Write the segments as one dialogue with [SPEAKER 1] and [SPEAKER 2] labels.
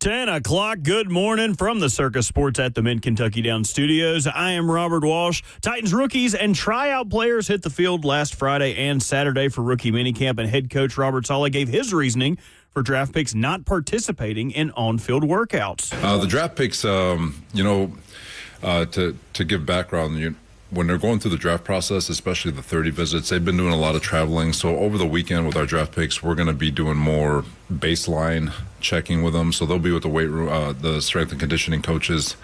[SPEAKER 1] 10 o'clock. Good morning from the Circus Sports at the Mid-Kentucky Down Studios. I am Robert Walsh. Titans rookies and tryout players hit the field last Friday and Saturday for rookie minicamp, and head coach Robert Saleh gave his reasoning for draft picks not participating in on-field workouts.
[SPEAKER 2] The draft picks, to give background, when they're going through the draft process, especially the 30 visits, they've been doing a lot of traveling. So over the weekend with our draft picks, we're going to be doing more baseline checking with them. So they'll be with the weight room, the strength and conditioning coaches.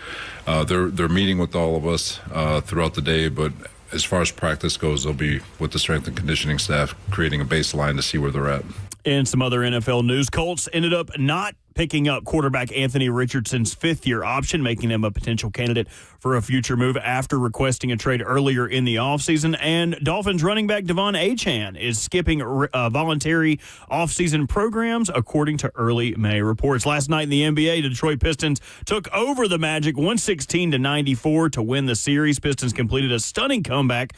[SPEAKER 2] They're meeting with all of us throughout the day, but as far as practice goes, they'll be with the strength and conditioning staff, creating a baseline to see where they're at.
[SPEAKER 1] In some other NFL news, Colts ended up not picking up quarterback Anthony Richardson's fifth-year option, making him a potential candidate for a future move after requesting a trade earlier in the offseason. And Dolphins running back Devon Achane is skipping voluntary offseason programs, according to early May reports. Last night in the NBA, the Detroit Pistons took over the Magic 116-94 to win the series. Pistons completed a stunning comeback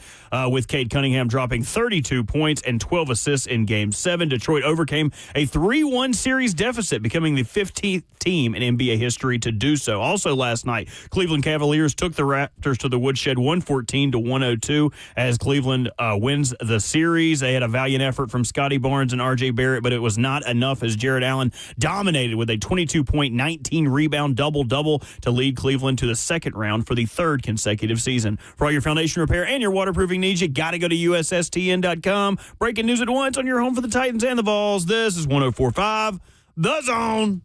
[SPEAKER 1] with Cade Cunningham dropping 32 points and 12 assists in Game 7. Detroit overcame a 3-1 series deficit, becoming the 15th team in NBA history to do so. Also last night, Cleveland Cavaliers took the Raptors to the woodshed 114-102 as Cleveland wins the series. They had a valiant effort from Scotty Barnes and R.J. Barrett, but it was not enough as Jared Allen dominated with a 22-point, 19-rebound double-double to lead Cleveland to the second round for the third consecutive season. For all your foundation repair and your waterproofing needs, you got to go to USSTN.com. Breaking news at once on your home for the Titans and the Vols. This is 104.5 The Zone.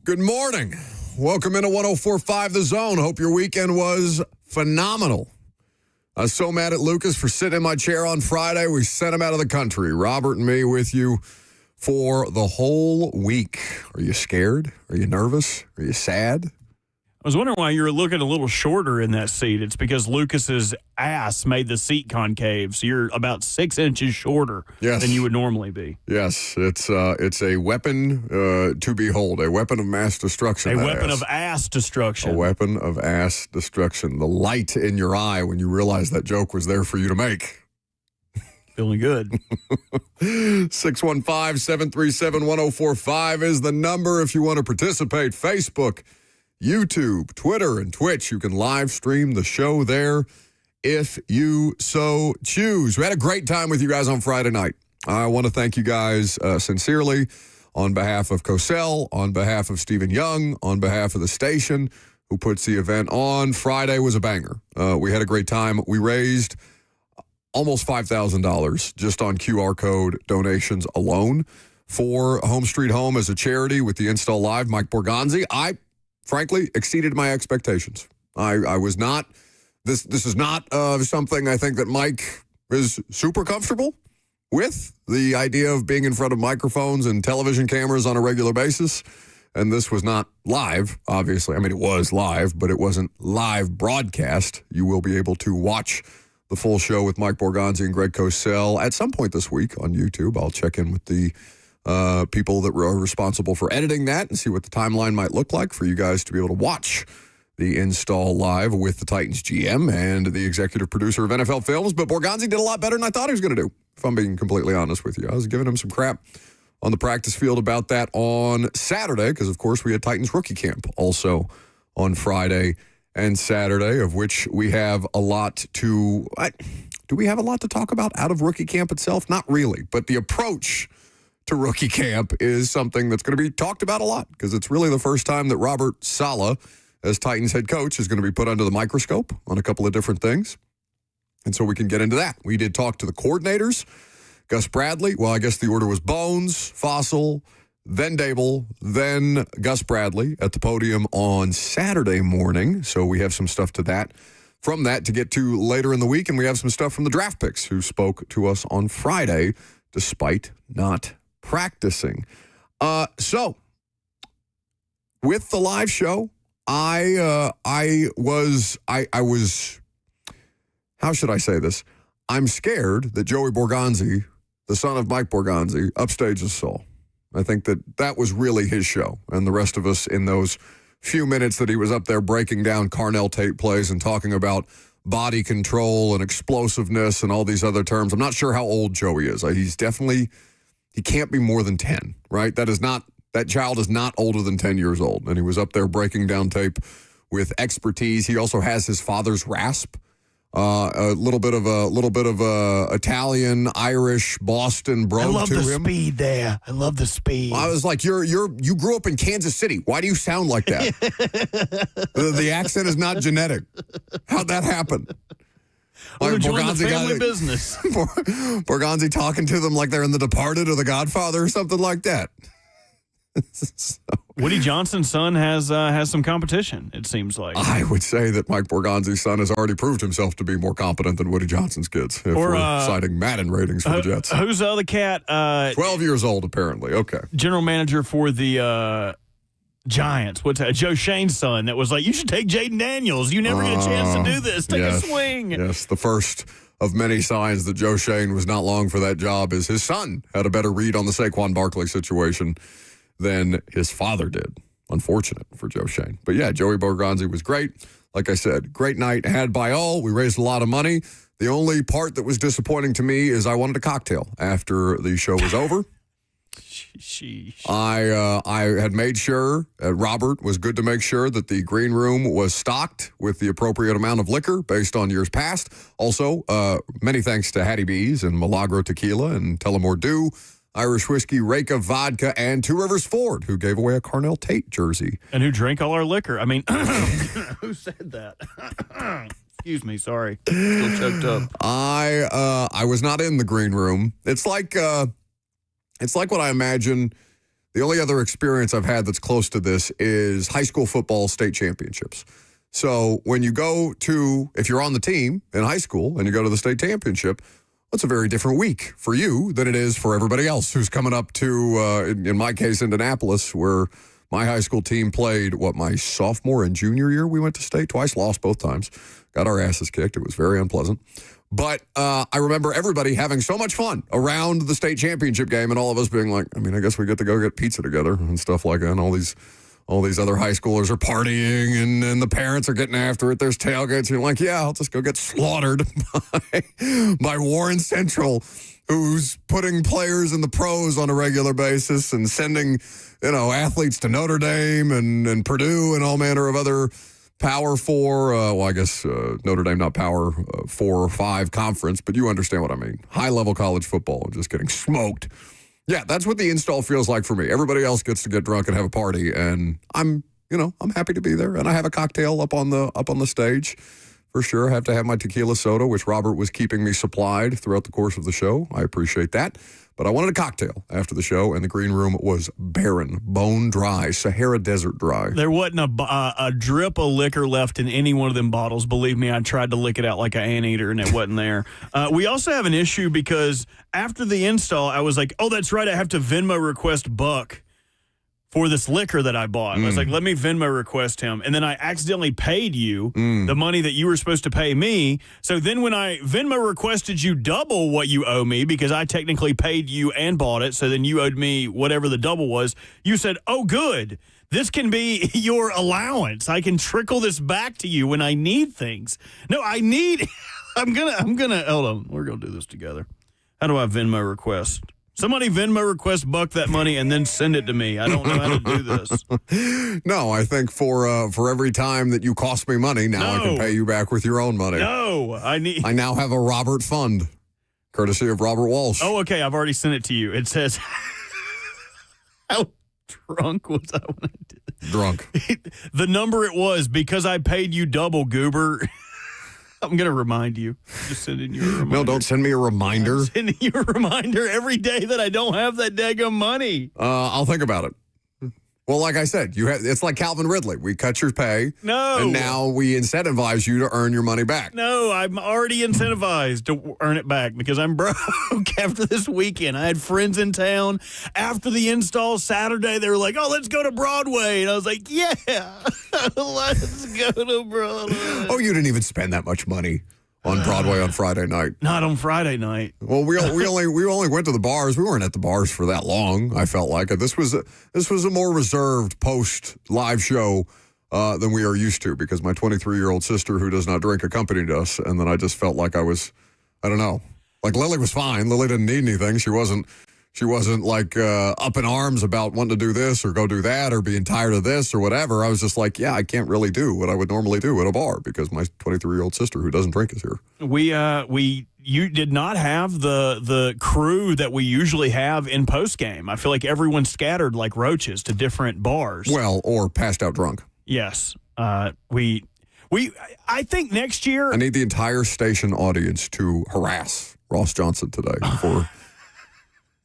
[SPEAKER 3] Good morning. Welcome into 104.5 The Zone. Hope your weekend was phenomenal. I was so mad at Lucas for sitting in my chair on Friday. We sent him out of the country. Robert and me with you for the whole week. Are you scared? Are you nervous? Are you sad?
[SPEAKER 1] I was wondering why you were looking a little shorter in that seat. It's because Lucas's ass made the seat concave, so you're about 6 inches shorter than you would normally be.
[SPEAKER 3] Yes, it's a weapon to behold, a weapon of mass destruction.
[SPEAKER 1] A weapon of ass destruction.
[SPEAKER 3] A weapon of ass destruction. The light in your eye when you realize that joke was there for you to make.
[SPEAKER 1] Feeling good.
[SPEAKER 3] 615-737-1045 is the number if you want to participate. Facebook, YouTube, Twitter, and Twitch. You can live stream the show there if you so choose. We had a great time with you guys on Friday night. I want to thank you guys sincerely on behalf of Cosell, on behalf of Stephen Young, on behalf of the station who puts the event on. Friday was a banger. We had a great time. We raised almost $5,000 just on QR code donations alone for Home Street Home as a charity with the Install Live. Mike Borgonzi, I frankly exceeded my expectations. I was not, this is not something I think that Mike is super comfortable with, the idea of being in front of microphones and television cameras on a regular basis. And this was not live, obviously. I mean, it was live, but it wasn't live broadcast. You will be able to watch the full show with Mike Borgonzi and Greg Cosell at some point this week on YouTube. I'll check in with the people that were responsible for editing that and see what the timeline might look like for you guys to be able to watch the install live with the Titans GM and the executive producer of NFL Films. But Borgonzi did a lot better than I thought he was going to do, if I'm being completely honest with you. I was giving him some crap on the practice field about that on Saturday because, of course, we had Titans rookie camp also on Friday and Saturday, of which we have a lot to do we have a lot to talk about out of rookie camp itself? Not really, but the approach to rookie camp is something that's going to be talked about a lot because it's really the first time that Robert Saleh, as Titans head coach, is going to be put under the microscope on a couple of different things. And so we can get into that. We did talk to the coordinators, Gus Bradley. Well, I guess the order was Bones, Fossil, then Dable, then Gus Bradley at the podium on Saturday morning. So we have some stuff from that to get to later in the week. And we have some stuff from the draft picks who spoke to us on Friday despite not practicing. So with the live show, I was how should I say this? I'm scared that Joey Borgonzi, the son of Mike Borgonzi, upstages Saul. I think that was really his show. And the rest of us in those few minutes that he was up there breaking down Carnell Tate plays and talking about body control and explosiveness and all these other terms. I'm not sure how old Joey is. He's definitely, he can't be more than 10, right? That child is not older than 10 years old. And he was up there breaking down tape with expertise. He also has his father's rasp. A little bit of Italian, Irish, Boston brogue to him.
[SPEAKER 1] I love the speed there. I love the speed.
[SPEAKER 3] I was like, you grew up in Kansas City. Why do you sound like that? The accent is not genetic. How'd that happen?
[SPEAKER 1] Like Borgonzi family business.
[SPEAKER 3] Borgonzi talking to them like they're in The Departed or The Godfather or something like that. So,
[SPEAKER 1] Woody Johnson's son has some competition, it seems like.
[SPEAKER 3] I would say that Mike Borgonzi's son has already proved himself to be more competent than Woody Johnson's kids, if we're citing Madden ratings for the Jets.
[SPEAKER 1] Who's the other cat?
[SPEAKER 3] 12 years old, apparently. Okay.
[SPEAKER 1] General manager for the Giants. What's that? Joe Shane's son that was like, you should take Jaden Daniels. You never get a chance to do this. Take a swing.
[SPEAKER 3] Yes, the first of many signs that Joe Shane was not long for that job is his son had a better read on the Saquon Barkley situation than his father did. Unfortunate for Joe Shane. But yeah, Joey Borgonzi was great. Like I said, great night had by all. We raised a lot of money. The only part that was disappointing to me is I wanted a cocktail after the show was over.
[SPEAKER 1] Sheesh.
[SPEAKER 3] I had made sure, Robert was good to make sure that the green room was stocked with the appropriate amount of liquor based on years past. Also, many thanks to Hattie B's and Milagro Tequila and Tullamore Dew, Irish Whiskey, Reka Vodka, and Two Rivers Ford, who gave away a Carnell Tate jersey.
[SPEAKER 1] And who drank all our liquor. I mean, who said that? Excuse me, sorry. Still choked up.
[SPEAKER 3] I was not in the green room. It's like what I imagine. The only other experience I've had that's close to this is high school football state championships. So when you go to, if you're on the team in high school and you go to the state championship, it's a very different week for you than it is for everybody else who's coming up to, in my case, Indianapolis, where my high school team played, my sophomore and junior year we went to state twice, lost both times, got our asses kicked. It was very unpleasant. But I remember everybody having so much fun around the state championship game and all of us being like, I guess we get to go get pizza together and stuff like that. And all these other high schoolers are partying and the parents are getting after it. There's tailgates. And you're like, yeah, I'll just go get slaughtered by Warren Central, who's putting players in the pros on a regular basis and sending, athletes to Notre Dame and Purdue and all manner of other Power 4, Notre Dame, not Power 4 or 5 conference, but you understand what I mean. High-level college football, just getting smoked. Yeah, that's what the install feels like for me. Everybody else gets to get drunk and have a party, and I'm happy to be there. And I have a cocktail up on the stage for sure. I have to have my tequila soda, which Robert was keeping me supplied throughout the course of the show. I appreciate that. But I wanted a cocktail after the show, and the green room was barren, bone dry, Sahara Desert dry.
[SPEAKER 1] There wasn't a drip of liquor left in any one of them bottles. Believe me, I tried to lick it out like an anteater, and it wasn't there. We also have an issue because after the install, I was like, oh, that's right, I have to Venmo request Buck for this liquor that I bought. I was like, let me Venmo request him. And then I accidentally paid you the money that you were supposed to pay me. So then when I Venmo requested you double what you owe me because I technically paid you and bought it, so then you owed me whatever the double was, you said, oh, good. This can be your allowance. I can trickle this back to you when I need things. No, I'm gonna, hold on. We're going to do this together. How do I Venmo request? Somebody Venmo request Buck that money and then send it to me. I don't know how to do this.
[SPEAKER 3] No, I think for every time that you cost me money, now I can pay you back with your own money.
[SPEAKER 1] No, I
[SPEAKER 3] now have a Robert fund, courtesy of Robert Walsh.
[SPEAKER 1] Oh, okay. I've already sent it to you. It says, how drunk was I when I did it?
[SPEAKER 3] Drunk.
[SPEAKER 1] The number it was, because I paid you double, goober. I'm going to remind you. Just sending you a reminder.
[SPEAKER 3] No, don't send me a reminder.
[SPEAKER 1] I'm sending you a reminder every day that I don't have that daggum money.
[SPEAKER 3] I'll think about it. Well, like I said, it's like Calvin Ridley. We cut your pay.
[SPEAKER 1] No.
[SPEAKER 3] And now we incentivize you to earn your money back.
[SPEAKER 1] No, I'm already incentivized to earn it back because I'm broke after this weekend. I had friends in town. After the install Saturday, they were like, oh, let's go to Broadway. And I was like, yeah, let's go to Broadway.
[SPEAKER 3] Oh, you didn't even spend that much money. on Broadway on Friday night.
[SPEAKER 1] Not on Friday night.
[SPEAKER 3] Well, we only went to the bars. We weren't at the bars for that long. I felt like this was a more reserved post live show than we are used to, because my 23-year-old sister, who does not drink, accompanied us, and then I just felt like I don't know. Like, Lily was fine. Lily didn't need anything. She wasn't like up in arms about wanting to do this or go do that or being tired of this or whatever. I was just like, yeah, I can't really do what I would normally do at a bar because my 23-year-old sister, who doesn't drink, is here.
[SPEAKER 1] You did not have the crew that we usually have in postgame. I feel like everyone scattered like roaches to different bars.
[SPEAKER 3] Well, or passed out drunk.
[SPEAKER 1] Yes. I think next year
[SPEAKER 3] I need the entire station audience to harass Ross Johnson today for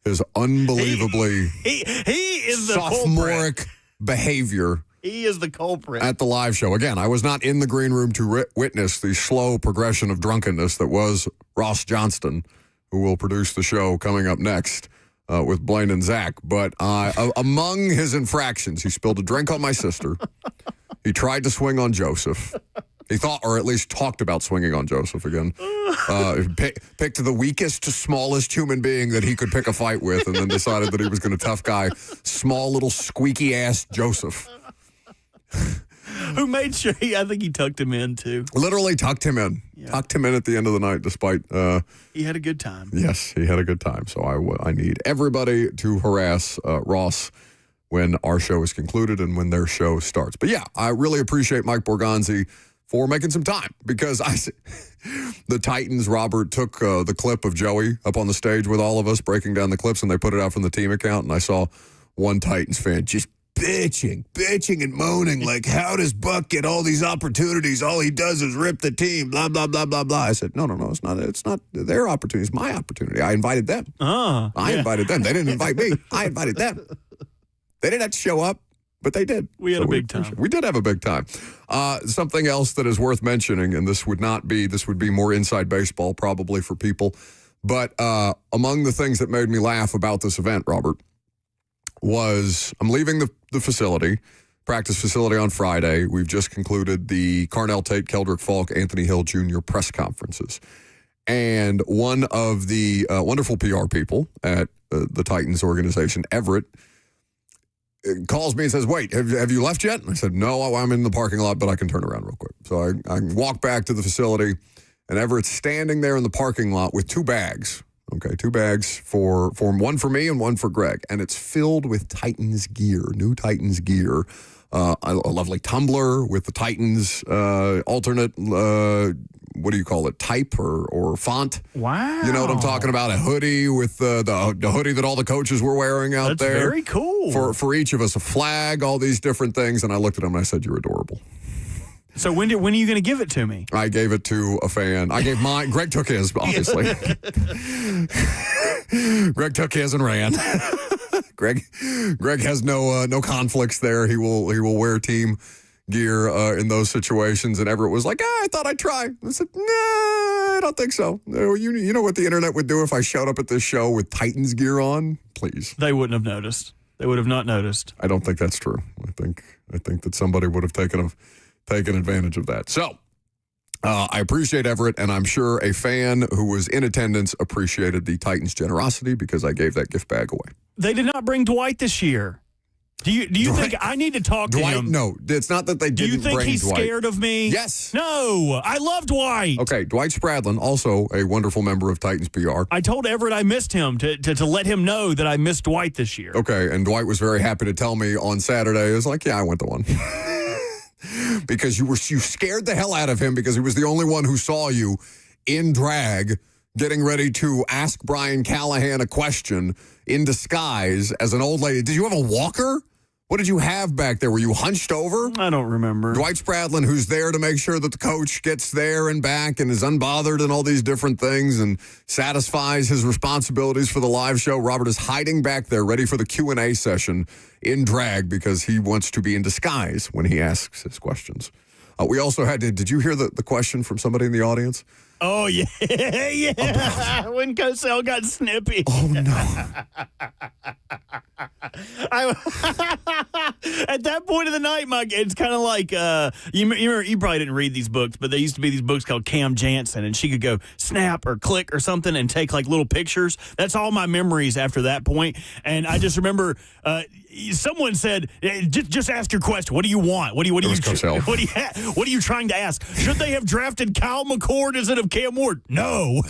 [SPEAKER 3] his unbelievably
[SPEAKER 1] he is the
[SPEAKER 3] sophomoric
[SPEAKER 1] culprit.
[SPEAKER 3] behavior.
[SPEAKER 1] He is the culprit
[SPEAKER 3] at the live show. Again, I was not in the green room to witness the slow progression of drunkenness that was Ross Johnston, who will produce the show coming up next with Blaine and Zach. But among his infractions, he spilled a drink on my sister. He tried to swing on Joseph. He thought, or at least talked about swinging on Joseph again. Picked the weakest, smallest human being that he could pick a fight with, and then decided that he was going to tough guy small, little, squeaky-ass Joseph.
[SPEAKER 1] Who made sure I think he tucked him in, too.
[SPEAKER 3] Literally tucked him in. Yeah. Tucked him in at the end of the night, despite...
[SPEAKER 1] he had a good time.
[SPEAKER 3] Yes, he had a good time. So I need everybody to harass Ross when our show is concluded and when their show starts. But yeah, I really appreciate Mike Borgonzi for making some time, because the Titans, Robert, took the clip of Joey up on the stage with all of us breaking down the clips, and they put it out from the team account, and I saw one Titans fan just bitching and moaning, like, how does Buck get all these opportunities? All he does is rip the team, blah, blah, blah, blah, blah. I said, no, it's not their opportunity. It's my opportunity. I invited them. I invited them. They didn't invite me. I invited them. They didn't have to show up, but they did.
[SPEAKER 1] We had a big time.
[SPEAKER 3] We did have a big time. Something else that is worth mentioning, and this would be more inside baseball probably for people, but among the things that made me laugh about this event, Robert, was I'm leaving the practice facility on Friday. We've just concluded the Carnell Tate, Keldrick Falk, Anthony Hill Jr. press conferences. And one of the wonderful PR people at the Titans organization, Everett, calls me and says, wait, have you left yet? And I said, no, I'm in the parking lot, but I can turn around real quick. So I walk back to the facility, and Everett's standing there in the parking lot with two bags. Okay, two bags for one for me and one for Greg. And it's filled with Titans gear, new Titans gear. A lovely tumbler with the Titans alternate, what do you call it, type or font.
[SPEAKER 1] Wow.
[SPEAKER 3] You know what I'm talking about? A hoodie with the hoodie that all the coaches were wearing out there.
[SPEAKER 1] That's very cool.
[SPEAKER 3] For each of us, a flag, all these different things. And I looked at him and I said, you're adorable.
[SPEAKER 1] So when are you going to give it to me?
[SPEAKER 3] I gave it to a fan. I gave mine. Greg took his, obviously. Greg took his and ran. Greg has no conflicts there. He will wear team gear in those situations. And Everett was like, I thought I'd try. I said, nah, I don't think so. You know what the internet would do if I showed up at this show with Titans gear on? Please.
[SPEAKER 1] They wouldn't have noticed. They would have not noticed.
[SPEAKER 3] I don't think that's true. I think that somebody would have taken advantage of that. So I appreciate Everett, and I'm sure a fan who was in attendance appreciated the Titans' generosity because I gave that gift bag away.
[SPEAKER 1] They did not bring Dwight this year. Do you think I need to talk to him?
[SPEAKER 3] No, it's not that they didn't bring Dwight.
[SPEAKER 1] Do you think he's scared of me?
[SPEAKER 3] Yes.
[SPEAKER 1] No, I love Dwight.
[SPEAKER 3] Okay, Dwight Spradlin, also a wonderful member of Titans PR.
[SPEAKER 1] I told Everett I missed him to let him know that I missed Dwight this year.
[SPEAKER 3] Okay, and Dwight was very happy to tell me on Saturday. He was like, yeah, I went to one. Because you scared the hell out of him because he was the only one who saw you in drag getting ready to ask Brian Callahan a question in disguise as an old lady. Did you have a walker? What did you have back there? Were you hunched over?
[SPEAKER 1] I don't remember.
[SPEAKER 3] Dwight Spradlin, who's there to make sure that the coach gets there and back and is unbothered and all these different things and satisfies his responsibilities for the live show. Robert is hiding back there ready for the Q&A session in drag because he wants to be in disguise when he asks his questions. We also had, did you hear the question from somebody in the audience?
[SPEAKER 1] Oh, yeah. Yeah. When Cosell got snippy.
[SPEAKER 3] Oh, no.
[SPEAKER 1] At that point of the night, Mike, it's kind of like you probably didn't read these books, but there used to be these books called Cam Jansen, and she could go snap or click or something and take like little pictures. That's all my memories after that point. And I just remember someone said, "Just ask your question. What do you want? What are you trying to ask? Should they have drafted Kyle McCord instead of Cam Ward? No."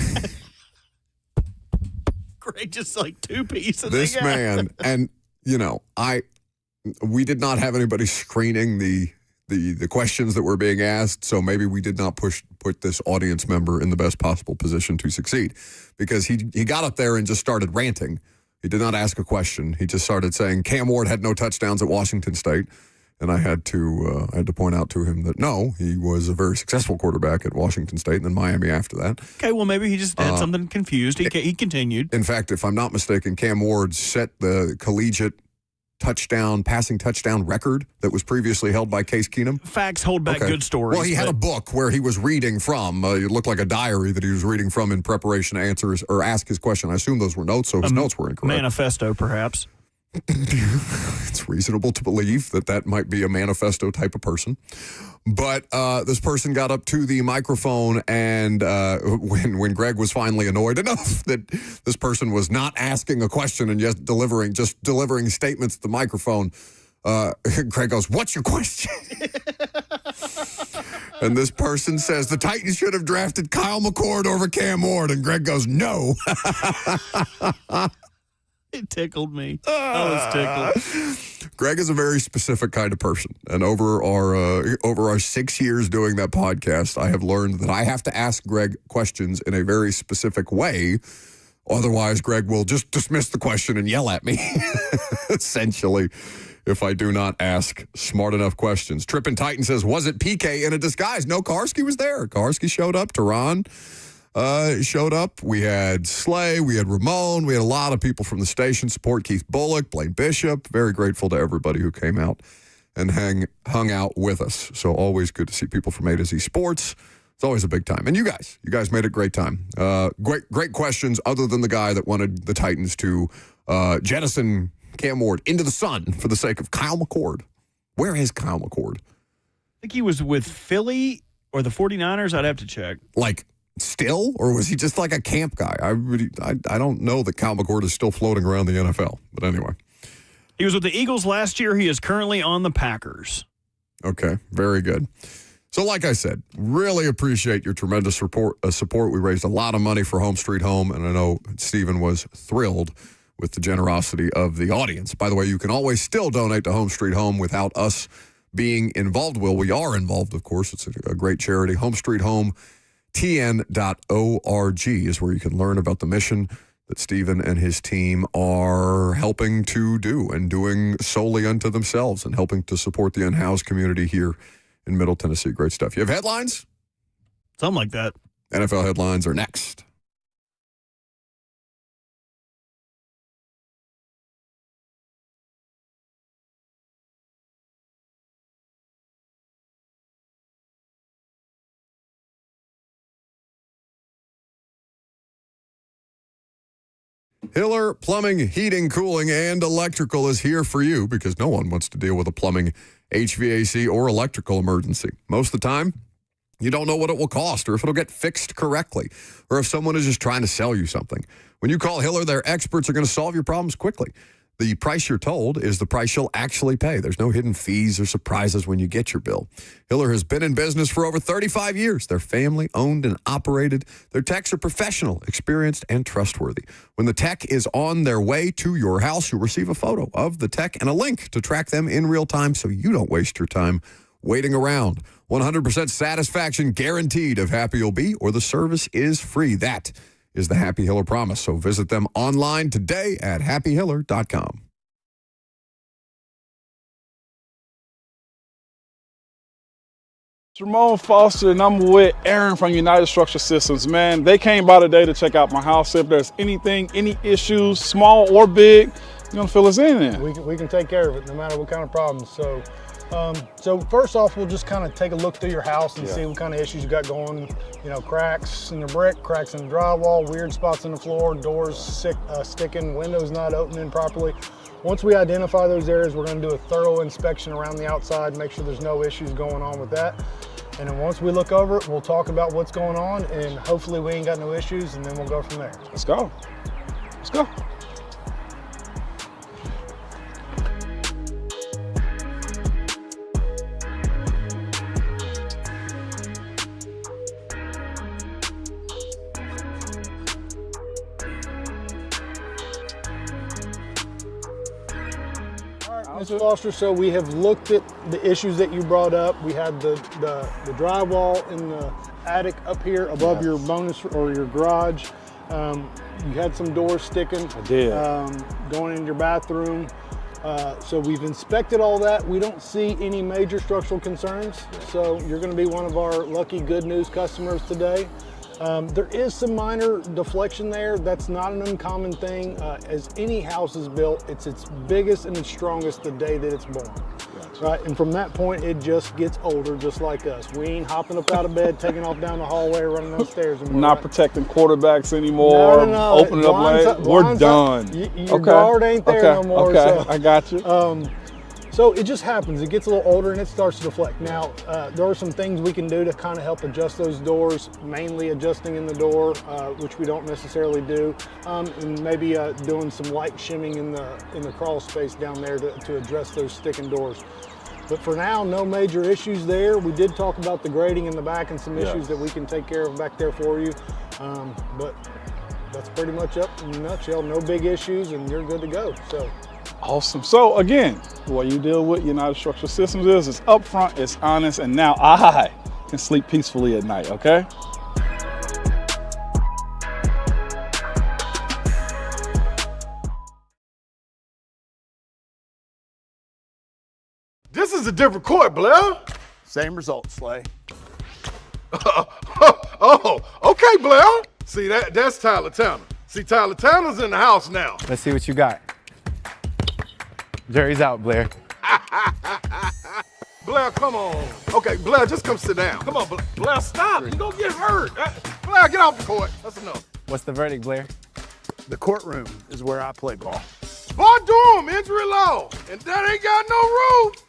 [SPEAKER 1] Greg just like two pieces.
[SPEAKER 3] This man, and we did not have anybody screening the questions that were being asked, so maybe we did not put this audience member in the best possible position to succeed, because he got up there and just started ranting. He did not ask a question. He just started saying Cam Ward had no touchdowns at Washington State. And I had to point out to him that, no, he was a very successful quarterback at Washington State and then Miami after that.
[SPEAKER 1] Okay, well, maybe he just had something confused. He continued.
[SPEAKER 3] In fact, if I'm not mistaken, Cam Ward set the collegiate passing touchdown record that was previously held by Case Keenum.
[SPEAKER 1] Facts hold back good stories.
[SPEAKER 3] Well, he had a book where he was reading from. It looked like a diary that he was reading from in preparation to answer or ask his question. I assume those were notes, so his notes were incorrect.
[SPEAKER 1] Manifesto, perhaps.
[SPEAKER 3] It's reasonable to believe that might be a manifesto type of person. But this person got up to the microphone, and when Greg was finally annoyed enough that this person was not asking a question and just delivering statements at the microphone, Greg goes, "What's your question?" And this person says, "The Titans should have drafted Kyle McCord over Cam Ward." And Greg goes, "No."
[SPEAKER 1] It tickled me. I was tickled.
[SPEAKER 3] Greg is a very specific kind of person. And over our 6 years doing that podcast, I have learned that I have to ask Greg questions in a very specific way. Otherwise, Greg will just dismiss the question and yell at me, essentially, if I do not ask smart enough questions. Trippin' Titan says, "Was it PK in a disguise?" No, Karski was there. Karski showed up. Tehran showed up. We had Slay, we had Ramon, we had a lot of people from the station support. Keith Bullock, Blaine Bishop. Very grateful to everybody who came out and hung out with us. So always good to see people from A to Z Sports. It's always a big time. And you guys made it a great time. Great questions, other than the guy that wanted the Titans to jettison Cam Ward into the sun for the sake of Kyle McCord. Where is Kyle McCord?
[SPEAKER 1] I think he was with Philly or the 49ers. I'd have to check.
[SPEAKER 3] Still, or was he just like a camp guy? I don't know that Kyle McCord is still floating around the NFL. But anyway.
[SPEAKER 1] He was with the Eagles last year. He is currently on the Packers.
[SPEAKER 3] Okay, very good. So like I said, really appreciate your tremendous support. We raised a lot of money for Home Street Home, and I know Stephen was thrilled with the generosity of the audience. By the way, you can always still donate to Home Street Home without us being involved. Well, we are involved, of course. It's a great charity. Home Street Home. TN.org is where you can learn about the mission that Stephen and his team are helping to do and doing solely unto themselves and helping to support the unhoused community here in Middle Tennessee. Great stuff. You have headlines?
[SPEAKER 1] Something like that.
[SPEAKER 3] NFL headlines are next. Hiller Plumbing, Heating, Cooling, and Electrical is here for you because no one wants to deal with a plumbing, HVAC, or electrical emergency. Most of the time, you don't know what it will cost or if it'll get fixed correctly or if someone is just trying to sell you something. When you call Hiller, their experts are going to solve your problems quickly. The price you're told is the price you'll actually pay. There's no hidden fees or surprises when you get your bill. Hiller has been in business for over 35 years. They're family-owned and operated. Their techs are professional, experienced, and trustworthy. When the tech is on their way to your house, you'll receive a photo of the tech and a link to track them in real time so you don't waste your time waiting around. 100% satisfaction guaranteed of Happy You'll Be, or the service is free. That is the Happy Hiller promise. So visit them online today at happyhiller.com.
[SPEAKER 4] It's Ramon Foster, and I'm with Aaron from United Structure Systems. Man, they came by today to check out my house. If there's anything, any issues, small or big, you're gonna fill us in there.
[SPEAKER 5] We can take care of it no matter what kind of problems. So So first off, we'll just kind of take a look through your house and see what kind of issues you got going. You know, cracks in the brick, cracks in the drywall, weird spots in the floor, doors sticking, windows not opening properly. Once we identify those areas, we're going to do a thorough inspection around the outside, make sure there's no issues going on with that. And then once we look over it, we'll talk about what's going on, and hopefully we ain't got no issues, and then we'll go from there.
[SPEAKER 4] Let's go. Let's go.
[SPEAKER 5] Mr. Foster, so we have looked at the issues that you brought up. We had the drywall in the attic up here above your bonus or your garage. You had some doors sticking.
[SPEAKER 4] I did.
[SPEAKER 5] Going in your bathroom. So we've inspected all that. We don't see any major structural concerns. So you're going to be one of our lucky good news customers today. There is some minor deflection there. That's not an uncommon thing. As any house is built, it's its biggest and its strongest the day that it's born. Gotcha. Right? And from that point, it just gets older, just like us. We ain't hopping up out of bed, taking off down the hallway, running those stairs anymore.
[SPEAKER 4] Not protecting quarterbacks anymore.
[SPEAKER 5] No.
[SPEAKER 4] Opening up late. We're done.
[SPEAKER 5] Your guard ain't there no more.
[SPEAKER 4] Okay,
[SPEAKER 5] so.
[SPEAKER 4] I got you.
[SPEAKER 5] So it just happens. It gets a little older and it starts to deflect. Now, there are some things we can do to kind of help adjust those doors, mainly adjusting in the door, which we don't necessarily do, and maybe doing some light shimming in the crawl space down there to address those sticking doors. But for now, no major issues there. We did talk about the grading in the back and some issues that we can take care of back there for you. But that's pretty much up in a nutshell. No big issues and you're good to go. So.
[SPEAKER 4] Awesome. So again, what you deal with United Structural Systems is it's upfront, it's honest, and now I can sleep peacefully at night, okay?
[SPEAKER 6] This is a different court, Blair.
[SPEAKER 7] Same result, Slay.
[SPEAKER 6] Oh, okay, Blair. See, that's Tyler Tanner. See, Tyler Tanner's in the house now.
[SPEAKER 7] Let's see what you got. Jerry's out, Blair.
[SPEAKER 6] Blair, come on. Okay, Blair, just come sit down. Come on, Blair, stop. You're gonna get hurt. Blair, get off the court. That's enough.
[SPEAKER 7] What's the verdict, Blair?
[SPEAKER 8] The courtroom is where I play ball.
[SPEAKER 6] Boy, Durham, injury law, and that ain't got no roof.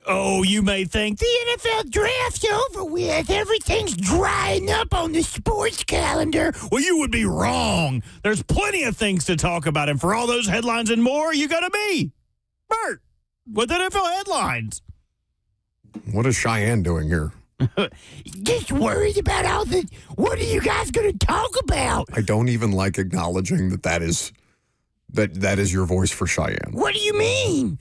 [SPEAKER 1] Oh, you may think the NFL draft's over with. Everything's drying up on the sports calendar. Well, you would be wrong. There's plenty of things to talk about. And for all those headlines and more, you go to me, Bert, with NFL headlines.
[SPEAKER 3] What is Cheyenne doing here?
[SPEAKER 1] Just worried about all the... What are you guys going to talk about?
[SPEAKER 3] I don't even like acknowledging that is your voice for Cheyenne.
[SPEAKER 1] What do you mean?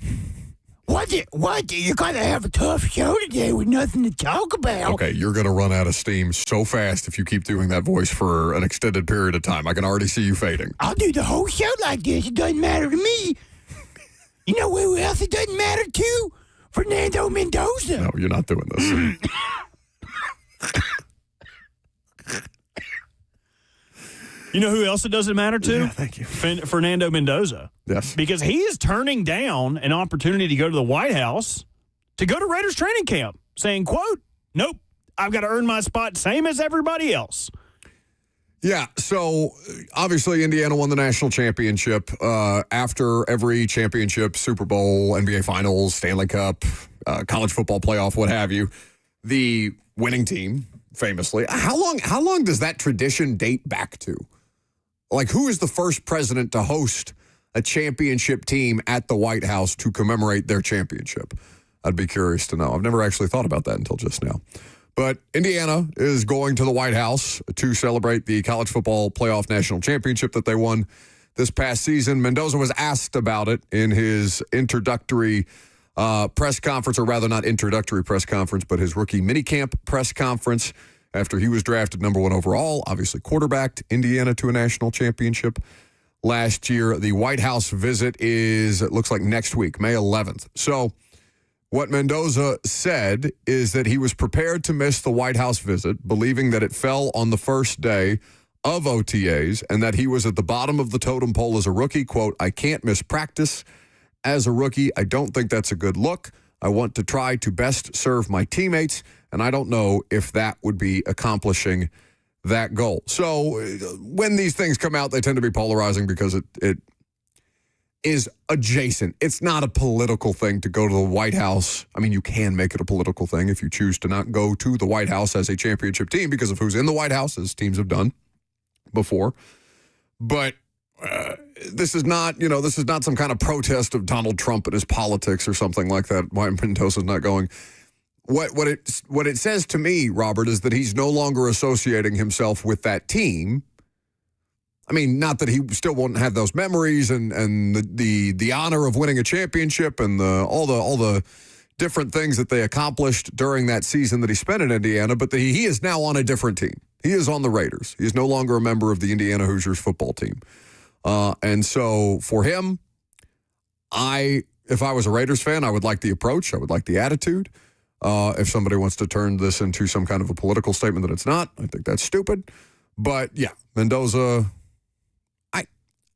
[SPEAKER 1] What? You're going to have a tough show today with nothing to talk about.
[SPEAKER 3] Okay, you're going to run out of steam so fast if you keep doing that voice for an extended period of time. I can already see you fading.
[SPEAKER 1] I'll do the whole show like this. It doesn't matter to me. You know who else it doesn't matter to? Fernando Mendoza.
[SPEAKER 3] No, you're not doing this.
[SPEAKER 1] You know who else it doesn't matter to?
[SPEAKER 3] Yeah, thank you.
[SPEAKER 1] Fernando Mendoza.
[SPEAKER 3] Yes.
[SPEAKER 1] Because he is turning down an opportunity to go to the White House to go to Raiders training camp, saying, quote, nope, I've got to earn my spot same as everybody else.
[SPEAKER 3] Yeah, so obviously Indiana won the national championship. After every championship, Super Bowl, NBA Finals, Stanley Cup, college football playoff, what have you, the winning team, famously. How long does that tradition date back to? Like, who is the first president to host a championship team at the White House to commemorate their championship? I'd be curious to know. I've never actually thought about that until just now. But Indiana is going to the White House to celebrate the college football playoff national championship that they won this past season. Mendoza was asked about it in his introductory press conference, or rather not introductory press conference, but his rookie minicamp press conference after he was drafted number 1 overall, obviously quarterbacked Indiana to a national championship last year. The White House visit it looks like next week, May 11th. So what Mendoza said is that he was prepared to miss the White House visit, believing that it fell on the first day of OTAs and that he was at the bottom of the totem pole as a rookie. Quote, I can't miss practice as a rookie. I don't think that's a good look. I want to try to best serve my teammates, and I don't know if that would be accomplishing that goal. So when these things come out, they tend to be polarizing because it is adjacent. It's not a political thing to go to the White House. I mean, you can make it a political thing if you choose to not go to the White House as a championship team because of who's in the White House, as teams have done before. But this is not some kind of protest of Donald Trump and his politics or something like that. Why Mendoza's not going. What it says to me, Robert, is that he's no longer associating himself with that team. I mean, not that he still won't have those memories and the honor of winning a championship and all the different things that they accomplished during that season that he spent in Indiana, but he is now on a different team. He is on the Raiders. He is no longer a member of the Indiana Hoosiers football team. And so for him, if I was a Raiders fan, I would like the approach. I would like the attitude. If somebody wants to turn this into some kind of a political statement that it's not, I think that's stupid. But yeah, Mendoza,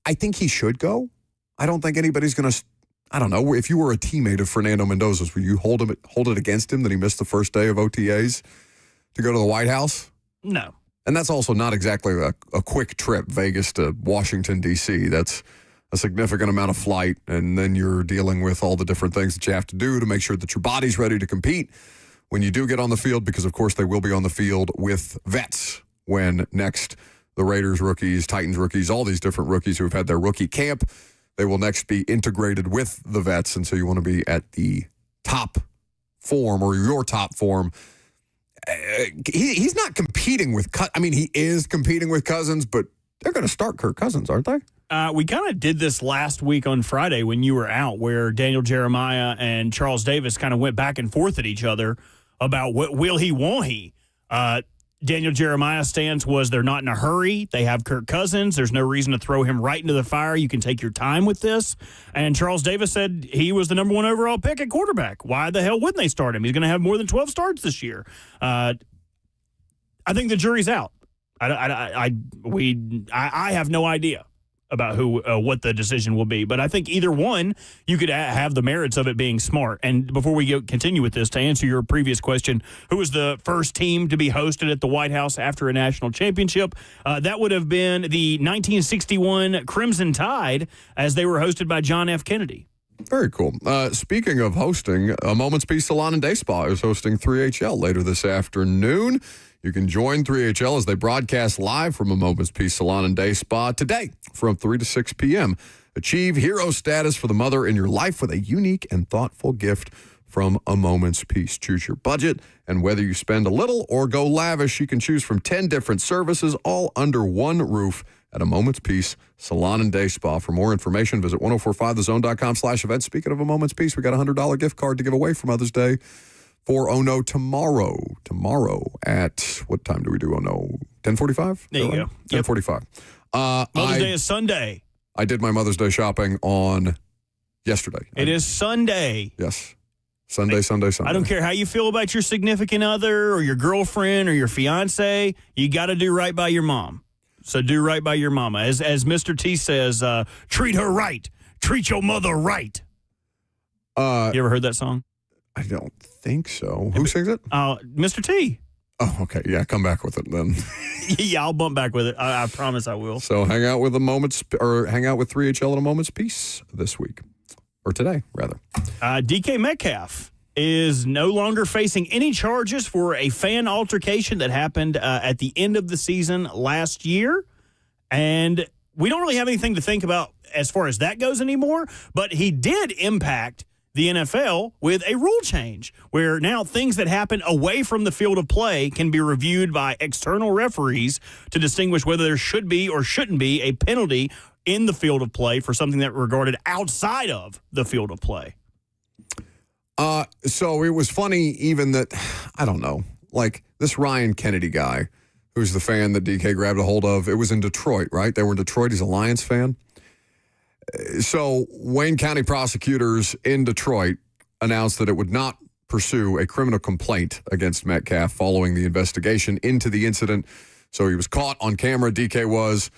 [SPEAKER 3] I think he should go. I don't think anybody's going to, I don't know, if you were a teammate of Fernando Mendoza's, would you hold it against him that he missed the first day of OTAs to go to the White House?
[SPEAKER 1] No.
[SPEAKER 3] And that's also not exactly a quick trip, Vegas to Washington, D.C. That's a significant amount of flight, and then you're dealing with all the different things that you have to do to make sure that your body's ready to compete when you do get on the field, because, of course, they will be on the field with vets when next the Raiders rookies, Titans rookies, all these different rookies who have had their rookie camp, they will next be integrated with the vets, and so you want to be at the top form or your top form. He's not competing with he is competing with Cousins, but they're going to start Kirk Cousins, aren't they?
[SPEAKER 1] We kind of did this last week on Friday when you were out, where Daniel Jeremiah and Charles Davis kind of went back and forth at each other about what will he, won't he. Daniel Jeremiah's stance was they're not in a hurry. They have Kirk Cousins. There's no reason to throw him right into the fire. You can take your time with this. And Charles Davis said he was the number 1 overall pick at quarterback. Why the hell wouldn't they start him? He's going to have more than 12 starts this year. I think the jury's out. I have no idea about what the decision will be. But I think either one, you could have the merits of it being smart. And before we continue with this, to answer your previous question, who was the first team to be hosted at the White House after a national championship? That would have been the 1961 Crimson Tide, as they were hosted by John F. Kennedy.
[SPEAKER 3] Very cool. Speaking of hosting, A Moment's Peace Salon and Day Spa is hosting 3HL later this afternoon. You can join 3HL as they broadcast live from A Moment's Peace Salon and Day Spa today from 3 to 6 p.m. Achieve hero status for the mother in your life with a unique and thoughtful gift from A Moment's Peace. Choose your budget, and whether you spend a little or go lavish, you can choose from 10 different services, all under one roof at A Moment's Peace Salon and Day Spa. For more information, visit 1045thezone.com/events. Speaking of A Moment's Peace, we got a $100 gift card to give away for Mother's Day for Oh No tomorrow. Tomorrow at, what time do we do Oh No? 10:45?
[SPEAKER 1] There you go. Yep.
[SPEAKER 3] 10:45.
[SPEAKER 1] Mother's Day is Sunday.
[SPEAKER 3] I did my Mother's Day shopping on yesterday.
[SPEAKER 1] It is Sunday.
[SPEAKER 3] Yes. Sunday.
[SPEAKER 1] I don't care how you feel about your significant other or your girlfriend or your fiance. You got to do right by your mom. So do right by your mama. As Mr. T says, treat her right. Treat your mother right. You ever heard that song?
[SPEAKER 3] I don't think so. Who sings it?
[SPEAKER 1] Mr. T.
[SPEAKER 3] Oh, okay. Yeah, come back with it then.
[SPEAKER 1] Yeah, I'll bump back with it. I promise I will.
[SPEAKER 3] So hang out with 3HL at A Moment's Peace this week. Or today, rather.
[SPEAKER 1] DK Metcalf is no longer facing any charges for a fan altercation that happened at the end of the season last year. And we don't really have anything to think about as far as that goes anymore. But he did impact the NFL with a rule change where now things that happen away from the field of play can be reviewed by external referees to distinguish whether there should be or shouldn't be a penalty in the field of play for something that regarded outside of the field of play.
[SPEAKER 3] So it was funny even that, I don't know, like this Ryan Kennedy guy, who's the fan that DK grabbed a hold of, it was in Detroit, right? They were in Detroit. He's a Lions fan. So Wayne County prosecutors in Detroit announced that it would not pursue a criminal complaint against Metcalf following the investigation into the incident. So he was caught on camera, DK was,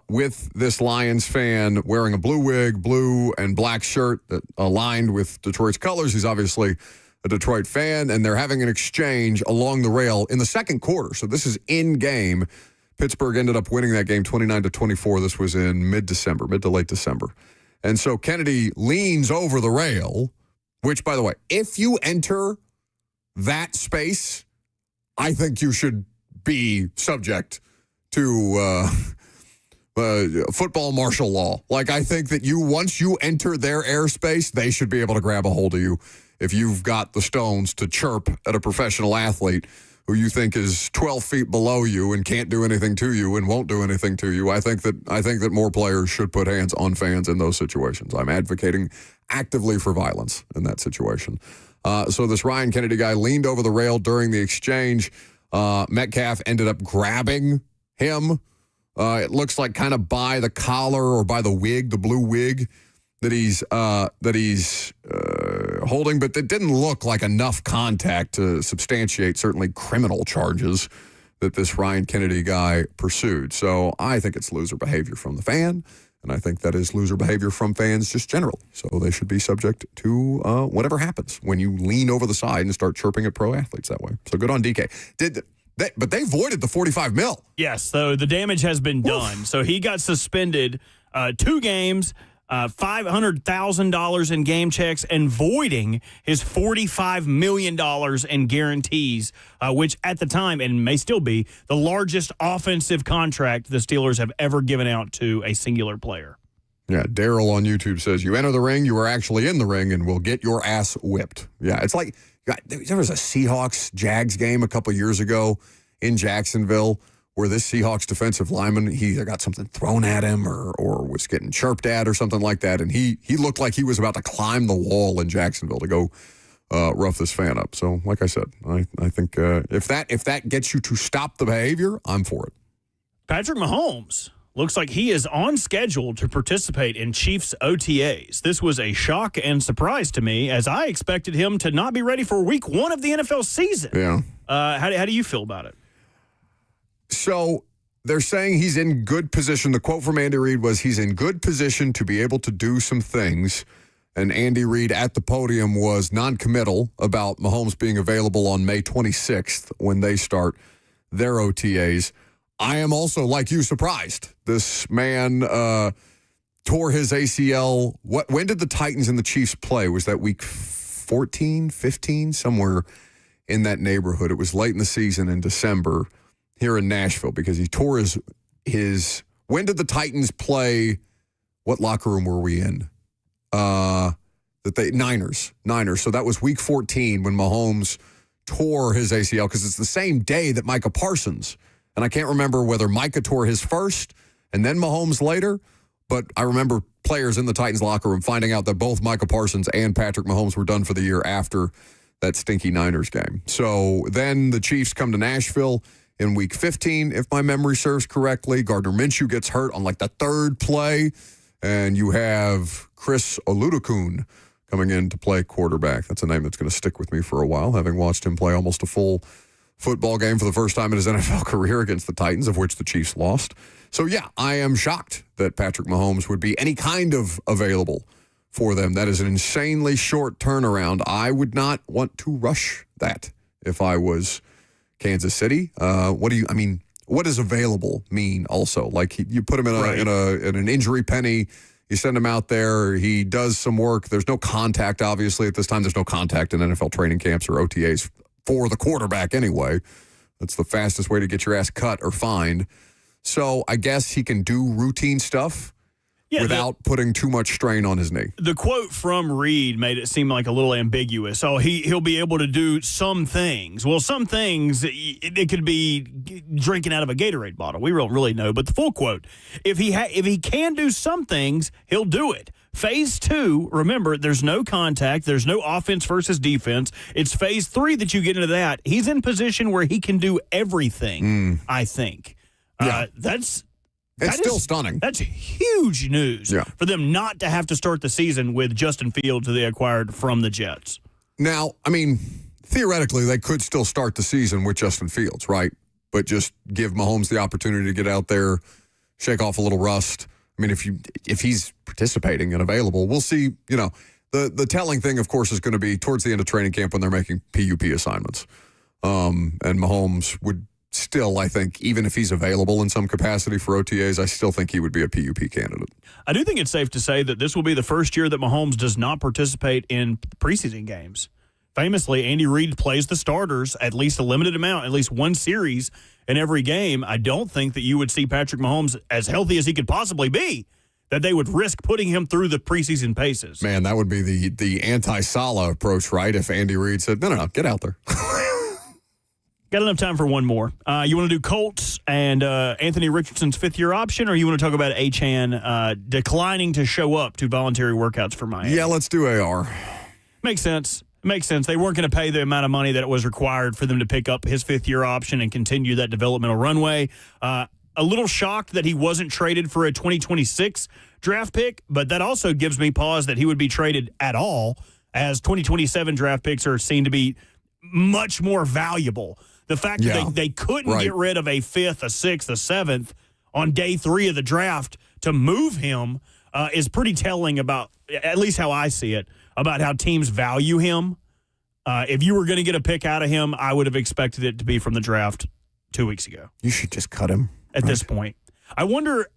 [SPEAKER 3] with this Lions fan wearing a blue wig, blue and black shirt that aligned with Detroit's colors. He's obviously a Detroit fan, and they're having an exchange along the rail in the second quarter. So this is in game. Pittsburgh ended up winning that game 29-24. This was in mid to late December. And so Kennedy leans over the rail, which, by the way, if you enter that space, I think you should be subject to football martial law. Like, I think that once you enter their airspace, they should be able to grab a hold of you if you've got the stones to chirp at a professional athlete who you think is 12 feet below you and can't do anything to you and won't do anything to you. I think that more players should put hands on fans in those situations. I'm advocating actively for violence in that situation. So this Ryan Kennedy guy leaned over the rail during the exchange. Metcalf ended up grabbing him. It looks like kind of by the collar or by the wig, the blue wig that he's holding, but it didn't look like enough contact to substantiate certainly criminal charges that this Ryan Kennedy guy pursued. So I think it's loser behavior from the fan, and I think that is loser behavior from fans just generally. So they should be subject to whatever happens when you lean over the side and start chirping at pro athletes that way. So good on DK. But they voided the $45 million.
[SPEAKER 1] Yes, so the damage has been done. So he got suspended 2 games, $500,000 in game checks, and voiding his $45 million in guarantees, which at the time, and may still be, the largest offensive contract the Steelers have ever given out to a singular player.
[SPEAKER 3] Yeah, Daryl on YouTube says, you enter the ring, you are actually in the ring, and will get your ass whipped. Yeah, it's like, there was a Seahawks-Jags game a couple years ago in Jacksonville where this Seahawks defensive lineman, he either got something thrown at him or was getting chirped at or something like that, and he looked like he was about to climb the wall in Jacksonville to go rough this fan up. So, like I said, I think if that gets you to stop the behavior, I'm for it.
[SPEAKER 1] Patrick Mahomes looks like he is on schedule to participate in Chiefs OTAs. This was a shock and surprise to me, as I expected him to not be ready for week 1 of the NFL season.
[SPEAKER 3] Yeah.
[SPEAKER 1] How do you feel about it?
[SPEAKER 3] So they're saying he's in good position. The quote from Andy Reid was, he's in good position to be able to do some things. And Andy Reid at the podium was non-committal about Mahomes being available on May 26th when they start their OTAs. I am also, like you, surprised. This man tore his ACL. When did the Titans and the Chiefs play? Was that week 14, 15, somewhere in that neighborhood? It was late in the season in December here in Nashville because he tore his. When did the Titans play? What locker room were we in? Niners. So that was week 14 when Mahomes tore his ACL because it's the same day that Micah Parsons. And I can't remember whether Micah tore his first and then Mahomes later, but I remember players in the Titans locker room finding out that both Micah Parsons and Patrick Mahomes were done for the year after that stinky Niners game. So then the Chiefs come to Nashville in week 15, if my memory serves correctly. Gardner Minshew gets hurt on like the third play, and you have Chris Oludokun coming in to play quarterback. That's a name that's going to stick with me for a while, having watched him play almost a full football game for the first time in his NFL career against the Titans, of which the Chiefs lost. So, yeah, I am shocked that Patrick Mahomes would be any kind of available for them. That is an insanely short turnaround. I would not want to rush that if I was Kansas City. What does available mean also? Like you put him in an injury penny, you send him out there, he does some work. There's no contact, obviously, at this time. There's no contact in NFL training camps or OTAs for the quarterback anyway. That's the fastest way to get your ass cut or fined. So I guess he can do routine stuff without putting too much strain on his knee.
[SPEAKER 1] The quote from Reed made it seem like a little ambiguous. So he'll be able to do some things. Well, some things, it could be drinking out of a Gatorade bottle. We don't really know. But the full quote, if he can do some things, he'll do it. Phase 2, remember, there's no contact. There's no offense versus defense. It's phase 3 that you get into that. He's in position where he can do everything, I think.
[SPEAKER 3] Yeah.
[SPEAKER 1] It's
[SPEAKER 3] still stunning.
[SPEAKER 1] That's huge news for them not to have to start the season with Justin Fields, who they acquired from the Jets.
[SPEAKER 3] Now, I mean, theoretically, they could still start the season with Justin Fields, right? But just give Mahomes the opportunity to get out there, shake off a little rust. I mean, if he's participating and available, we'll see. You know, the telling thing, of course, is going to be towards the end of training camp when they're making PUP assignments. And Mahomes would still, I think, even if he's available in some capacity for OTAs, I still think he would be a PUP candidate.
[SPEAKER 1] I do think it's safe to say that this will be the first year that Mahomes does not participate in preseason games. Famously, Andy Reid plays the starters at least a limited amount, at least one series in every game. I don't think that you would see Patrick Mahomes as healthy as he could possibly be, that they would risk putting him through the preseason paces.
[SPEAKER 3] Man, that would be the anti-Salah approach, right? If Andy Reid said, no, get out there.
[SPEAKER 1] Got enough time for one more. You want to do Colts and Anthony Richardson's fifth-year option, or you want to talk about Achane declining to show up to voluntary workouts for Miami?
[SPEAKER 3] Yeah, let's do AR.
[SPEAKER 1] Makes sense. They weren't going to pay the amount of money that was required for them to pick up his fifth-year option and continue that developmental runway. A little shocked that he wasn't traded for a 2026 draft pick, but that also gives me pause that he would be traded at all, as 2027 draft picks are seen to be much more valuable. The fact that they couldn't get rid of a fifth, a sixth, a seventh on day 3 of the draft to move him is pretty telling about, at least how I see it, about how teams value him. If you were going to get a pick out of him, I would have expected it to be from the draft 2 weeks ago.
[SPEAKER 3] You should just cut him.
[SPEAKER 1] At this point. I wonder,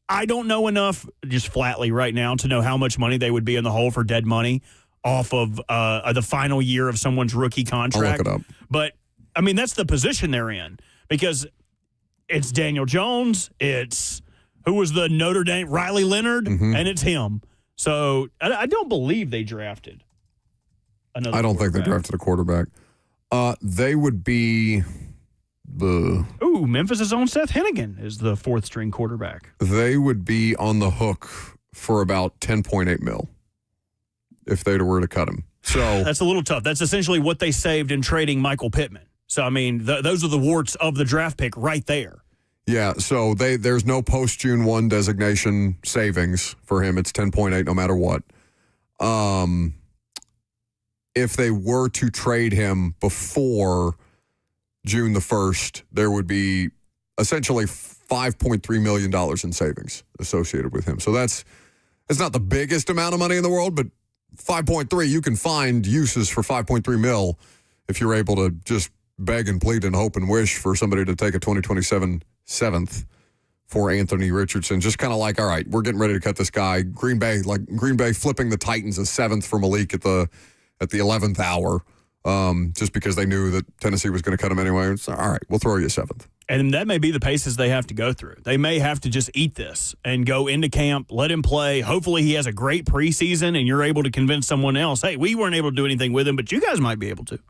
[SPEAKER 1] I don't know enough just flatly right now to know how much money they would be in the hole for dead money off of the final year of someone's rookie contract.
[SPEAKER 3] I'll look it up.
[SPEAKER 1] But, I mean, that's the position they're in, because it's Daniel Jones, it's who was the Notre Dame, Riley Leonard, and it's him. So I don't believe they drafted another
[SPEAKER 3] I don't think they drafted a quarterback. They would be
[SPEAKER 1] Memphis' own Seth Hennigan is the fourth-string quarterback.
[SPEAKER 3] They would be on the hook for about $10.8 million if they were to cut him. So
[SPEAKER 1] that's a little tough. That's essentially what they saved in trading Michael Pittman. So, I mean, those are the warts of the draft pick right there.
[SPEAKER 3] Yeah, so there's no post-June 1 designation savings for him. It's 10.8 no matter what. If they were to trade him before June the 1st, there would be essentially $5.3 million in savings associated with him. So it's not the biggest amount of money in the world, but 5.3, you can find uses for 5.3 mil if you're able to just beg and plead and hope and wish for somebody to take a 2027 seventh for Anthony Richardson. Just kind of like, all right, we're getting ready to cut this guy. Green Bay flipping the Titans a 7th for Malik at the 11th hour, just because they knew that Tennessee was going to cut him anyway. It's all right, we'll throw you a 7th.
[SPEAKER 1] And that may be the paces they have to go through. They may have to just eat this and go into camp, let him play. Hopefully he has a great preseason and you're able to convince someone else, hey, we weren't able to do anything with him, but you guys might be able to.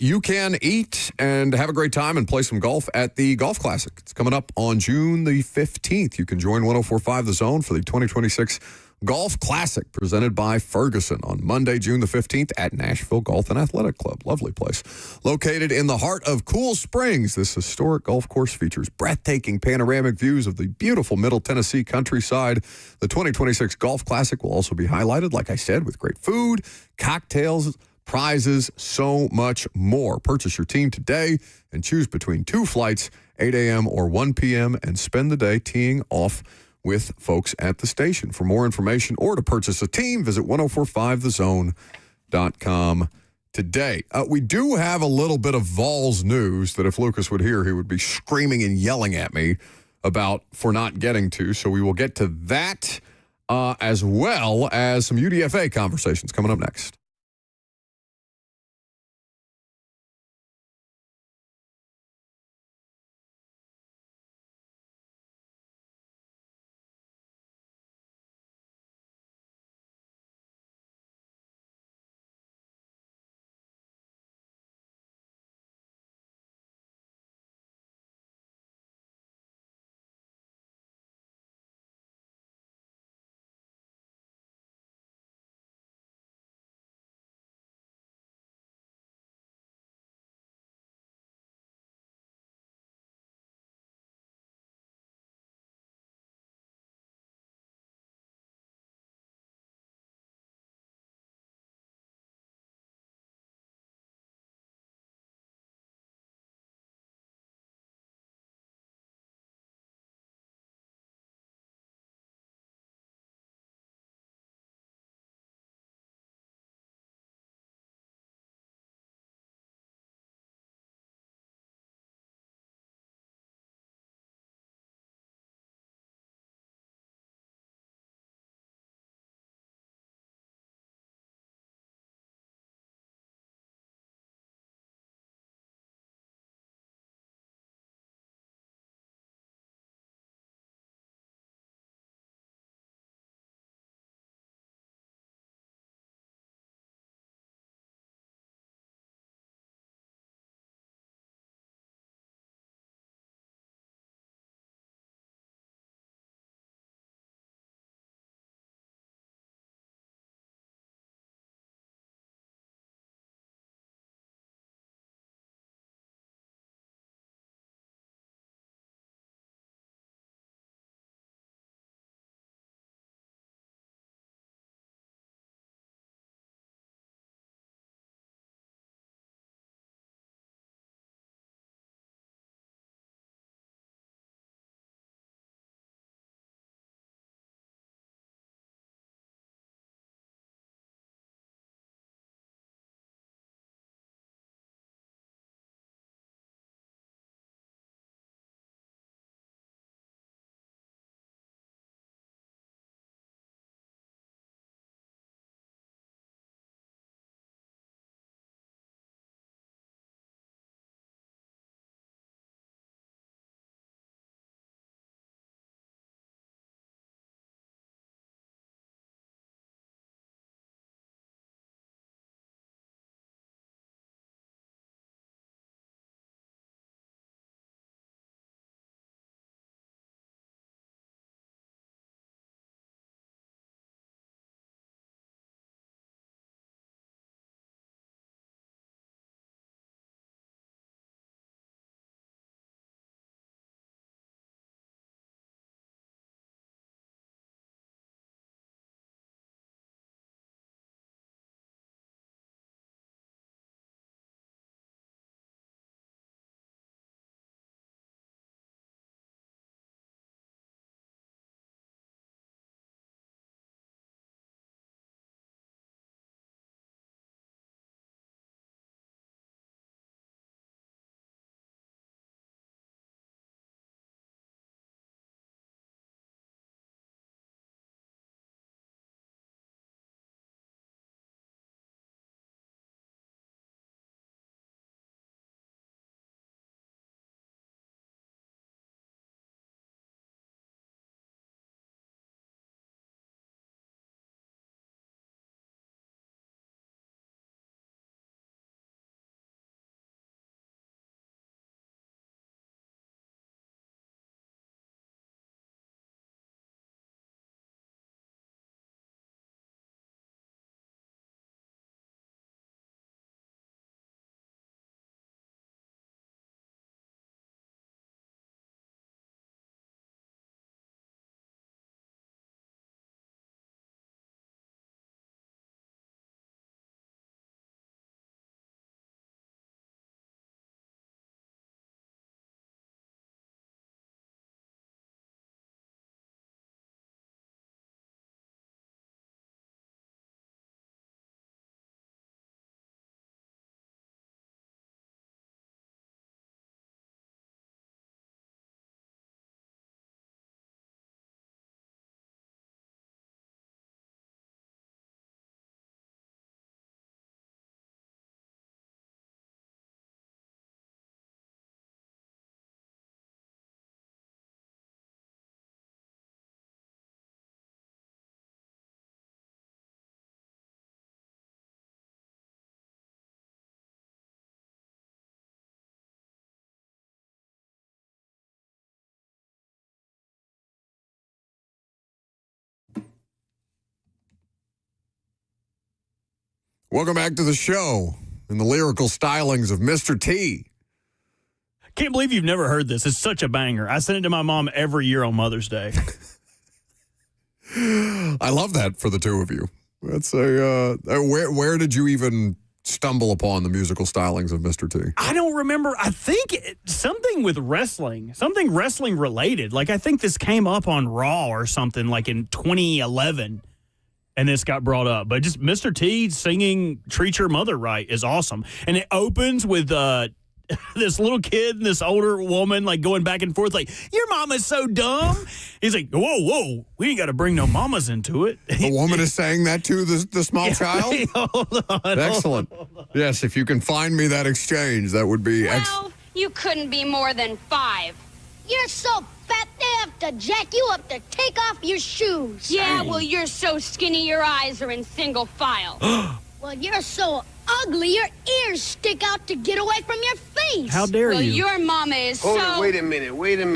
[SPEAKER 3] You can eat and have a great time and play some golf at the Golf Classic. It's coming up on June the 15th. You can join 104.5 The Zone for the 2026 Golf Classic presented by Ferguson on Monday, June the 15th at Nashville Golf and Athletic Club. Lovely place. Located in the heart of Cool Springs, this historic golf course features breathtaking panoramic views of the beautiful Middle Tennessee countryside. The 2026 Golf Classic will also be highlighted, like I said, with great food, cocktails, prizes, so much more. Purchase your team today and choose between 2 flights, 8 a.m. or 1 p.m., and spend the day teeing off with folks at the station. For more information or to purchase a team, visit 1045thezone.com today. We do have a little bit of Vols news that if Lucas would hear, he would be screaming and yelling at me about for not getting to. So we will get to that as well as some UDFA conversations coming up next. Welcome back to the show and the lyrical stylings of Mr. T.
[SPEAKER 1] Can't believe you've never heard this. It's such a banger. I send it to my mom every year on Mother's Day.
[SPEAKER 3] I love that for the two of you. That's where did you even stumble upon the musical stylings of Mr. T?
[SPEAKER 1] I don't remember. I think something with wrestling, something wrestling related. Like, I think this came up on Raw or something like in 2011, and this got brought up. But just Mr. T singing Treat Your Mother Right is awesome. And it opens with this little kid and this older woman like going back and forth like, your mama's so dumb. He's like, whoa, we ain't got to bring no mamas into it.
[SPEAKER 3] The woman is saying that to the small child?
[SPEAKER 1] Hold on.
[SPEAKER 3] Excellent. Yes, if you can find me that exchange, that would be excellent.
[SPEAKER 9] Well, you couldn't be more than 5.
[SPEAKER 10] You're so fat they have to jack you up to take off your shoes.
[SPEAKER 9] Yeah, well, you're so skinny your eyes are in single file.
[SPEAKER 10] Well, you're so ugly your ears stick out to get away from your face.
[SPEAKER 1] How dare
[SPEAKER 9] Well,
[SPEAKER 1] you?
[SPEAKER 9] your mama is
[SPEAKER 6] Hold
[SPEAKER 9] so...
[SPEAKER 6] it, wait a minute.
[SPEAKER 1] We don't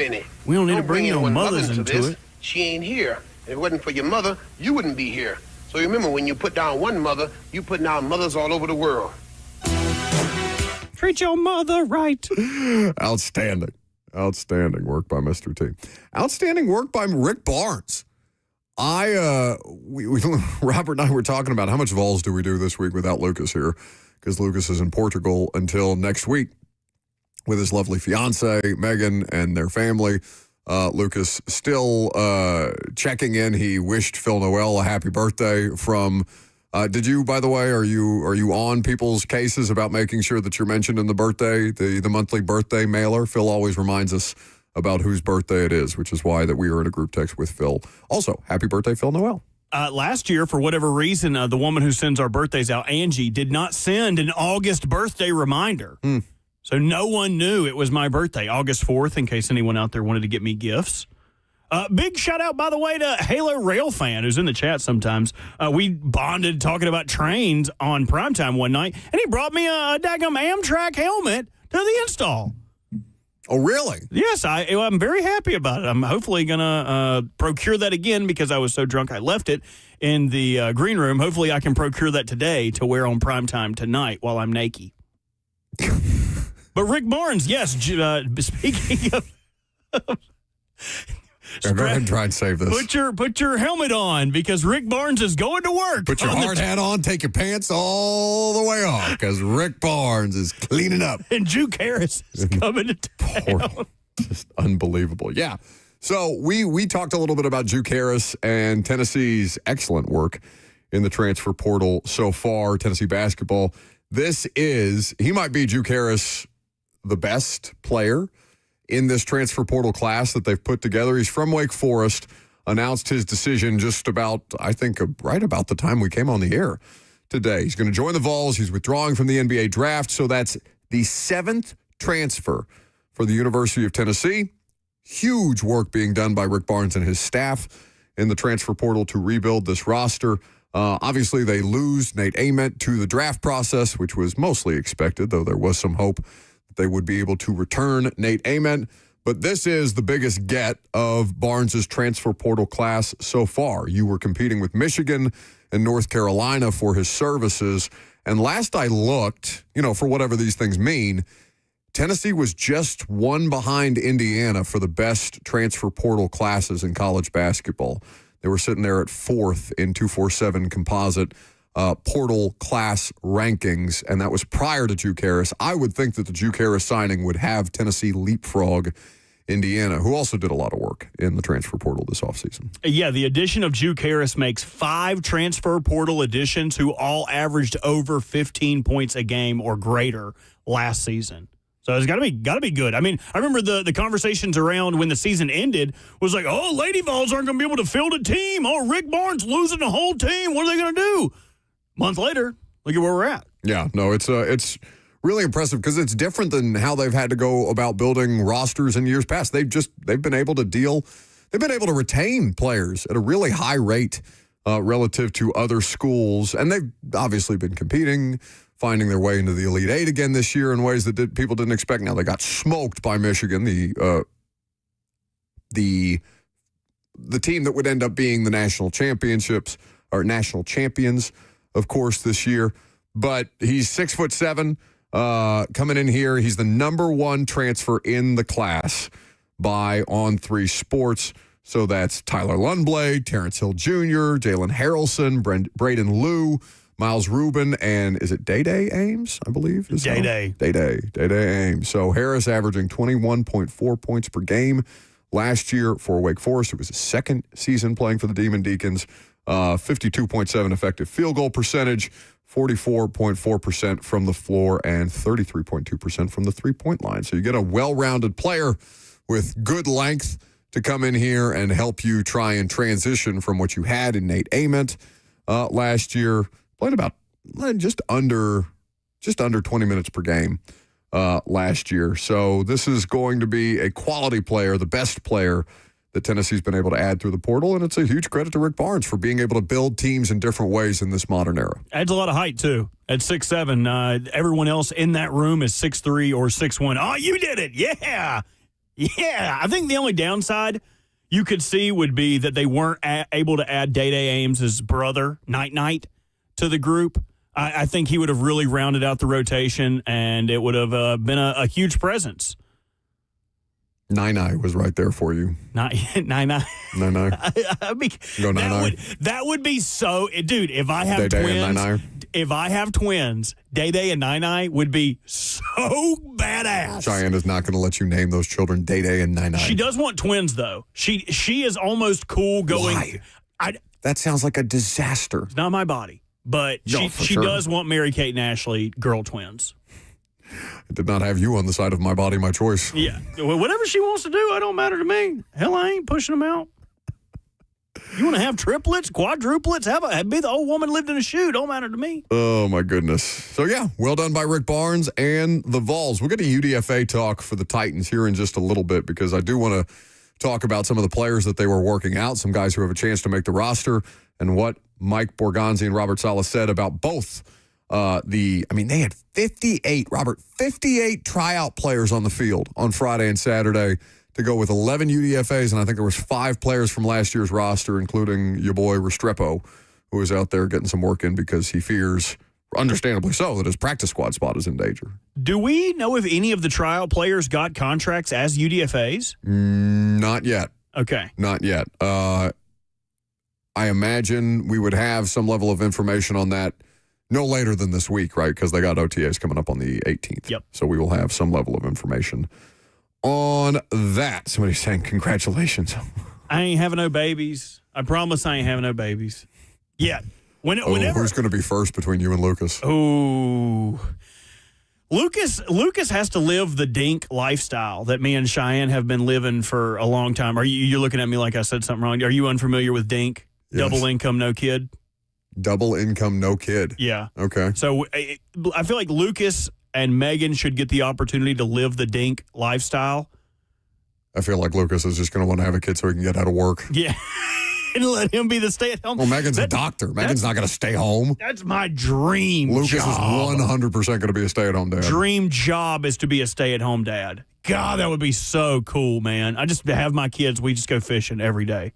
[SPEAKER 1] need to bring no
[SPEAKER 6] anyone
[SPEAKER 1] mothers into
[SPEAKER 6] this.
[SPEAKER 1] it.
[SPEAKER 6] She ain't here. If it wasn't for your mother, you wouldn't be here. So remember, when you put down one mother, you put down mothers all over the world.
[SPEAKER 1] Treat your mother right.
[SPEAKER 3] Outstanding. Outstanding work by Mr. T. Outstanding work by Rick Barnes. Robert and I were talking about how much Vols do we do this week without Lucas here, because Lucas is in Portugal until next week with his lovely fiance, Megan, and their family. Lucas still checking in. He wished Phil Noel a happy birthday from... did you, by the way, are you on people's cases about making sure that you're mentioned in the monthly birthday mailer? Phil always reminds us about whose birthday it is, which is why that we are in a group text with Phil. Also, happy birthday, Phil Noel.
[SPEAKER 1] Last year, for whatever reason, the woman who sends our birthdays out, Angie, did not send an August birthday reminder. So no one knew it was my birthday, August 4th, in case anyone out there wanted to get me gifts. Big shout out, by the way, to Halo Rail Fan, who's in the chat sometimes. We bonded talking about trains on primetime one night, and he brought me a daggum Amtrak helmet to the install.
[SPEAKER 3] Oh, really?
[SPEAKER 1] Yes, I'm very happy about it. I'm hopefully going to procure that again because I was so drunk I left it in the green room. Hopefully I can procure that today to wear on primetime tonight while I'm naked. But Rick Barnes, yes, speaking of...
[SPEAKER 3] Go ahead and try and save this.
[SPEAKER 1] Put your helmet on because Rick Barnes is going to work.
[SPEAKER 3] Put your hard hat on, take your pants all the way off because Rick Barnes is cleaning up.
[SPEAKER 1] And Juke Harris is coming to town.
[SPEAKER 3] Just unbelievable. Yeah. So we talked a little bit about Juke Harris and Tennessee's excellent work in the transfer portal so far, Tennessee basketball. He might be Juke Harris, the best player in this transfer portal class that they've put together. He's from Wake Forest, announced his decision just about, I think, right about the time we came on the air today. He's going to join the Vols. He's withdrawing from the NBA draft. So that's the 7th transfer for the University of Tennessee. Huge work being done by Rick Barnes and his staff in the transfer portal to rebuild this roster. Obviously, they lose Nate Ament to the draft process, which was mostly expected, though there was some hope they would be able to return Nate Ament. But this is the biggest get of Barnes's transfer portal class so far. You were competing with Michigan and North Carolina for his services. And last I looked, for whatever these things mean, Tennessee was just one behind Indiana for the best transfer portal classes in college basketball. They were sitting there at 4th in 247 composite portal class rankings, and that was prior to Juke Harris. I would think that the Juke Harris signing would have Tennessee leapfrog Indiana, who also did a lot of work in the transfer portal this offseason.
[SPEAKER 1] Yeah, the addition of Juke Harris makes 5 transfer portal additions who all averaged over 15 points a game or greater last season. So it's got to be good. I mean, I remember the conversations around when the season ended was like, oh, Lady Vols aren't going to be able to field a team. Oh, Rick Barnes losing the whole team. What are they going to do? Month later, look at where we're at.
[SPEAKER 3] Yeah, no, it's really impressive because it's different than how they've had to go about building rosters in years past. They've been able to retain players at a really high rate relative to other schools, and they've obviously been competing, finding their way into the Elite Eight again this year in ways that people didn't expect. Now they got smoked by Michigan, the team that would end up being the national champions, of course, this year. but he's 6'7", coming in here. He's the number one transfer in the class by On3 Sports. So that's Tyler Lundblade, Terrence Hill Jr., Jalen Harrelson, Braden Liu, Miles Rubin, and is it Day-Day Ames, I believe?
[SPEAKER 1] Day-Day.
[SPEAKER 3] Day-Day Ames. So Harris averaging 21.4 points per game last year for Wake Forest. It was his second season playing for the Demon Deacons. 52.7 effective field goal percentage, 44.4% from the floor, and 33.2% from the three-point line. So you get a well-rounded player with good length to come in here and help you try and transition from what you had in Nate Ament last year. Played about just under 20 minutes per game last year. So this is going to be a quality player, the best player that Tennessee's been able to add through the portal, and it's a huge credit to Rick Barnes for being able to build teams in different ways in this modern era.
[SPEAKER 1] Adds a lot of height, too. At 6'7", everyone else in that room is 6'3" or 6'1". Oh, you did it. Yeah. Yeah. I think the only downside you could see would be that they weren't able to add Day-Day Ames' brother, Night, to the group. I think he would have really rounded out the rotation, and it would have been a huge presence.
[SPEAKER 3] Nine was right there for you.
[SPEAKER 1] Nine.
[SPEAKER 3] I mean, go Nine.
[SPEAKER 1] That would be so, dude. If I have twins, Day-Day and Nine would be so badass.
[SPEAKER 3] Cheyenne is not going to let you name those children Day-Day and Nine.
[SPEAKER 1] She does want twins, though. She is almost cool going.
[SPEAKER 3] Why? That sounds like a disaster.
[SPEAKER 1] It's not my body, but she does want Mary Kate and Ashley girl twins.
[SPEAKER 3] I did not have you on the side of my body, my choice.
[SPEAKER 1] Yeah. Well, whatever she wants to do, it don't matter to me. Hell, I ain't pushing them out. You want to have triplets, quadruplets? Be the old woman lived in a shoe. Don't matter to me.
[SPEAKER 3] Oh, my goodness. So, yeah, well done by Rick Barnes and the Vols. We'll get a UDFA talk for the Titans here in just a little bit because I do want to talk about some of the players that they were working out, some guys who have a chance to make the roster, and what Mike Borgonzi and Robert Saleh said about both. They had 58 tryout players on the field on Friday and Saturday to go with 11 UDFAs, and I think there was 5 players from last year's roster, including your boy Restrepo, who is out there getting some work in because he fears, understandably so, that his practice squad spot is in danger.
[SPEAKER 1] Do we know if any of the tryout players got contracts as UDFAs?
[SPEAKER 3] Not yet.
[SPEAKER 1] Okay.
[SPEAKER 3] Not yet. I imagine we would have some level of information on that no later than this week, right? Because they got OTAs coming up on the 18th.
[SPEAKER 1] Yep.
[SPEAKER 3] So we will have some level of information on that. Somebody's saying congratulations.
[SPEAKER 1] I ain't having no babies. I promise I ain't having no babies. Yeah. Whenever.
[SPEAKER 3] Who's going to be first between you and Lucas?
[SPEAKER 1] Oh. Lucas has to live the dink lifestyle that me and Cheyenne have been living for a long time. You're looking at me like I said something wrong. Are you unfamiliar with dink? Yes. Double income, no kid?
[SPEAKER 3] Double income, no kid.
[SPEAKER 1] Yeah.
[SPEAKER 3] Okay.
[SPEAKER 1] So I feel like Lucas and Megan should get the opportunity to live the dink lifestyle.
[SPEAKER 3] I feel like Lucas is just going to want to have a kid so he can get out of work.
[SPEAKER 1] Yeah. And let him be the stay-at-home.
[SPEAKER 3] Well, Megan's a doctor. Megan's not going to stay home.
[SPEAKER 1] That's my dream
[SPEAKER 3] Lucas
[SPEAKER 1] job.
[SPEAKER 3] Is 100% going to be a stay-at-home dad.
[SPEAKER 1] Dream job is to be a stay-at-home dad. God, that would be so cool, man. I just have my kids. We just go fishing every day.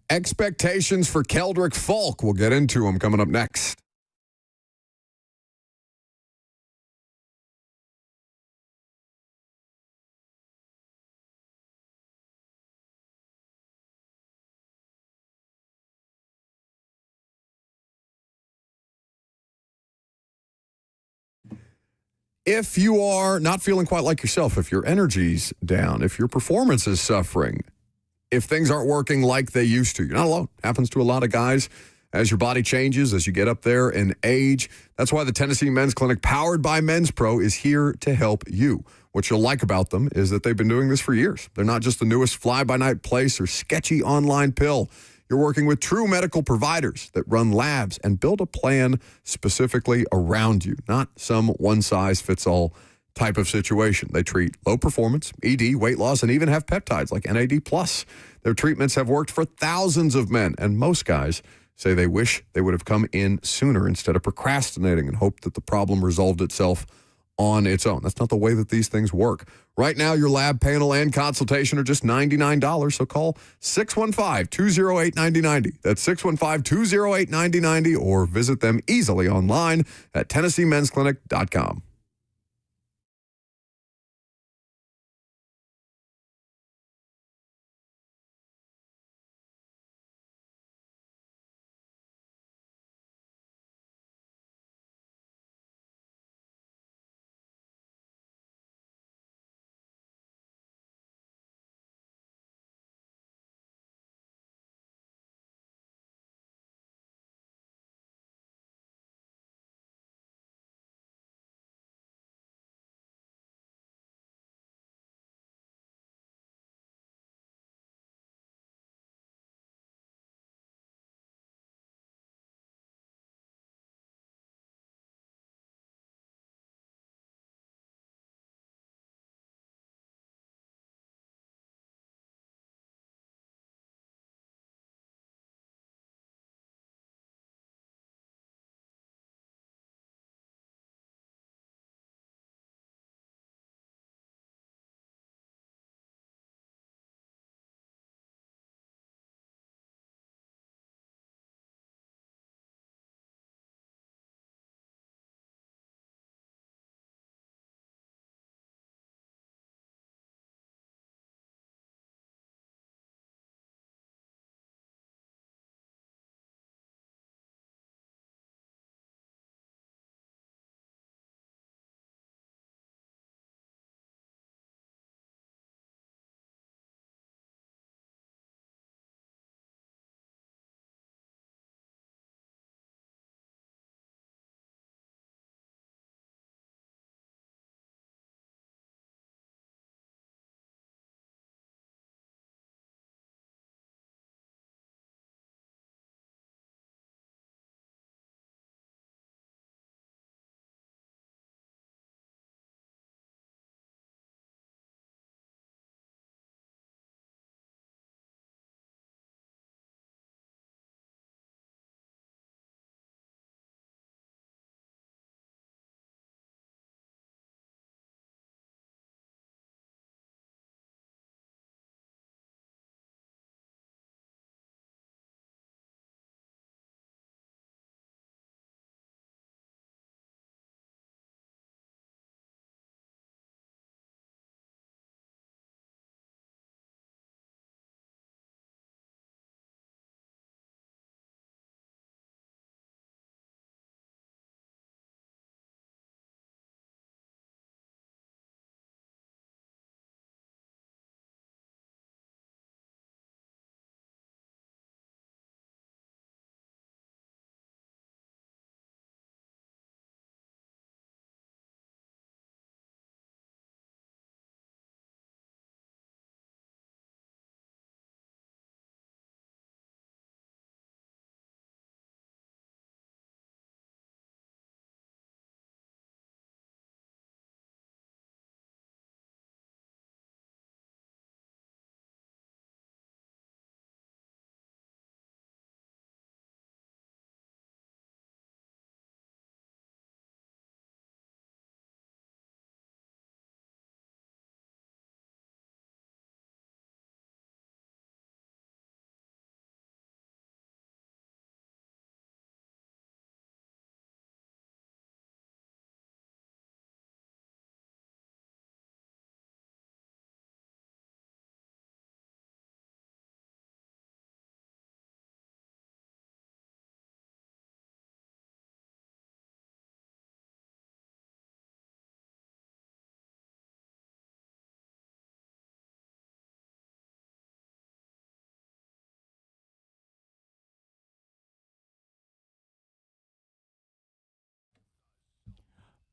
[SPEAKER 3] Expectations for Keldrick Falk. We'll get into them coming up next. If you are not feeling quite like yourself, if your energy's down, if your performance is suffering, if things aren't working like they used to, you're not alone. Happens to a lot of guys as your body changes, as you get up there in age. That's why the Tennessee Men's Clinic, powered by Men's Pro, is here to help you. What you'll like about them is that they've been doing this for years. They're not just the newest fly-by-night place or sketchy online pill. You're working with true medical providers that run labs and build a plan specifically around you, not some one-size-fits-all type of situation. They treat low performance, ED, weight loss, and even have peptides like NAD+. Their treatments have worked for thousands of men, and most guys say they wish they would have come in sooner instead of procrastinating and hope that the problem resolved itself on its own. That's not the way that these things work. Right now, your lab panel and consultation are just $99, so call 615-208-9090. That's 615-208-9090, or visit them easily online at TennesseeMen'sClinic.com.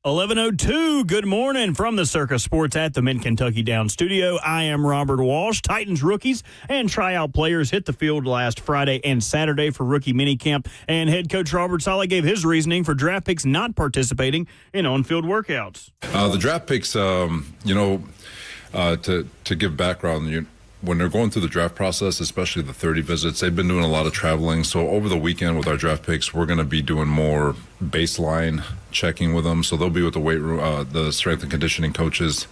[SPEAKER 1] .02, good morning from the Circus Sports at the Mid-Kentucky Down Studio. I am Robert Walsh. Titans rookies and tryout players hit the field last Friday and Saturday for rookie minicamp, and head coach Robert Saleh gave his reasoning for draft picks not participating in on-field workouts.
[SPEAKER 2] The draft picks, to give background, when they're going through the draft process, especially the 30 visits, they've been doing a lot of traveling. So over the weekend with our draft picks, we're going to be doing more baseline checking with them. So they'll be with the weight room, the strength and conditioning coaches.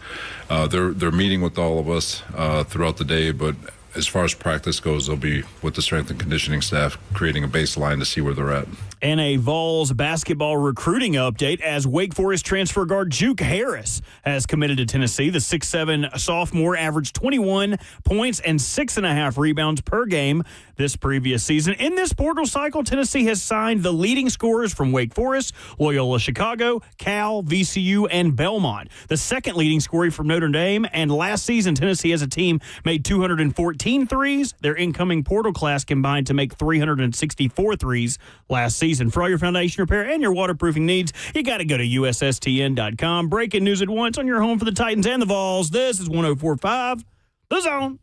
[SPEAKER 2] They're meeting with all of us throughout the day, but as far as practice goes, they'll be with the strength and conditioning staff, creating a baseline to see where they're at.
[SPEAKER 1] And a Vols basketball recruiting update as Wake Forest transfer guard Juke Harris has committed to Tennessee. The 6'7" sophomore averaged 21 points and 6.5 rebounds per game this previous season. In this portal cycle, Tennessee has signed the leading scorers from Wake Forest, Loyola Chicago, Cal, VCU, and Belmont. The second leading scorer from Notre Dame, and last season, Tennessee as a team made 214 threes. Their incoming portal class combined to make 364 threes last season. For all your foundation repair and your waterproofing needs, you got to go to USSTN.com. Breaking news at once on your home for the Titans and the Vols. This is 104.5 The Zone.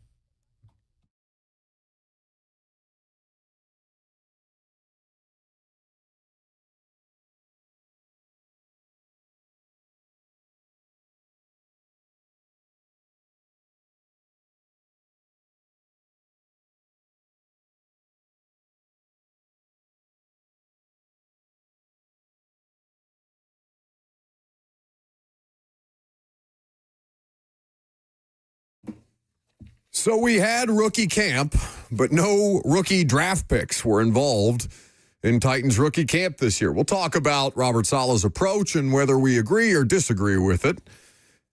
[SPEAKER 3] So we had rookie camp, but no rookie draft picks were involved in Titans rookie camp this year. We'll talk about Robert Saleh's approach and whether we agree or disagree with it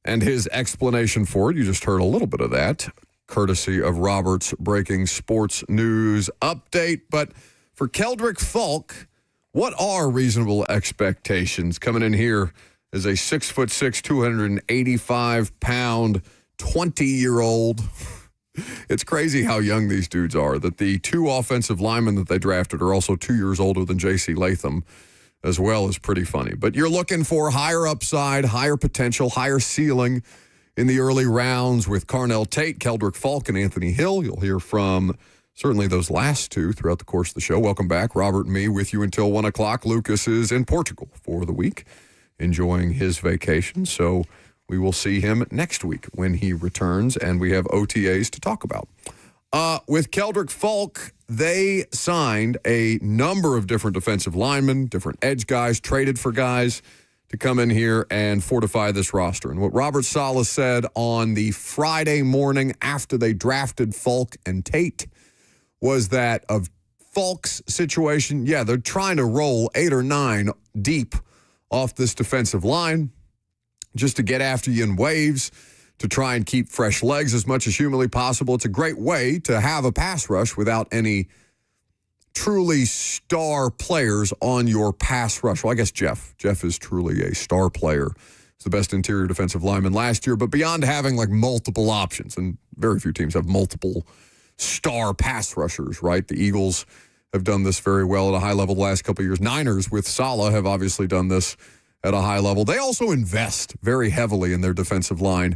[SPEAKER 3] and his explanation for it. You just heard a little bit of that, courtesy of Robert's breaking sports news update. But for Keldrick Falk, what are reasonable expectations coming in here as a 6'6", 285-pound, 20-year-old? It's crazy how young these dudes are, that the two offensive linemen that they drafted are also 2 years older than J.C. Latham as well, is pretty funny. But you're looking for higher upside, higher potential, higher ceiling in the early rounds with Carnell Tate, Keldrick Falk, and Anthony Hill. You'll hear from certainly those last two throughout the course of the show. Welcome back. Robert and me with you until 1 o'clock. Lucas is in Portugal for the week, enjoying his vacation. So we will see him next week when he returns, and we have OTAs to talk about. With Keldrick Falk, they signed a number of different defensive linemen, different edge guys, traded for guys to come in here and fortify this roster. And what Robert Saleh said on the Friday morning after they drafted Falk and Tate was that of Falk's situation, yeah, they're trying to roll 8 or 9 deep off this defensive line, just to get after you in waves, to try and keep fresh legs as much as humanly possible. It's a great way to have a pass rush without any truly star players on your pass rush. Well, I guess Jeff is truly a star player. He's the best interior defensive lineman last year. But beyond having like multiple options, and very few teams have multiple star pass rushers, right? The Eagles have done this very well at a high level the last couple of years. Niners with Salah have obviously done this at a high level. They also invest very heavily in their defensive line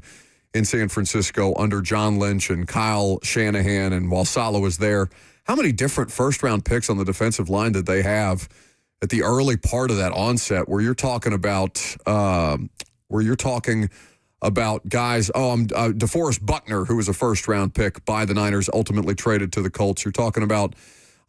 [SPEAKER 3] in San Francisco under John Lynch and Kyle Shanahan. And while Salah was there, how many different first-round picks on the defensive line did they have at the early part of that onset where you're talking about guys, DeForest Buckner, who was a first-round pick by the Niners, ultimately traded to the Colts. You're talking about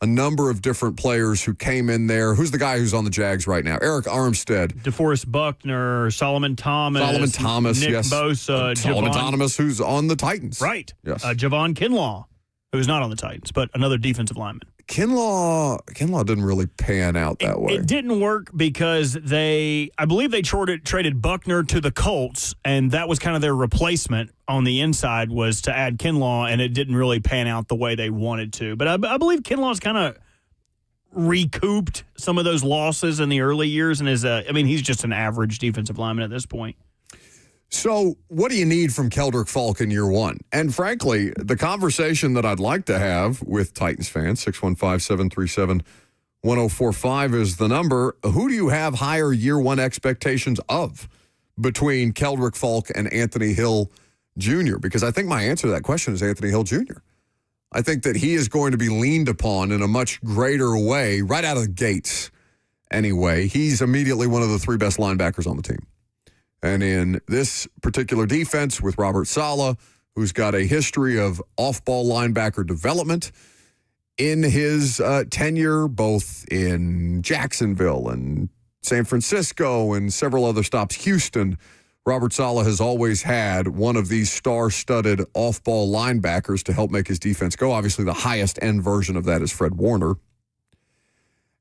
[SPEAKER 3] a number of different players who came in there. Who's the guy who's on the Jags right now? Eric Armstead.
[SPEAKER 1] DeForest Buckner, Solomon Thomas, Nick
[SPEAKER 3] yes.
[SPEAKER 1] Bosa.
[SPEAKER 3] Solomon Thomas, who's on the Titans.
[SPEAKER 1] Right.
[SPEAKER 3] Yes.
[SPEAKER 1] Javon Kinlaw, who's not on the Titans, but another defensive lineman.
[SPEAKER 3] Kinlaw didn't really pan out that way.
[SPEAKER 1] It didn't work because I believe they traded Buckner to the Colts, and that was kind of their replacement on the inside, was to add Kinlaw, and it didn't really pan out the way they wanted to. But I believe Kinlaw's kind of recouped some of those losses in the early years, and he's just an average defensive lineman at this point.
[SPEAKER 3] So what do you need from Keldrick Falk in year one? And frankly, the conversation that I'd like to have with Titans fans, 615-737-1045 is the number. Who do you have higher year one expectations of between Keldrick Falk and Anthony Hill Jr.? Because I think my answer to that question is Anthony Hill Jr. I think that he is going to be leaned upon in a much greater way right out of the gates anyway. He's immediately one of the 3 best linebackers on the team. And in this particular defense with Robert Saleh, who's got a history of off-ball linebacker development in his tenure, both in Jacksonville and San Francisco and several other stops, Houston. Robert Saleh has always had one of these star-studded off-ball linebackers to help make his defense go. Obviously, the highest-end version of that is Fred Warner.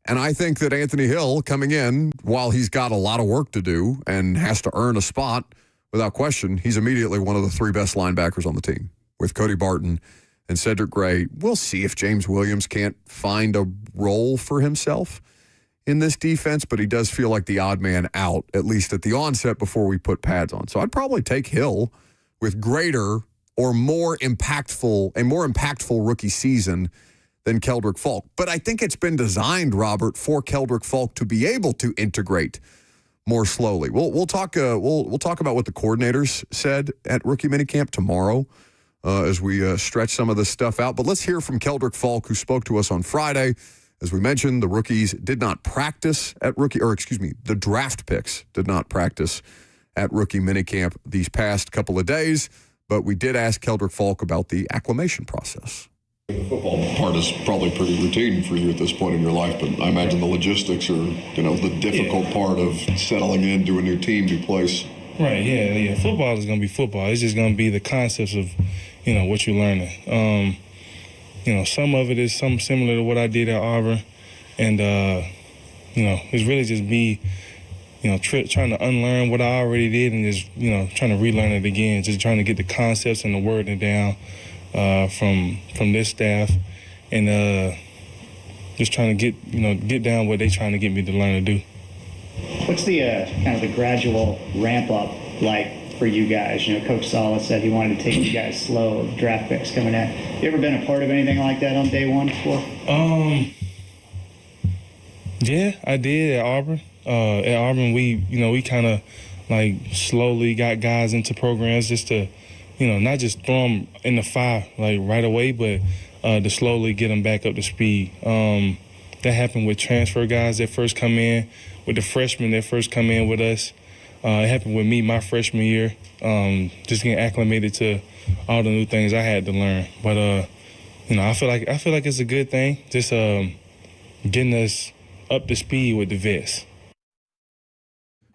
[SPEAKER 3] And I think that Anthony Hill coming in, while he's got a lot of work to do and has to earn a spot, without question, he's immediately one of the 3 best linebackers on the team with Cody Barton and Cedric Gray. We'll see if James Williams can't find a role for himself in this defense, but he does feel like the odd man out, at least at the onset before we put pads on. So I'd probably take Hill with greater or a more impactful rookie season than Keldrick Falk. But I think it's been designed, Robert, for Keldrick Falk to be able to integrate more slowly. We'll talk about what the coordinators said at rookie minicamp tomorrow as we stretch some of this stuff out. But let's hear from Keldrick Falk, who spoke to us on Friday. As we mentioned, the rookies did not practice the draft picks did not practice at rookie minicamp these past couple of days. But we did ask Keldrick Falk about the acclimation process.
[SPEAKER 11] The football part is probably pretty routine for you at this point in your life, but I imagine the logistics are, the difficult part of settling into a new team, new place.
[SPEAKER 12] Right, yeah. Football is going to be football. It's just going to be the concepts of, what you're learning. Some of it is something similar to what I did at Auburn, and, it's really just me, trying to unlearn what I already did and just, trying to relearn it again, just trying to get the concepts and the wording down from this staff, and just trying to get down what they're trying to get me to learn to do.
[SPEAKER 13] What's the kind of the gradual ramp up like for you guys? Coach Saleh said he wanted to take you guys slow with draft picks coming in. You ever been a part of anything like that on day one before?
[SPEAKER 12] Yeah, I did at Auburn. At Auburn, we kind of like slowly got guys into programs just to, not just throw them in the fire like right away, but to slowly get them back up to speed. That happened with transfer guys that first come in, with the freshmen that first come in with us. It happened with me my freshman year, just getting acclimated to all the new things I had to learn. But I feel like it's a good thing, just getting us up to speed with the vets.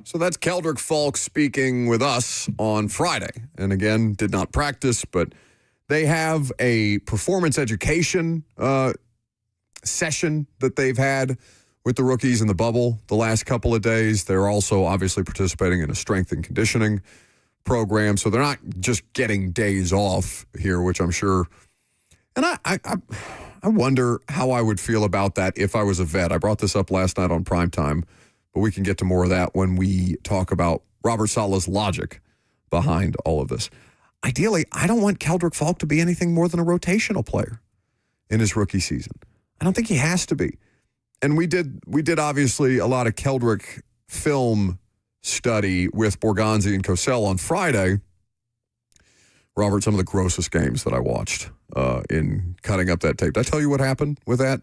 [SPEAKER 3] So that's Keldrick Falk speaking with us on Friday. And again, did not practice, but they have a performance education session that they've had with the rookies in the bubble the last couple of days. They're also obviously participating in a strength and conditioning program. So they're not just getting days off here, which I'm sure. And I wonder how I would feel about that if I was a vet. I brought this up last night on Primetime, but we can get to more of that when we talk about Robert Saleh's logic behind all of this. Ideally, I don't want Keldrick Falk to be anything more than a rotational player in his rookie season. I don't think he has to be. And we did obviously a lot of Keldrick film study with Borgonzi and Cosell on Friday. Robert, some of the grossest games that I watched in cutting up that tape. Did I tell you what happened with that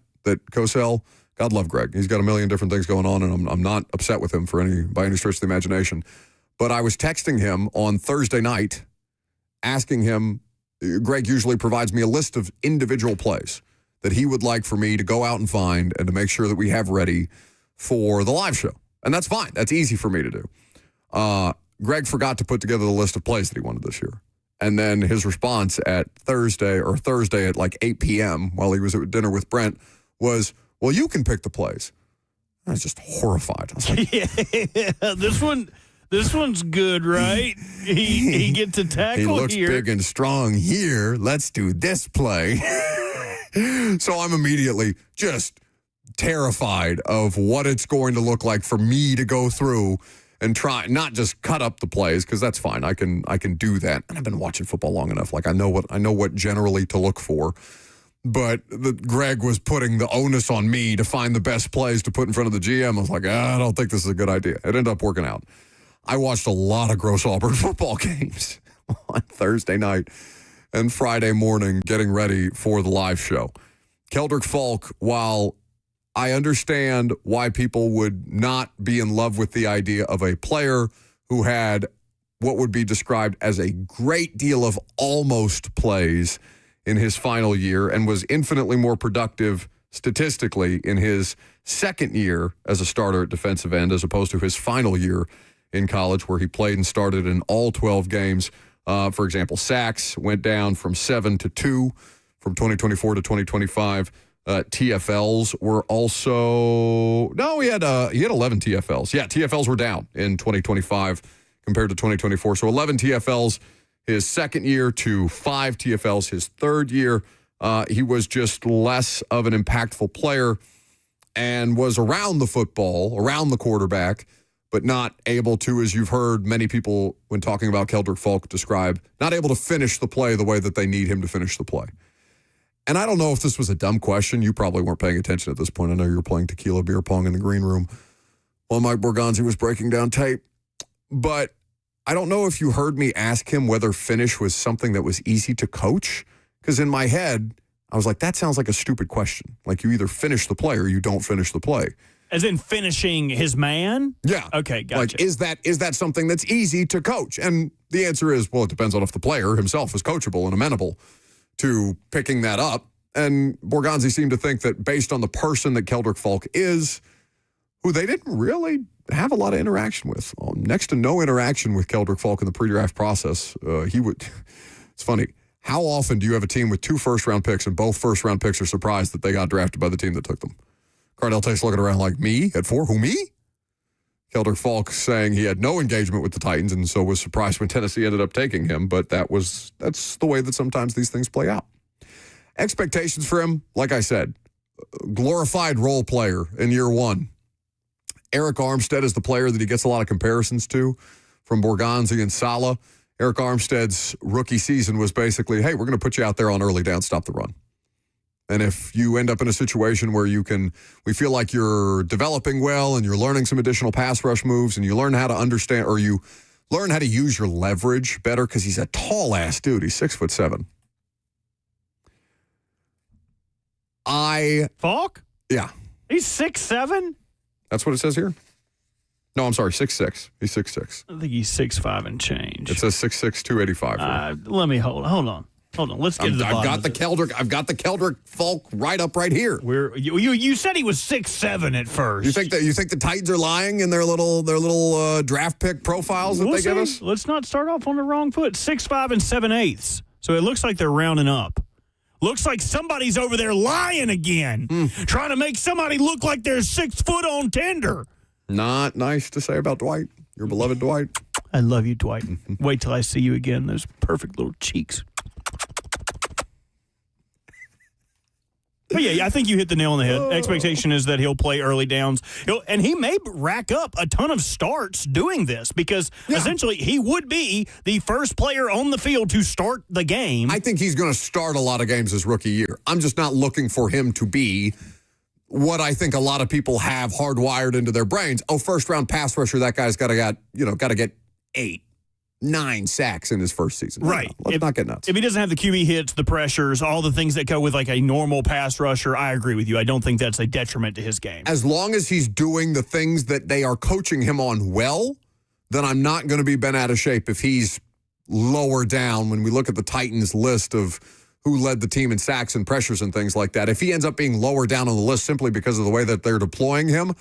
[SPEAKER 3] Cosell, God love Greg. He's got a million different things going on, and I'm not upset with him by any stretch of the imagination. But I was texting him on Thursday night, asking him, Greg usually provides me a list of individual plays that he would like for me to go out and find and to make sure that we have ready for the live show. And that's fine. That's easy for me to do. Greg forgot to put together the list of plays that he wanted this year. And then his response at Thursday at like 8 p.m. while he was at dinner with Brent was, well, you can pick the plays. I was just horrified. I was like,
[SPEAKER 1] yeah, this one's good, right? He gets to tackle.
[SPEAKER 3] He looks
[SPEAKER 1] here.
[SPEAKER 3] Big and strong here. Let's do this play. So I'm immediately just terrified of what it's going to look like for me to go through and try not just cut up the plays, because that's fine. I can do that. And I've been watching football long enough. Like I know what generally to look for. But Greg was putting the onus on me to find the best plays to put in front of the GM. I was like, I don't think this is a good idea. It ended up working out. I watched a lot of gross Auburn football games on Thursday night and Friday morning getting ready for the live show. Keldrick Falk, while I understand why people would not be in love with the idea of a player who had what would be described as a great deal of almost plays in his final year and was infinitely more productive statistically in his second year as a starter at defensive end as opposed to his final year in college where he played and started in all 12 games. For example, sacks went down from 7 to 2 from 2024 to 2025. TFLs were also... No, he had 11 TFLs. Yeah, TFLs were down in 2025 compared to 2024. So 11 TFLs his second year to 5 TFLs his third year. He was just less of an impactful player and was around the football, around the quarterback, but not able to, as you've heard many people when talking about Keldrick Falk describe, not able to finish the play the way that they need him to finish the play. And I don't know if this was a dumb question. You probably weren't paying attention at this point. I know you were playing tequila beer pong in the green room while Mike Borgonzi was breaking down tape. But I don't know if you heard me ask him whether finish was something that was easy to coach. Because in my head, I was like, that sounds like a stupid question. Like you either finish the play or you don't finish the play.
[SPEAKER 1] As in finishing his man?
[SPEAKER 3] Yeah.
[SPEAKER 1] Okay, gotcha.
[SPEAKER 3] Like, is that something that's easy to coach? And the answer is, well, it depends on if the player himself is coachable and amenable to picking that up. And Borgonzi seemed to think that based on the person that Keldrick Falk is, who they didn't really have a lot of interaction with, next to no interaction with Keldrick Falk in the pre-draft process, it's funny. How often do you have a team with 2 first-round picks and both first-round picks are surprised that they got drafted by the team that took them? Cardell Tate's looking around like, me at 4? Who, me? Keldrick Falk saying he had no engagement with the Titans and so was surprised when Tennessee ended up taking him, but that's the way that sometimes these things play out. Expectations for him, like I said, glorified role player in year one. Eric Armstead is the player that he gets a lot of comparisons to from Borgonzi and Salah. Eric Armstead's rookie season was basically, hey, we're going to put you out there on early down, stop the run. And if you end up in a situation where we feel like you're developing well and you're learning some additional pass rush moves and you learn how to understand or you learn how to use your leverage better because he's a tall ass dude. He's 6'7".
[SPEAKER 1] Falk?
[SPEAKER 3] Yeah.
[SPEAKER 1] He's 6'7"?
[SPEAKER 3] That's what it says here. No, I'm sorry, 6'6". He's 6'6".
[SPEAKER 1] I think he's 6'5" and change.
[SPEAKER 3] It says 6'6", 285.
[SPEAKER 1] Let me hold on. Let's get to the bottom.
[SPEAKER 3] I've got the Keldrick Falk right here.
[SPEAKER 1] You said he was 6'7" at first.
[SPEAKER 3] You think the Titans are lying in their little draft pick profiles that they give us?
[SPEAKER 1] Let's not start off on the wrong foot. 6'5" and 7/8". So it looks like they're rounding up. Looks like somebody's over there lying again, trying to make somebody look like they're 6 foot on Tinder.
[SPEAKER 3] Not nice to say about Dwight, your beloved Dwight.
[SPEAKER 1] I love you, Dwight. Wait till I see you again. Those perfect little cheeks. But yeah, I think you hit the nail on the head. Expectation is that he'll play early downs. And he may rack up a ton of starts doing this because essentially he would be the first player on the field to start the game.
[SPEAKER 3] I think he's going to start a lot of games his rookie year. I'm just not looking for him to be what I think a lot of people have hardwired into their brains. Oh, first-round pass rusher, that guy's got to get 8, 9 sacks in his first season.
[SPEAKER 1] Right.
[SPEAKER 3] Let's not get nuts.
[SPEAKER 1] If he doesn't have the QB hits, the pressures, all the things that go with like a normal pass rusher, I agree with you. I don't think that's a detriment to his game.
[SPEAKER 3] As long as he's doing the things that they are coaching him on well, then I'm not going to be bent out of shape if he's lower down when we look at the Titans list of who led the team in sacks and pressures and things like that. If he ends up being lower down on the list simply because of the way that they're deploying him,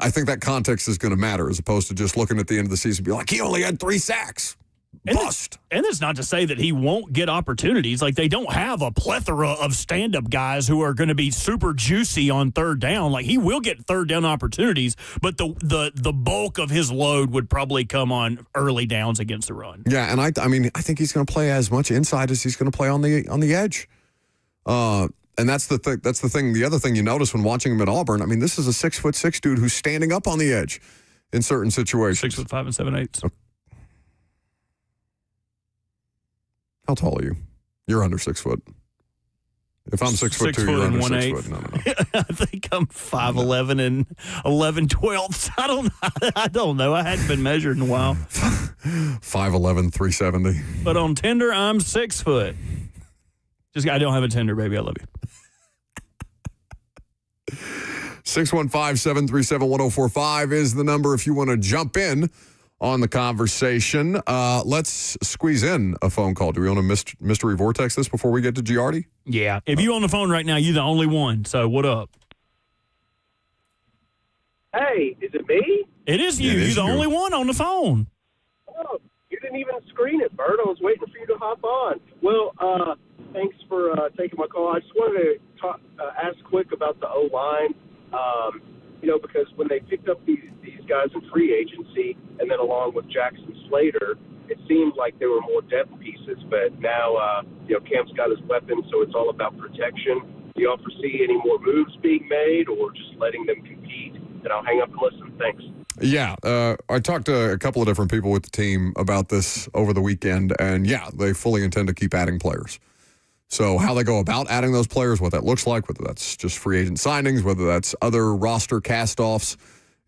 [SPEAKER 3] I think that context is going to matter as opposed to just looking at the end of the season and be like, he only had 3 sacks. Bust.
[SPEAKER 1] And it's not to say that he won't get opportunities. Like, they don't have a plethora of stand-up guys who are going to be super juicy on third down. Like, he will get third down opportunities, but the bulk of his load would probably come on early downs against the run.
[SPEAKER 3] Yeah, and I think he's going to play as much inside as he's going to play on the edge. And that's the thing. That's the thing. The other thing you notice when watching him at Auburn, I mean, this is a 6'6" dude who's standing up on the edge in certain situations.
[SPEAKER 1] 6'5" and 7/8".
[SPEAKER 3] Okay. How tall are you? You're under 6 foot. If I'm 6'2", you're under 6 foot. No.
[SPEAKER 1] I think I'm 5'11" and 11/12. I don't know. I hadn't been measured in a while.
[SPEAKER 3] 5'11", 370.
[SPEAKER 1] But on Tinder, I'm 6 foot. I don't have a Tinder, baby. I love you.
[SPEAKER 3] 615-737-1045 is the number if you want to jump in on the conversation. Let's squeeze in a phone call. Do we want to mystery vortex this before we get to Giardi?
[SPEAKER 1] Yeah. If you're on the phone right now, you're the only one. So what up?
[SPEAKER 14] Hey, is it me?
[SPEAKER 1] It is you. You're the only one on the phone.
[SPEAKER 14] Oh, you didn't even screen it, Bert. I was waiting for you to hop on. Well, thanks for taking my call. I just wanted to ask quick about the O-line. Because when they picked up these guys in free agency, and then along with Jackson Slater, it seemed like there were more depth pieces. But now, Cam's got his weapons, so it's all about protection. Do y'all foresee any more moves being made, or just letting them compete? And I'll hang up and listen. Thanks.
[SPEAKER 3] Yeah, I talked to a couple of different people with the team about this over the weekend, and yeah, they fully intend to keep adding players. So how they go about adding those players, what that looks like, whether that's just free agent signings, whether that's other roster cast-offs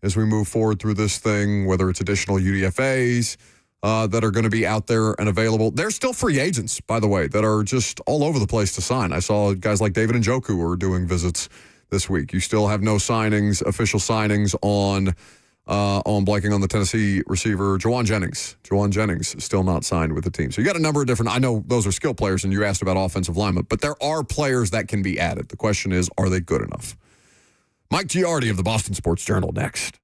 [SPEAKER 3] as we move forward through this thing, whether it's additional UDFAs that are going to be out there and available. There's still free agents, by the way, that are just all over the place to sign. I saw guys like David Njoku are doing visits this week. You still have no signings, official signings on blanking on the Tennessee receiver, Jawan Jennings. Jawan Jennings is still not signed with the team. So you got a number of different, I know those are skill players, and you asked about offensive linemen, but there are players that can be added. The question is, are they good enough? Mike Giardi of the Boston Sports Journal next.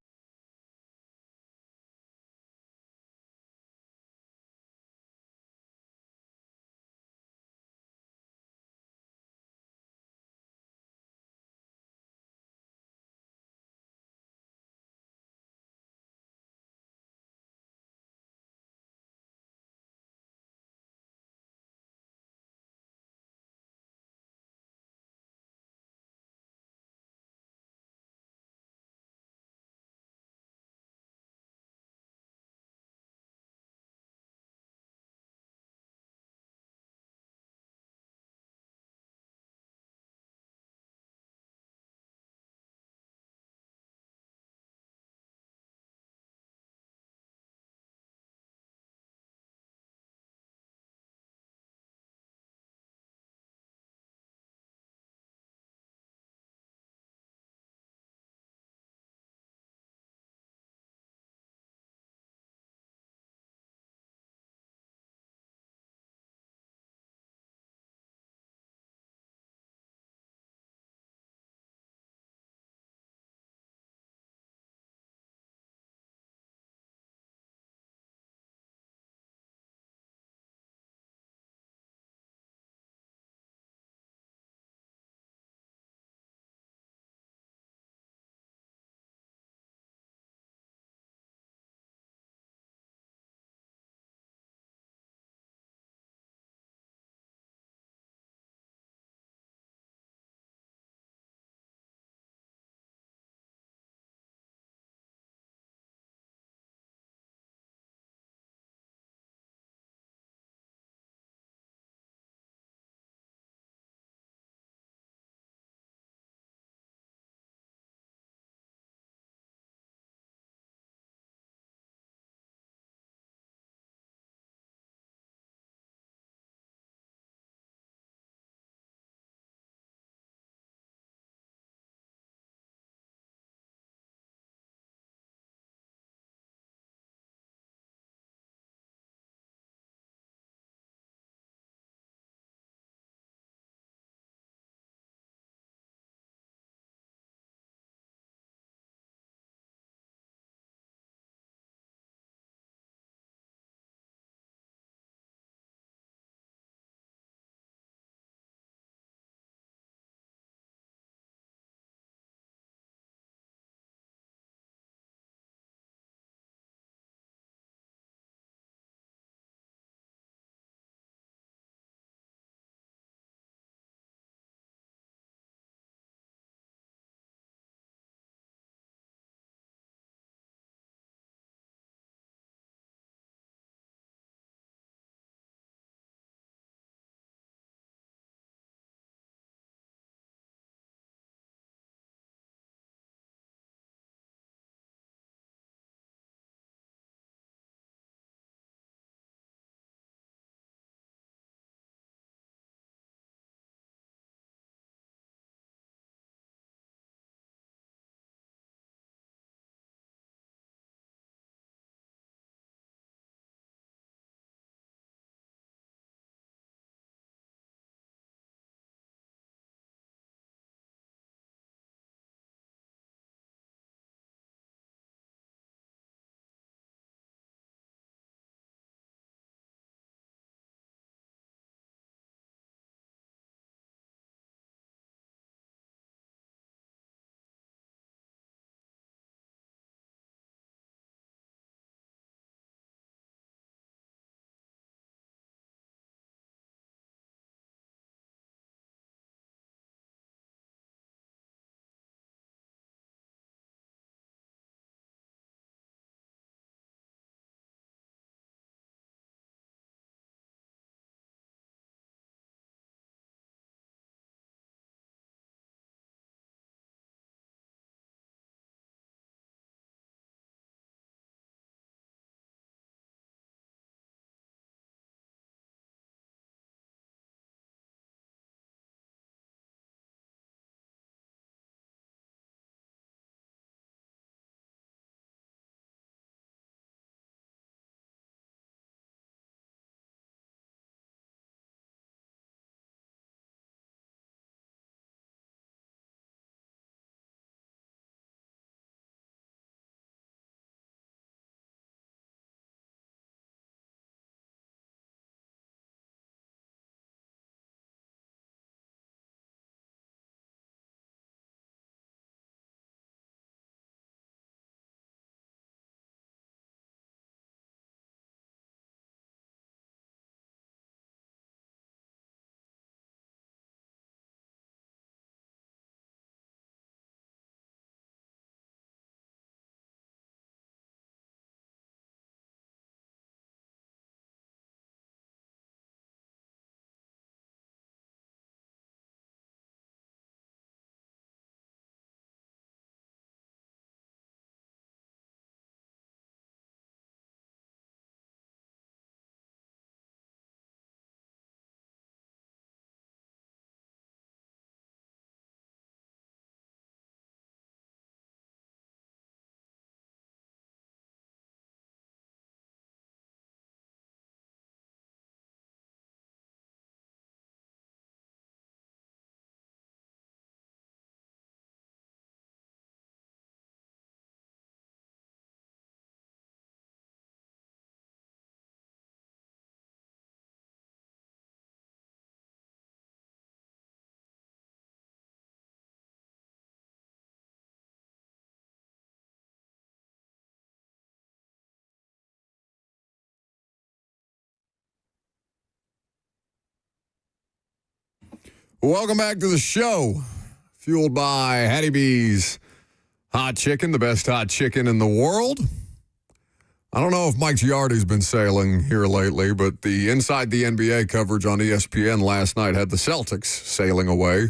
[SPEAKER 3] Welcome back to the show. Fueled by Hattie B's Hot Chicken, the best hot chicken in the world. I don't know if Mike Giardi's been sailing here lately, but the Inside the NBA coverage on ESPN last night had the Celtics sailing away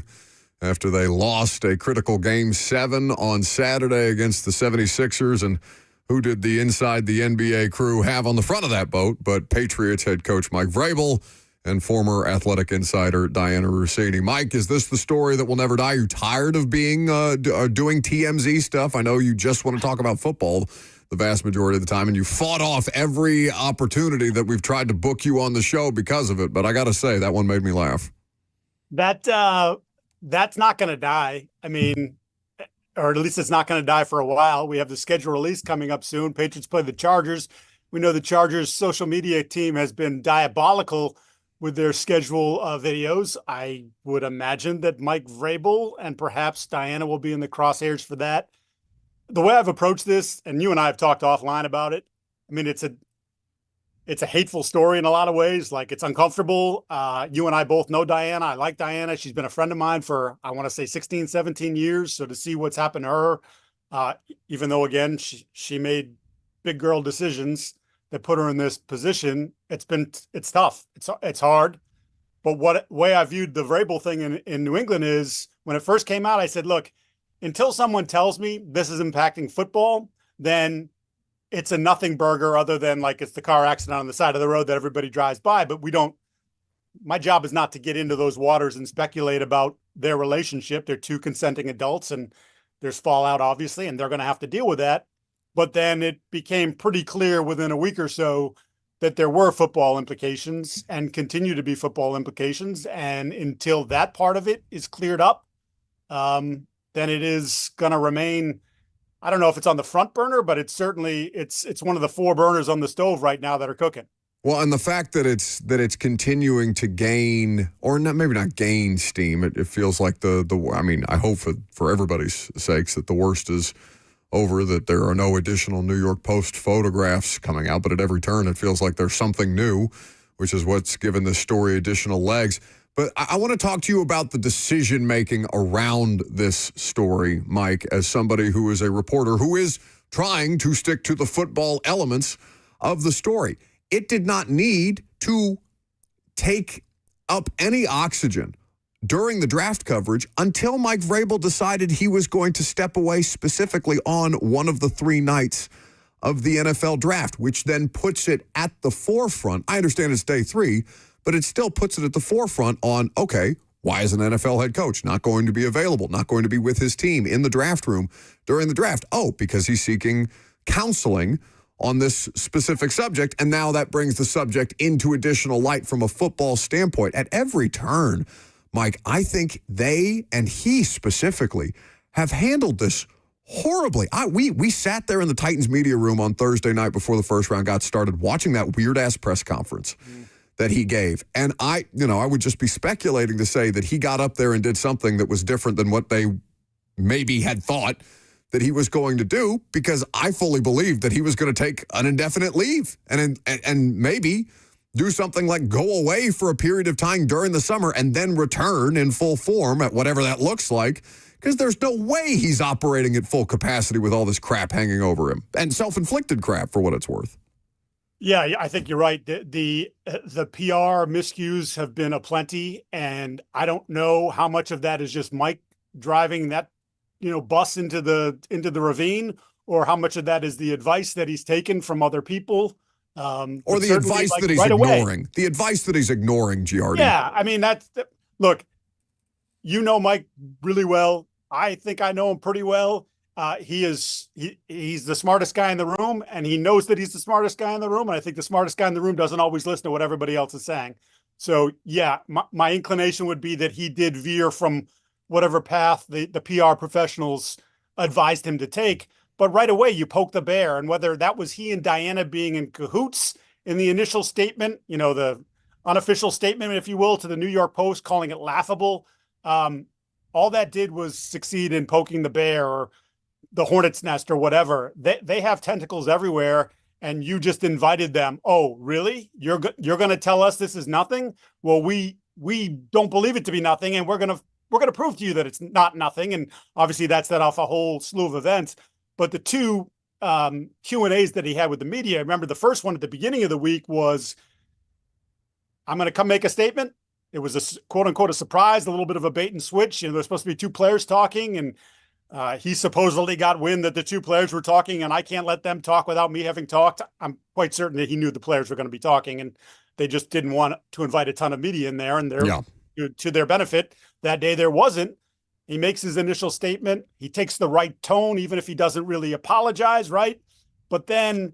[SPEAKER 3] after they lost a critical Game 7 on Saturday against the 76ers. And who did the Inside the NBA crew have on the front of that boat but Patriots head coach Mike Vrabel and former Athletic insider Diana Rossini. Mike, is this the story that will never die? Are you tired of being doing TMZ stuff? I know you just want to talk about football the vast majority of the time, and you fought off every opportunity that we've tried to book you on the show because of it. But I got to say, that one made me laugh.
[SPEAKER 15] That's not going to die. I mean, or at least it's not going to die for a while. We have the schedule release coming up soon. Patriots play the Chargers. We know the Chargers social media team has been diabolical with their schedule videos. I would imagine that Mike Vrabel and perhaps Diana will be in the crosshairs for that. The way I've approached this, and you and I have talked offline about it, I mean, it's a hateful story in a lot of ways. Like, it's uncomfortable. You and I both know Diana. I like Diana. She's been a friend of mine for, I want to say 16, 17 years. So to see what's happened to her, even though, again, she made big girl decisions that put her in this position, it's tough. It's hard. But way I viewed the Vrabel thing in New England is, when it first came out, I said, look, until someone tells me this is impacting football, then it's a nothing burger, other than like it's the car accident on the side of the road that everybody drives by. But my job is not to get into those waters and speculate about their relationship. They're two consenting adults, and there's fallout, obviously, and they're going to have to deal with that. But then it became pretty clear within a week or so that there were football implications and continue to be football implications. And until that part of it is cleared up, then it is going to remain. I don't know if it's on the front burner, but it's certainly it's one of the 4 burners on the stove right now that are cooking.
[SPEAKER 3] Well, and the fact that it's continuing to gain, or not, maybe not gain steam, it feels like I mean, I hope for everybody's sakes that the worst is over, that there are no additional New York Post photographs coming out, but at every turn it feels like there's something new, which is what's given this story additional legs. But I want to talk to you about the decision-making around this story, Mike, as somebody who is a reporter who is trying to stick to the football elements of the story. It did not need to take up any oxygen during the draft coverage until Mike Vrabel decided he was going to step away specifically on one of the 3 nights of the NFL draft, which then puts it at the forefront. I understand it's day 3, but it still puts it at the forefront on, okay, why is an NFL head coach not going to be available, not going to be with his team in the draft room during the draft? Oh, because he's seeking counseling on this specific subject, and now that brings the subject into additional light from a football standpoint. At every turn, Mike, I think they, and he specifically, have handled this horribly. We sat there in the Titans media room on Thursday night before the first round got started watching that weird-ass press conference that he gave. And I would just be speculating to say that he got up there and did something that was different than what they maybe had thought that he was going to do, because I fully believed that he was going to take an indefinite leave and maybe do something like go away for a period of time during the summer and then return in full form at whatever that looks like, because there's no way he's operating at full capacity with all this crap hanging over him, and self-inflicted crap for what it's worth.
[SPEAKER 15] Yeah, I think you're right. The PR miscues have been aplenty, and I don't know how much of that is just Mike driving that bus into the ravine, or how much of that is the advice that he's taken from other people.
[SPEAKER 3] Or the advice that he's ignoring. The advice that he's ignoring, Giardi.
[SPEAKER 15] Yeah, I mean, look, Mike really well. I think I know him pretty well. He's the smartest guy in the room, and he knows that he's the smartest guy in the room. And I think the smartest guy in the room doesn't always listen to what everybody else is saying. So, yeah, my inclination would be that he did veer from whatever path the PR professionals advised him to take. But right away, you poke the bear. And whether that was he and Diana being in cahoots in the initial statement, the unofficial statement, if you will, to the New York Post, calling it laughable, all that did was succeed in poking the bear or the hornet's nest or whatever. They have tentacles everywhere, and you just invited them. Oh, really? You're going to tell us this is nothing? Well, we we don't believe it to be nothing, and we're gonna prove to you that it's not nothing. And obviously that set off a whole slew of events. But the two Q&As that he had with the media, I remember the first one at the beginning of the week was, I'm going to come make a statement. It was a quote unquote a surprise, a little bit of a bait and switch. There's supposed to be two players talking, and he supposedly got wind that the two players were talking, and I can't let them talk without me having talked. I'm quite certain that he knew the players were going to be talking, and they just didn't want to invite a ton of media in there. And to their benefit, that day there wasn't. He makes his initial statement. He takes the right tone, even if he doesn't really apologize, right? But then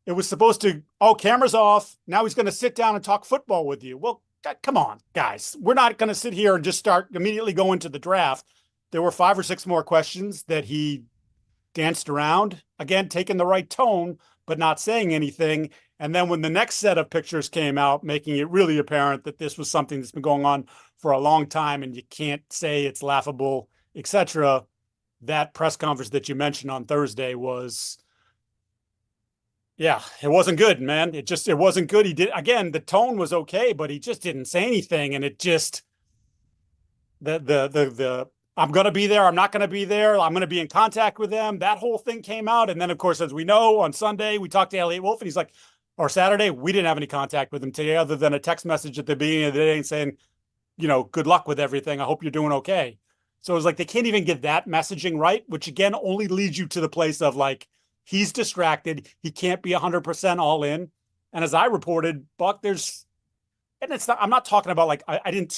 [SPEAKER 15] it was supposed to, cameras off. Now he's going to sit down and talk football with you. Well, come on, guys. We're not going to sit here and just start immediately go into the draft. There were 5 or 6 more questions that he danced around, again, taking the right tone, but not saying anything. And then when the next set of pictures came out, making it really apparent that this was something that's been going on for a long time and you can't say it's laughable, etc., that press conference that you mentioned on Thursday was, it wasn't good, man. It wasn't good. He did, again, the tone was okay, but he just didn't say anything. And it just, I'm going to be there. I'm not going to be there. I'm going to be in contact with them. That whole thing came out. And then, of course, as we know, on Sunday, we talked to Elliot Wolf, and he's like, or Saturday, we didn't have any contact with him today other than a text message at the beginning of the day saying, good luck with everything. I hope you're doing okay. So it was like they can't even get that messaging right, which, again, only leads you to the place of, like, he's distracted. He can't be 100% all in. And as I reported, Buck, I'm not talking about like, I didn't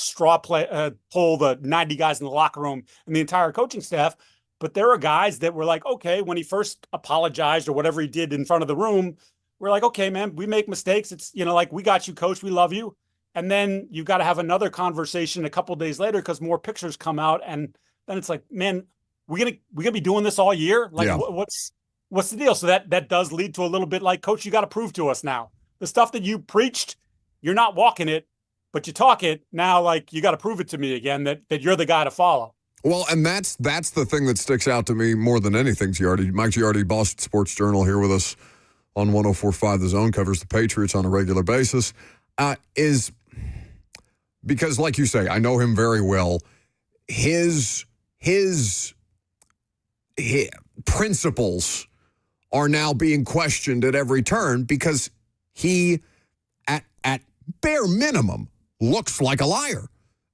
[SPEAKER 15] pull the 90 guys in the locker room and the entire coaching staff, but there are guys that were like, okay, when he first apologized or whatever he did in front of the room, we're like, okay, man, we make mistakes. It's, like, we got you, coach. We love you. And then you got to have another conversation a couple of days later because more pictures come out. And then it's like, man, we're gonna be doing this all year. Like, what's the deal? So that does lead to a little bit like, coach, you got to prove to us now the stuff that you preached. You're not walking it, but you talk it now. Like, you got to prove it to me again that you're the guy to follow.
[SPEAKER 3] Well, and that's the thing that sticks out to me more than anything. Mike Giardi, Boston Sports Journal, here with us on 104.5 The Zone, covers the Patriots on a regular basis, is because, like you say, I know him very well. His principles are now being questioned at every turn because he, at bare minimum, looks like a liar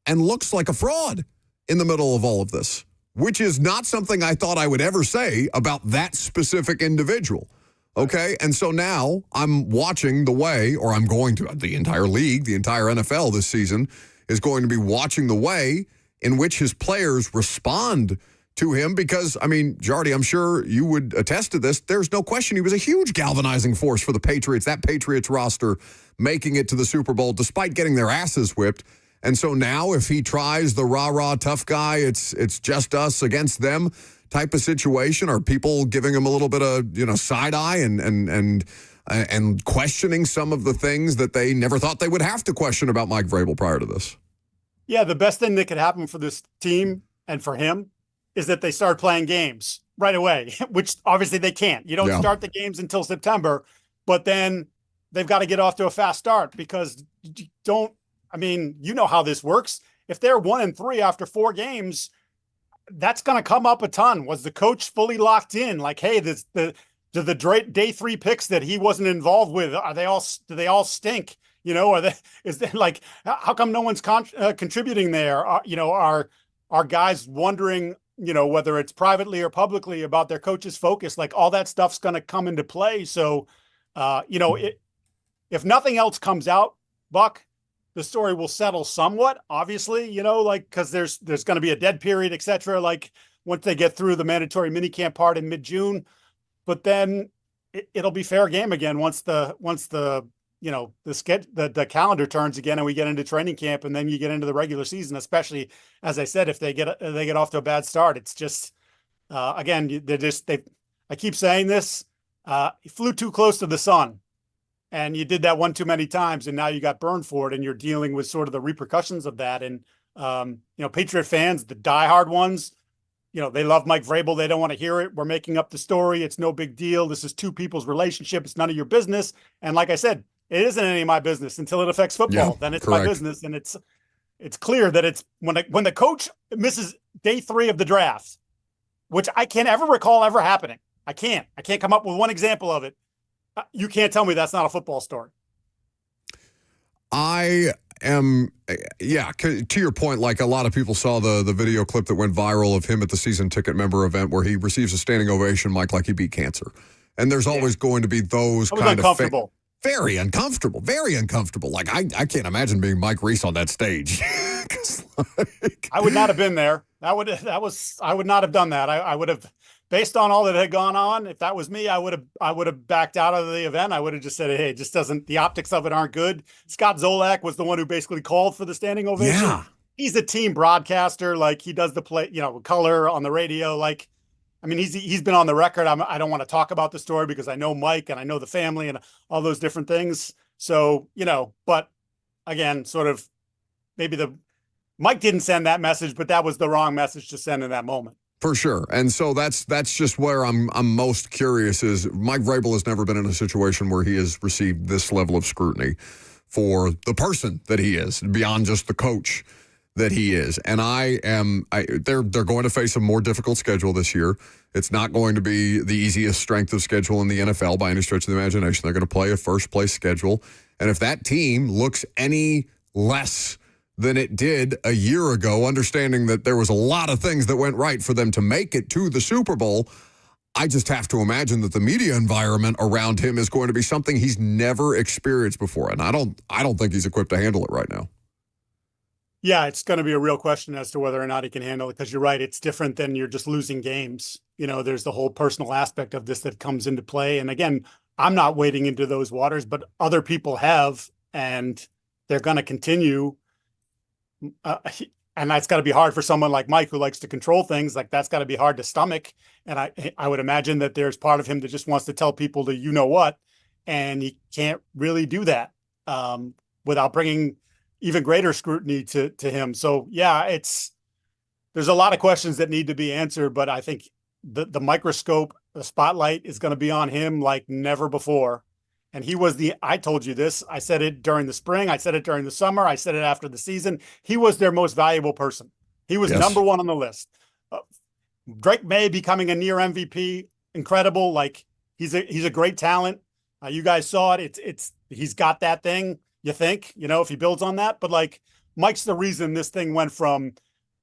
[SPEAKER 3] and looks like a fraud in the middle of all of this, which is not something I thought I would ever say about that specific individual. Okay, and so now I'm watching the entire league, the entire NFL this season is going to be watching the way in which his players respond to him because, Giardi, I'm sure you would attest to this. There's no question he was a huge galvanizing force for the Patriots, that Patriots roster making it to the Super Bowl despite getting their asses whipped. And so now if he tries the rah-rah tough guy, it's just us against them type of situation, are people giving him a little bit of, side eye and questioning some of the things that they never thought they would have to question about Mike Vrabel prior to this?
[SPEAKER 15] Yeah, the best thing that could happen for this team and for him is that they start playing games right away, which obviously they can't. You don't start the games until September, but then they've got to get off to a fast start because you know how this works. If they're 1-3 after 4 games, that's going to come up a ton. Was the coach fully locked in? Like, hey, the day 3 picks that he wasn't involved with, do they all stink? How come no one's contributing there? Are guys wondering, whether it's privately or publicly about their coach's focus? Like, all that stuff's going to come into play. So, if nothing else comes out, Buck, the story will settle somewhat, obviously, because there's going to be a dead period, et cetera, like once they get through the mandatory minicamp part in mid-June. But then it'll be fair game again once the calendar turns again and we get into training camp and then you get into the regular season, especially, as I said, if they get off to a bad start. It's just, again, I keep saying this, he flew too close to the sun. And you did that one too many times, and now you got burned for it, and you're dealing with sort of the repercussions of that. And, Patriot fans, the diehard ones, they love Mike Vrabel. They don't want to hear it. We're making up the story. It's no big deal. This is two people's relationship. It's none of your business. And like I said, it isn't any of my business until it affects football. Then it's
[SPEAKER 3] correct.
[SPEAKER 15] My business. And it's, it's clear that it's when the coach misses day 3 of the draft, which I can't ever recall ever happening. I can't come up with one example of it. You can't tell me that's not a football story.
[SPEAKER 3] I am, to your point, like a lot of people saw the video clip that went viral of him at the season ticket member event where he receives a standing ovation, Mike, like he beat cancer. And there's always going to be those kind
[SPEAKER 15] uncomfortable.
[SPEAKER 3] Very uncomfortable. Very uncomfortable. Like, I can't imagine being Mike Reese on that stage.
[SPEAKER 15] I would not have been there. I would not have done that. I would have, based on all that had gone on, if that was me, I would have backed out of the event. I would have just said, hey, it just doesn't, the optics of it aren't good. Scott Zolak was the one who basically called for the standing ovation.
[SPEAKER 3] Yeah.
[SPEAKER 15] He's a team broadcaster. Like, he does the play, color on the radio. Like, I mean, he's been on the record. I don't want to talk about the story because I know Mike and I know the family and all those different things. So, but again, sort of maybe Mike didn't send that message, but that was the wrong message to send in that moment.
[SPEAKER 3] For sure. And so that's just where I'm most curious is Mike Vrabel has never been in a situation where he has received this level of scrutiny for the person that he is, beyond just the coach that he is. And they're going to face a more difficult schedule this year. It's not going to be the easiest strength of schedule in the NFL by any stretch of the imagination. They're going to play a first-place schedule. And if that team looks any less than it did a year ago, understanding that there was a lot of things that went right for them to make it to the Super Bowl, I just have to imagine that the media environment around him is going to be something he's never experienced before. And I don't think he's equipped to handle it right now.
[SPEAKER 15] Yeah, it's going to be a real question as to whether or not he can handle it, because you're right. It's different than you're just losing games. There's the whole personal aspect of this that comes into play. And again, I'm not wading into those waters, but other people have, and they're going to continue. And that's got to be hard for someone like Mike who likes to control things. Like, that's got to be hard to stomach. And I would imagine that there's part of him that just wants to tell people to, what, and he can't really do that without bringing even greater scrutiny to him. So yeah, there's a lot of questions that need to be answered, but I think the microscope, the spotlight is going to be on him like never before. And he was I told you this, I said it during the spring, I said it during the summer, I said it after the season. He was their most valuable person. He was number one on the list. Drake May becoming a near MVP, incredible. Like, he's a great talent. You guys saw it. He's got that thing. You think, if he builds on that, but like, Mike's the reason this thing went from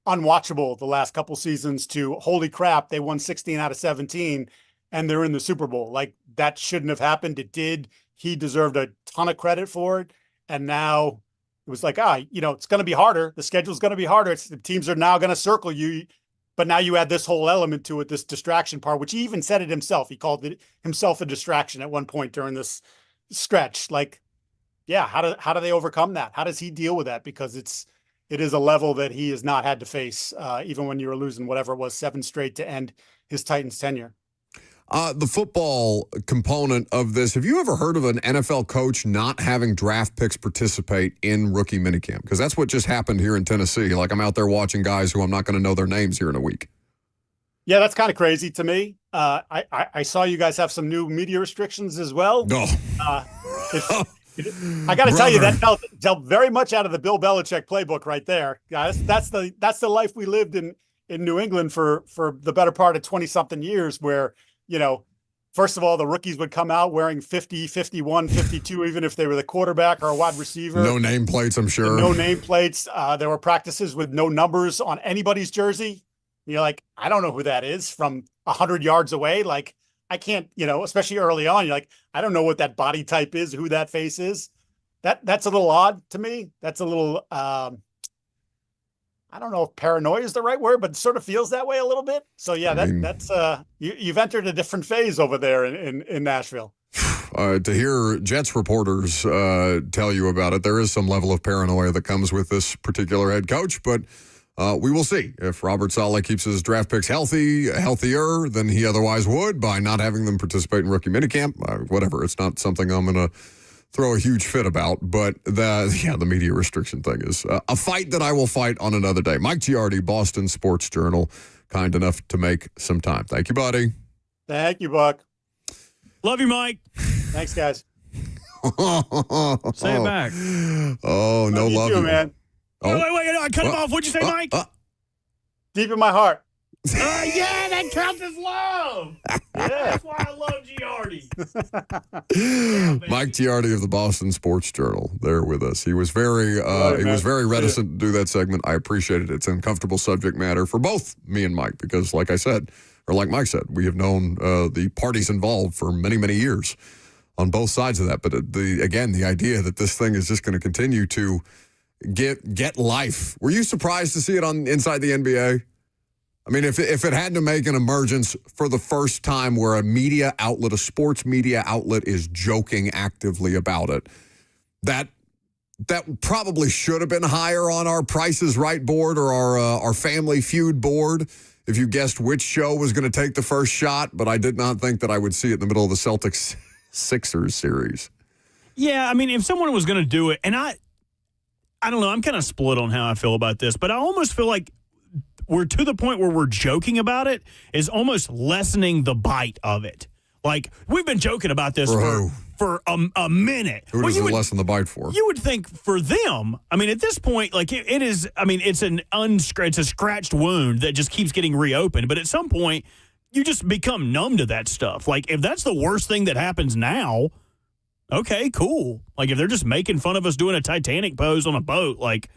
[SPEAKER 15] unwatchable the last couple seasons to holy crap, they won 16 out of 17 and they're in the Super Bowl. Like, that shouldn't have happened. It did. He deserved a ton of credit for it. And now it was like, it's going to be harder. The schedule's going to be harder. The teams are now going to circle you. But now you add this whole element to it, this distraction part, which he even said it himself. He called it himself a distraction at one point during this stretch. Like, yeah, how do they overcome that? How does he deal with that? Because it is a level that he has not had to face, even when you were losing whatever it was, 7 straight to end his Titans tenure.
[SPEAKER 3] The football component of this, have you ever heard of an NFL coach not having draft picks participate in rookie minicamp? Because that's what just happened here in Tennessee. Like, I'm out there watching guys who I'm not going to know their names here in a week. Yeah,
[SPEAKER 15] that's kind of crazy to me. I saw you guys have some new media restrictions as well.
[SPEAKER 3] No.
[SPEAKER 15] I got to tell you, that dealt very much out of the Bill Belichick playbook right there, guys. That's the life we lived in New England for the better part of 20-something years, where, first of all, the rookies would come out wearing 50, 51, 52, even if they were the quarterback or a wide receiver.
[SPEAKER 3] No nameplates, I'm sure.
[SPEAKER 15] No nameplates. There were practices with no numbers on anybody's jersey. You're like, I don't know who that is from 100 yards away. Like, I can't, especially early on, you're like, I don't know what that body type is, who that face is. That's a little odd to me. That's a little, I don't know if paranoia is the right word, but it sort of feels that way a little bit. So yeah, that's you've entered a different phase over there in Nashville.
[SPEAKER 3] To hear Jets reporters tell you about it, there is some level of paranoia that comes with this particular head coach, but we will see if Robert Saleh keeps his draft picks healthier than he otherwise would by not having them participate in rookie minicamp. Whatever, it's not something I'm going to throw a huge fit about, but the media restriction thing is a fight that I will fight on another day. Mike Giardi, Boston Sports Journal, kind enough to make some time. Thank you, buddy.
[SPEAKER 15] Thank you, Buck.
[SPEAKER 1] Love you, Mike.
[SPEAKER 15] Thanks, guys.
[SPEAKER 1] Say it back.
[SPEAKER 3] Oh, no love
[SPEAKER 15] you, man.
[SPEAKER 3] Oh.
[SPEAKER 1] Wait, I cut him off. What'd you say, Mike?
[SPEAKER 15] Deep in my heart.
[SPEAKER 1] Yeah, that counts as love. That's why I love Giardi.
[SPEAKER 3] Mike Giardi of the Boston Sports Journal there with us. He was very reticent to do that segment. I appreciate it. It's uncomfortable subject matter for both me and Mike because, like Mike said, we have known the parties involved for many, many years on both sides of that. But the idea that this thing is just going to continue to get life. Were you surprised to see it on Inside the NBA? I mean, if it had to make an emergence for the first time where a sports media outlet is joking actively about it, that probably should have been higher on our Price is Right board or our Family Feud board if you guessed which show was going to take the first shot, but I did not think that I would see it in the middle of the Celtics-Sixers series.
[SPEAKER 1] Yeah, I mean, if someone was going to do it, and I don't know, I'm kind of split on how I feel about this, but I almost feel like we're to the point where we're joking about it is almost lessening the bite of it. Like, we've been joking about this for a minute.
[SPEAKER 3] Who does it lessen the bite for?
[SPEAKER 1] You would think for them, I mean, at this point, like, it is, I mean, it's a scratched wound that just keeps getting reopened. But at some point, you just become numb to that stuff. Like, if that's the worst thing that happens now, okay, cool. Like, if they're just making fun of us doing a Titanic pose on a boat, like,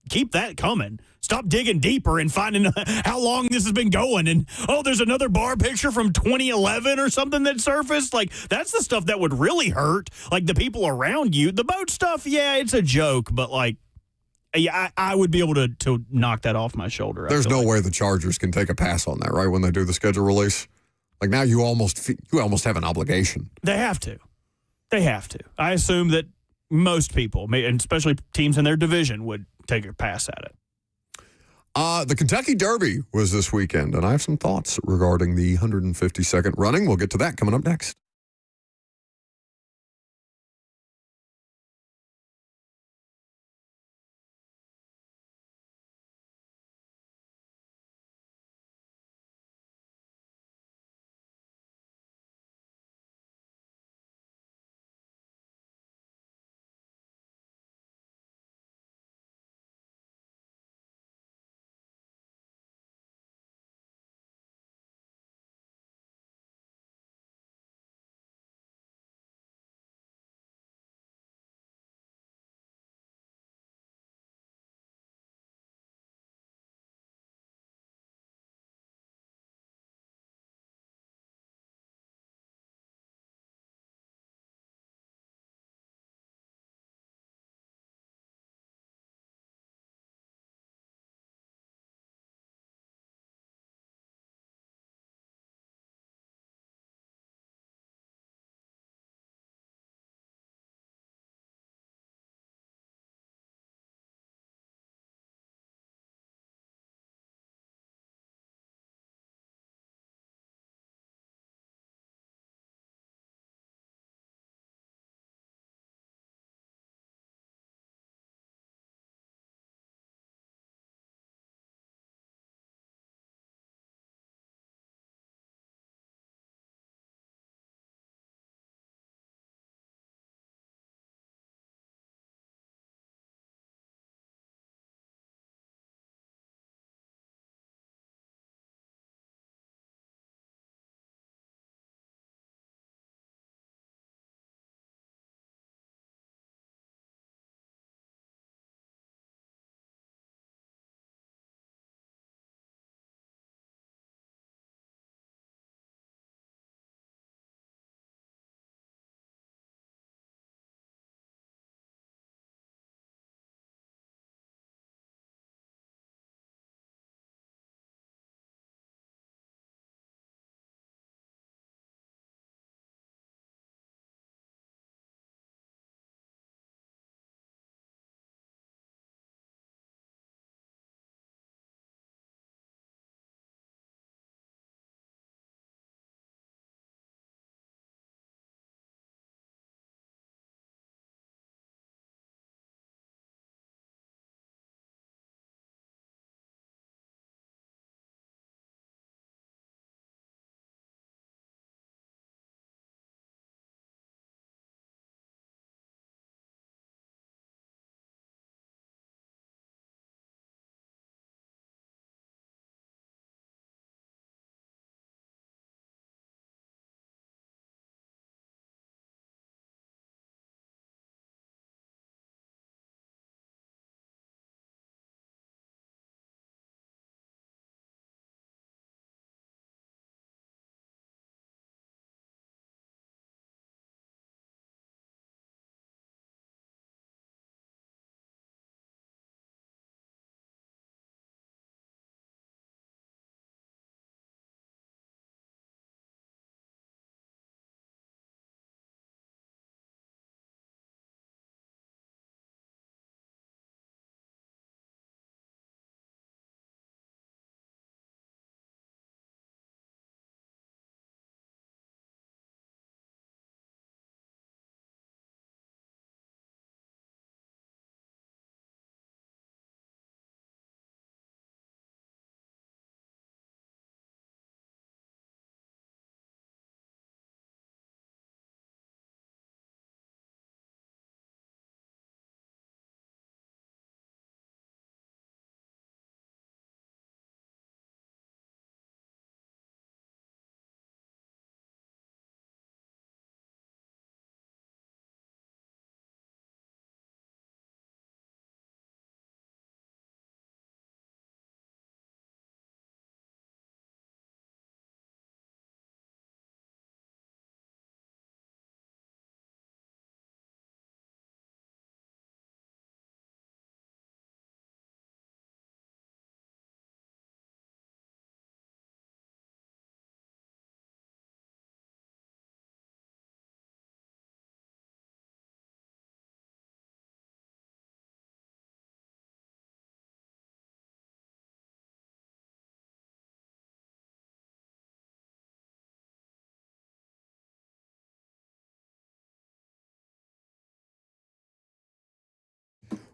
[SPEAKER 1] keep that coming. Stop digging deeper and finding how long this has been going. And, there's another bar picture from 2011 or something that surfaced. Like, that's the stuff that would really hurt. Like, the people around you. The boat stuff, yeah, it's a joke. But, like, yeah, I would be able to knock that off my shoulder.
[SPEAKER 3] There's no way the Chargers can take a pass on that, right, when they do the schedule release? Like, now you almost have an obligation.
[SPEAKER 1] They have to. I assume that most people, and especially teams in their division, would take a pass at it.
[SPEAKER 3] The Kentucky Derby was this weekend, and I have some thoughts regarding the 152nd running. We'll get to that coming up next.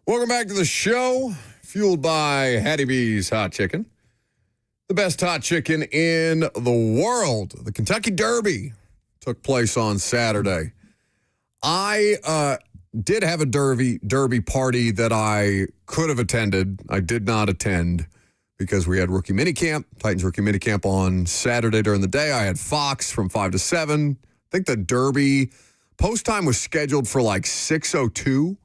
[SPEAKER 3] Welcome back to the show, fueled by Hattie B's Hot Chicken. The best hot chicken in the world. The Kentucky Derby took place on Saturday. I did have a Derby party that I could have attended. I did not attend because we had rookie minicamp, Titans rookie minicamp on Saturday during the day. I had Fox from 5 to 7. I think the Derby post time was scheduled for like 6:02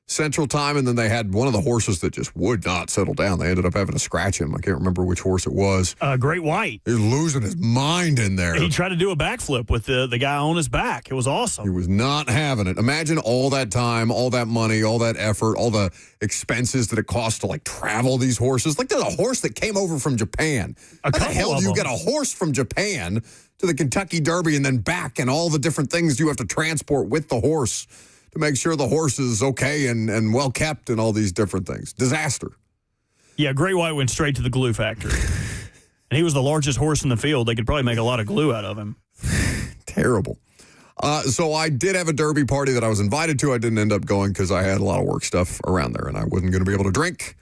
[SPEAKER 3] Central Time, and then they had one of the horses that just would not settle down. They ended up having to scratch him. I can't remember which horse it was.
[SPEAKER 1] Great White.
[SPEAKER 3] He was losing his mind in there.
[SPEAKER 1] He tried to do a backflip with the guy on his back. It was awesome.
[SPEAKER 3] He was not having it. Imagine all that time, all that money, all that effort, all the expenses that it costs to like travel these horses. Like there's a horse that came over from Japan. How the hell do you get a horse from Japan to the Kentucky Derby and then back, and all the different things you have to transport with the horse to make sure the horse is okay and well kept and all these different things. Disaster.
[SPEAKER 1] Yeah, Great White went straight to the glue factory. And he was the largest horse in the field. They could probably make a lot of glue out of him.
[SPEAKER 3] Terrible. So I did have a Derby party that I was invited to. I didn't end up going because I had a lot of work stuff around there and I wasn't going to be able to drink.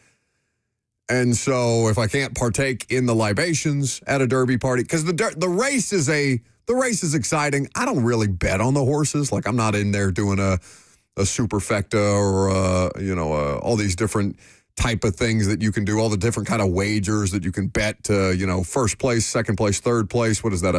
[SPEAKER 3] And so if I can't partake in the libations at a Derby party, because the race is exciting. I don't really bet on the horses. Like I'm not in there doing a superfecta or all these different type of things that you can do, all the different kind of wagers that you can bet to, first place, second place, third place. What is that?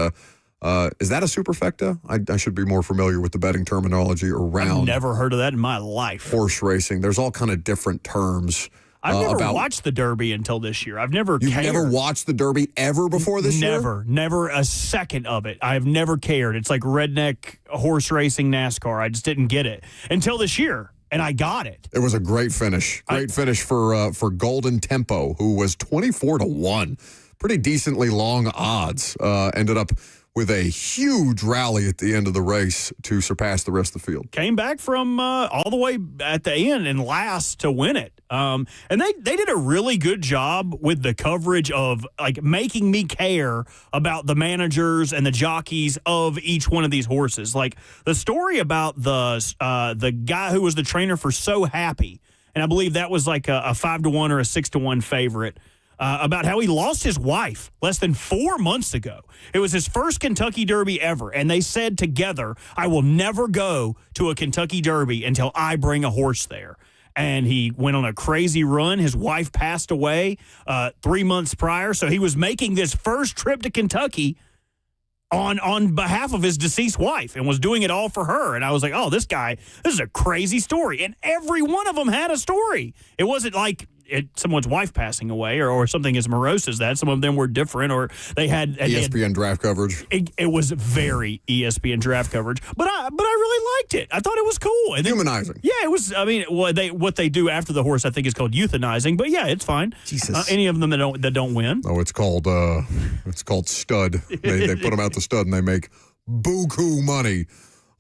[SPEAKER 3] Is that a superfecta? I should be more familiar with the betting terminology around.
[SPEAKER 1] I've never heard of that in my life.
[SPEAKER 3] Horse racing. There's all kind of different terms.
[SPEAKER 1] I've never watched the Derby until this year. I've never
[SPEAKER 3] You've
[SPEAKER 1] cared.
[SPEAKER 3] Never watched the Derby ever before this year?
[SPEAKER 1] Never a second of it. I've never cared. It's like redneck horse racing NASCAR. I just didn't get it until this year, and I got it.
[SPEAKER 3] It was a great finish. Great finish for Golden Tempo, who was 24-1. Pretty decently long odds. Ended up with a huge rally at the end of the race to surpass the rest of the field.
[SPEAKER 1] Came back from all the way at the end and last to win it. And they did a really good job with the coverage of like making me care about the managers and the jockeys of each one of these horses. Like the story about the guy who was the trainer for So Happy, and I believe that was like a 5-1 or a 6-1 favorite. About how he lost his wife less than 4 months ago. It was his first Kentucky Derby ever, and they said together, I will never go to a Kentucky Derby until I bring a horse there. And he went on a crazy run. His wife passed away 3 months prior, so he was making this first trip to Kentucky on behalf of his deceased wife and was doing it all for her. And I was like, oh, this is a crazy story. And every one of them had a story. It wasn't like someone's wife passing away or something as morose as that. Some of them were different, or they had
[SPEAKER 3] ESPN draft coverage.
[SPEAKER 1] It was very ESPN draft coverage, but I really liked it. I thought it was cool. And
[SPEAKER 3] humanizing.
[SPEAKER 1] Yeah, it was. I mean, what they do after the horse, I think, is called euthanizing. But yeah, it's fine.
[SPEAKER 3] Jesus.
[SPEAKER 1] Any of them that don't win.
[SPEAKER 3] Oh, it's called stud. They put them out the stud and they make buku money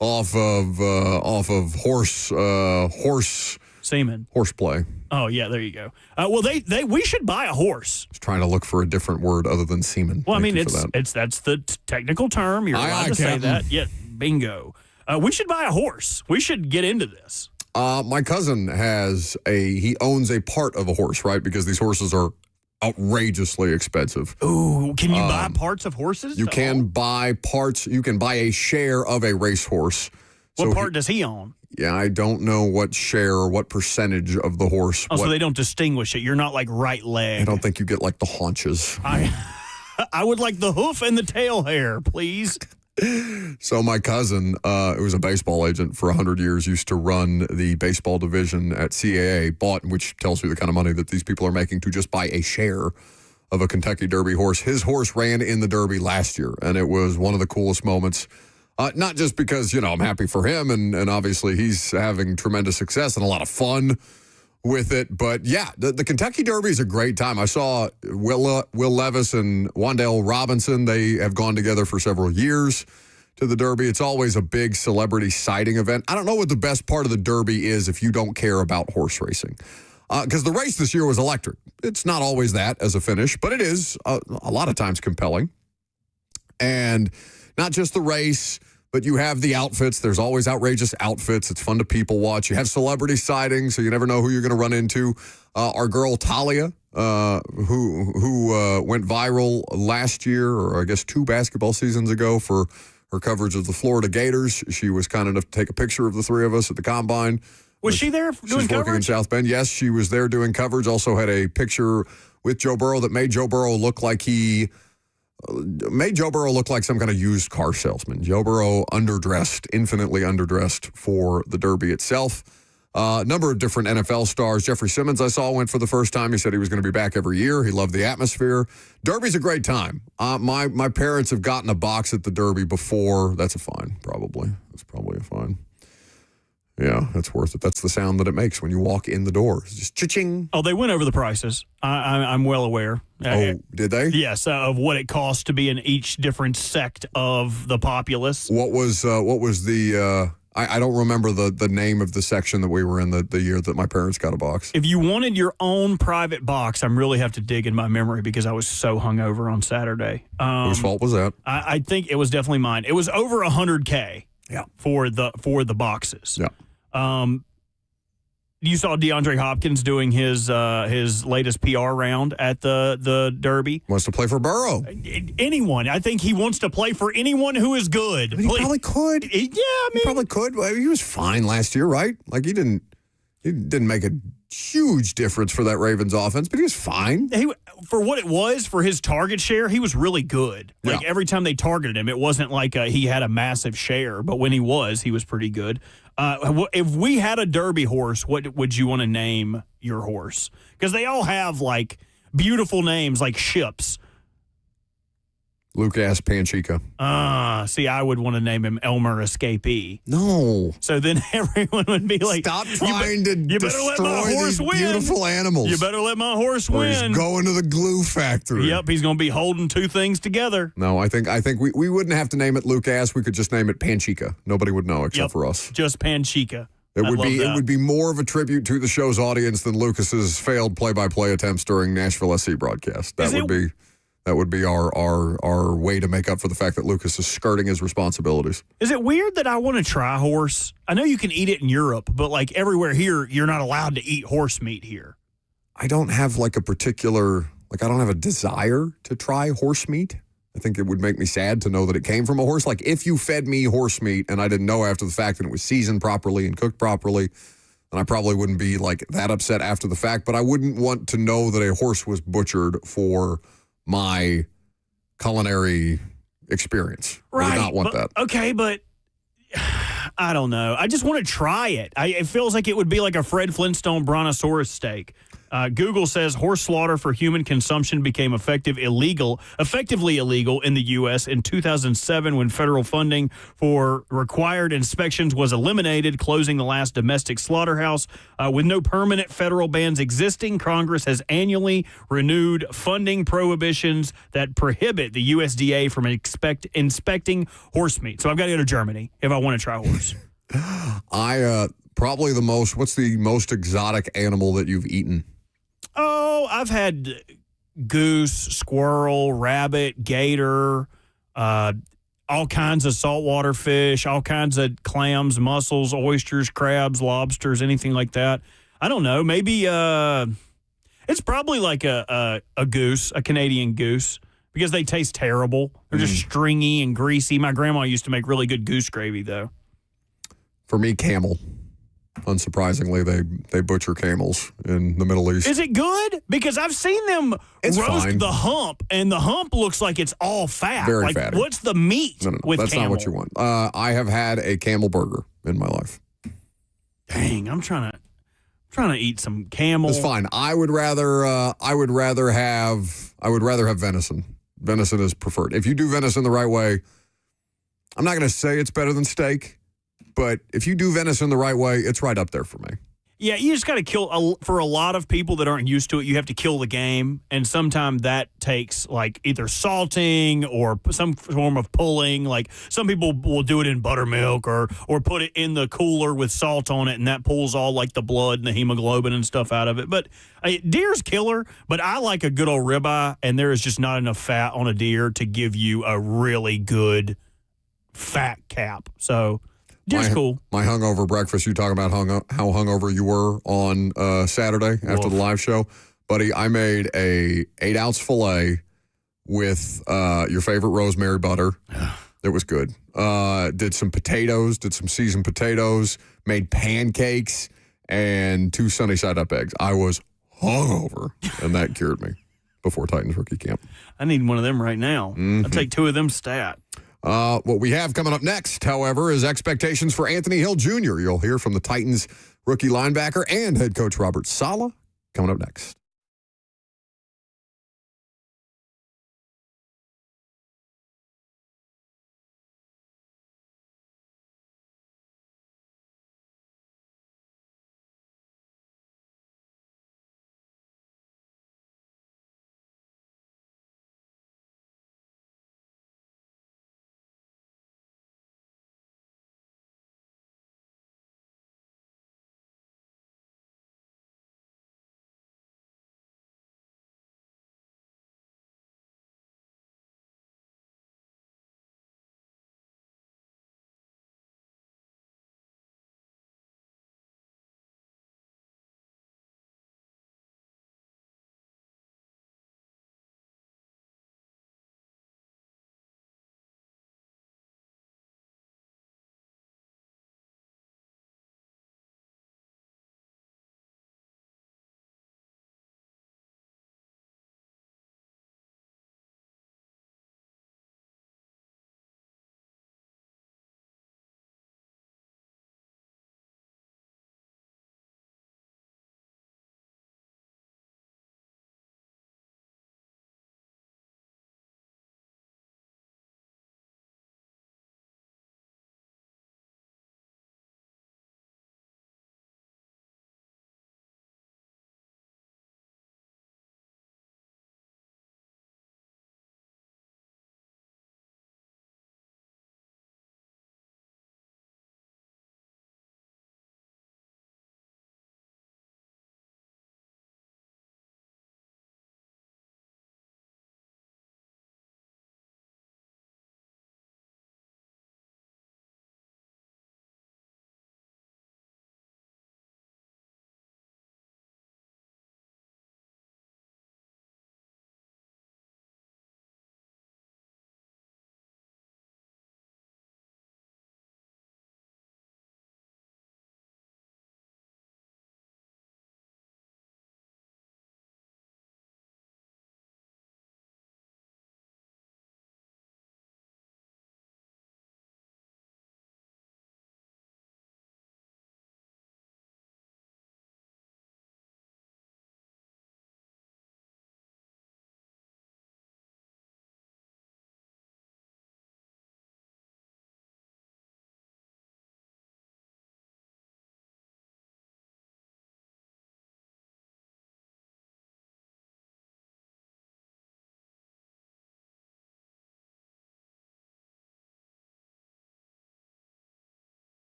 [SPEAKER 3] off of horse
[SPEAKER 1] semen,
[SPEAKER 3] horseplay.
[SPEAKER 1] Oh yeah, there you go. Well, we should buy a horse.
[SPEAKER 3] I was trying to look for a different word other than semen.
[SPEAKER 1] Well, I mean, that's the technical term. You're allowed to say that. Yeah, bingo. We should buy a horse. We should get into this.
[SPEAKER 3] My cousin he owns a part of a horse, right? Because these horses are outrageously expensive.
[SPEAKER 1] Ooh, can you buy parts of horses?
[SPEAKER 3] You can buy parts. You can buy a share of a racehorse.
[SPEAKER 1] What part does he own?
[SPEAKER 3] Yeah, I don't know what share or what percentage of the horse.
[SPEAKER 1] Oh, so they don't distinguish it. You're not like right leg.
[SPEAKER 3] I don't think you get like the haunches.
[SPEAKER 1] I would like the hoof and the tail hair, please.
[SPEAKER 3] So my cousin, who was a baseball agent for 100 years, used to run the baseball division at CAA, which tells you the kind of money that these people are making to just buy a share of a Kentucky Derby horse. His horse ran in the Derby last year, and it was one of the coolest moments. Not just because, I'm happy for him, and obviously he's having tremendous success and a lot of fun with it. But, yeah, the Kentucky Derby is a great time. I saw Will Levis and Wandale Robinson. They have gone together for several years to the Derby. It's always a big celebrity sighting event. I don't know what the best part of the Derby is if you don't care about horse racing. Because the race this year was electric. It's not always that as a finish, but it is a lot of times compelling. And not just the race, But you have the outfits. There's always outrageous outfits. It's fun to people watch. You have celebrity sightings, so you never know who you're going to run into. Our girl Talia, who went viral last year, or I guess 2 basketball seasons ago, for her coverage of the Florida Gators. She was kind enough to take a picture of the 3 of us at the Combine.
[SPEAKER 1] Was she there doing
[SPEAKER 3] coverage? She's working in South Bend. Yes, she was there doing coverage. Also had a picture with Joe Burrow that made Joe Burrow look like some kind of used car salesman. Joe Burrow infinitely underdressed for the Derby itself. A number of different NFL stars. Jeffrey Simmons, I saw, went for the first time. He said he was going to be back every year. He loved the atmosphere. Derby's a great time. My parents have gotten a box at the Derby before. That's a fine, probably. That's probably a fine. Yeah, that's worth it. That's the sound that it makes when you walk in the door. It's just cha-ching.
[SPEAKER 1] Oh, they went over the prices. I'm well aware.
[SPEAKER 3] Oh, did they?
[SPEAKER 1] Yes, of what it costs to be in each different sect of the populace.
[SPEAKER 3] What was the? I don't remember the name of the section that we were in the year that my parents got a box.
[SPEAKER 1] If you wanted your own private box, I really have to dig in my memory because I was so hungover on Saturday.
[SPEAKER 3] Whose fault was that?
[SPEAKER 1] I think it was definitely mine. It was over $100K.
[SPEAKER 3] Yeah.
[SPEAKER 1] For the boxes.
[SPEAKER 3] Yeah.
[SPEAKER 1] You saw DeAndre Hopkins doing his latest PR round at the Derby.
[SPEAKER 3] Wants to play for Burrow.
[SPEAKER 1] Anyone. I think he wants to play for anyone who is good.
[SPEAKER 3] He probably could.
[SPEAKER 1] Yeah, I mean,
[SPEAKER 3] he probably could. Well, he was fine last year, right? Like he didn't make a huge difference for that Ravens offense, but he was fine.
[SPEAKER 1] For what it was, for his target share, he was really good. Like every time they targeted him, it wasn't like he had a massive share, but when he was pretty good. If we had a Derby horse, what would you want to name your horse? Because they all have like beautiful names, like ships.
[SPEAKER 3] Lucas Panchica.
[SPEAKER 1] See, I would want to name him Elmer Escapee.
[SPEAKER 3] No.
[SPEAKER 1] So then everyone would be like,
[SPEAKER 3] stop trying to
[SPEAKER 1] you better let my
[SPEAKER 3] destroy
[SPEAKER 1] horse
[SPEAKER 3] these
[SPEAKER 1] win.
[SPEAKER 3] beautiful animals.
[SPEAKER 1] You better let my horse
[SPEAKER 3] Or
[SPEAKER 1] win.
[SPEAKER 3] he's going to the glue factory.
[SPEAKER 1] Yep, he's going to be holding 2 things together.
[SPEAKER 3] No, I think we wouldn't have to name it Lucas. We could just name it Panchica. Nobody would know except for us.
[SPEAKER 1] Just Panchica.
[SPEAKER 3] It would be more of a tribute to the show's audience than Lucas's failed play-by-play attempts during Nashville SC broadcast. That would be our way to make up for the fact that Lucas is skirting his responsibilities.
[SPEAKER 1] Is it weird that I want to try horse? I know you can eat it in Europe, but like everywhere here, you're not allowed to eat horse meat here.
[SPEAKER 3] I don't have like a particular, I don't have a desire to try horse meat. I think it would make me sad to know that it came from a horse. Like if you fed me horse meat and I didn't know after the fact that it was seasoned properly and cooked properly, then I probably wouldn't be like that upset after the fact. But I wouldn't want to know that a horse was butchered for my culinary experience.
[SPEAKER 1] Right.
[SPEAKER 3] I would not want that.
[SPEAKER 1] Okay, but I don't know. I just want to try it. It feels like it would be like a Fred Flintstone brontosaurus steak. Google says horse slaughter for human consumption became effectively illegal in the U.S. in 2007 when federal funding for required inspections was eliminated, closing the last domestic slaughterhouse. With no permanent federal bans existing, Congress has annually renewed funding prohibitions that prohibit the USDA from inspecting horse meat. So I've got to go to Germany if I want to try horse.
[SPEAKER 3] Probably what's the most exotic animal that you've eaten?
[SPEAKER 1] Oh, I've had goose, squirrel, rabbit, gator, all kinds of saltwater fish, all kinds of clams, mussels, oysters, crabs, lobsters, anything like that. I don't know. Maybe it's probably like a goose, a Canadian goose, because they taste terrible. They're just stringy and greasy. My grandma used to make really good goose gravy, though.
[SPEAKER 3] For me, camel. Unsurprisingly, they butcher camels in the Middle East.
[SPEAKER 1] Is it good? Because I've seen them roast
[SPEAKER 3] fine.
[SPEAKER 1] the hump, and the hump looks like it's all fat.
[SPEAKER 3] Very fatty.
[SPEAKER 1] What's the meat with
[SPEAKER 3] that's
[SPEAKER 1] camel?
[SPEAKER 3] not what you want. I have had a camel burger in my life.
[SPEAKER 1] Dang, I'm trying to eat some camel.
[SPEAKER 3] It's fine. I would rather have venison. Venison is preferred. If you do venison the right way, I'm not going to say it's better than steak. But if you do venison the right way, it's right up there for me.
[SPEAKER 1] Yeah, you just got to kill. For a lot of people that aren't used to it, you have to kill the game. And sometimes that takes like either salting or some form of pulling. Like some people will do it in buttermilk or put it in the cooler with salt on it. And that pulls all like the blood and the hemoglobin and stuff out of it. But deer's killer. But I like a good old ribeye. And there is just not enough fat on a deer to give you a really good fat cap. So just cool.
[SPEAKER 3] My hungover breakfast, you talking about how hungover you were on Saturday after the live show. Buddy, I made a 8-ounce filet with your favorite rosemary butter. It was good. Did some seasoned potatoes, made pancakes, and 2 sunny side up eggs. I was hungover, and that cured me before Titans rookie camp.
[SPEAKER 1] I need one of them right now. I'll take 2 of them stat.
[SPEAKER 3] What we have coming up next, however, is expectations for Anthony Hill Jr. You'll hear from the Titans rookie linebacker and head coach Robert Saleh coming up next.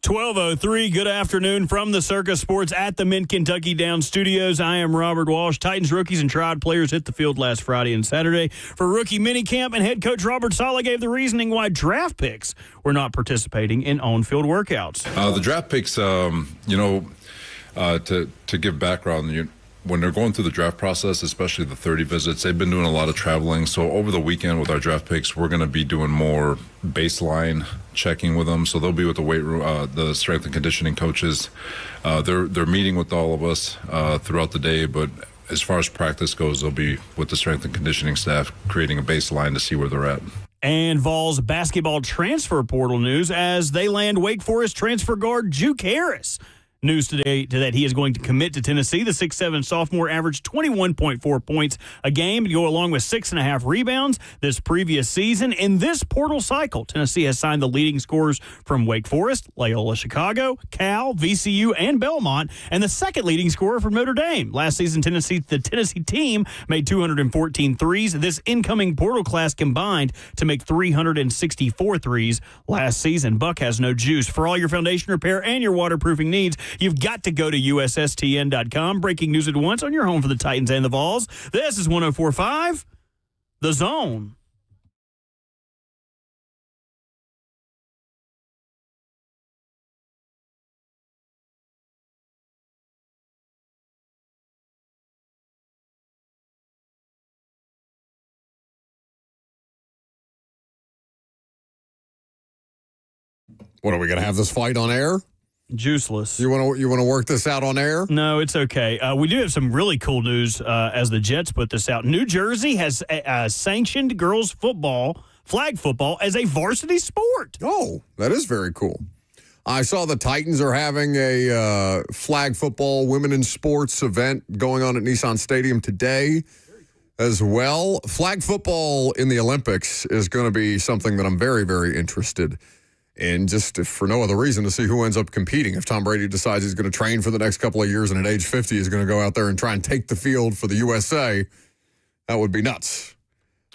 [SPEAKER 1] 12:03. Good afternoon from the Circus Sports at the Mint Kentucky Down Studios. I am Robert Walsh. Titans rookies and tried players hit the field last Friday and Saturday for rookie minicamp, and head coach Robert Saleh gave the reasoning why draft picks were not participating in on-field workouts.
[SPEAKER 2] The draft picks, to give background, when they're going through the draft process, especially the 30 visits, they've been doing a lot of traveling. So over the weekend with our draft picks, we're going to be doing more baseline checking with them. So they'll be with the weight room, the strength and conditioning coaches. They're meeting with all of us throughout the day, but as far as practice goes, they'll be with the strength and conditioning staff, creating a baseline to see where they're at.
[SPEAKER 1] And Vols basketball transfer portal news as they land Wake Forest transfer guard Juke Harris. News today that he is going to commit to Tennessee. The 6'7" sophomore averaged 21.4 points a game to go along with 6.5 rebounds this previous season. In this portal cycle, Tennessee has signed the leading scorers from Wake Forest, Loyola Chicago, Cal, VCU, and Belmont, and the second leading scorer from Notre Dame. Last season, the Tennessee team made 214 threes. This incoming portal class combined to make 364 threes last season. Buck has no juice. For all your foundation repair and your waterproofing needs, you've got to go to USSTN.com. Breaking news at once on your home for the Titans and the Vols. This is 104.5 The Zone.
[SPEAKER 3] What, are we going to have this fight on air?
[SPEAKER 1] Juiceless.
[SPEAKER 3] You want to work this out on air?
[SPEAKER 1] No, it's okay. We do have some really cool news as the Jets put this out. New Jersey has sanctioned girls football, flag football, as a varsity sport.
[SPEAKER 3] Oh, that is very cool. I saw the Titans are having a flag football women in sports event going on at Nissan Stadium today as well. Flag football in the Olympics is going to be something that I'm very, very interested in. And just if for no other reason to see who ends up competing. If Tom Brady decides he's going to train for the next couple of years and at age 50 is going to go out there and try and take the field for the USA, that would be nuts.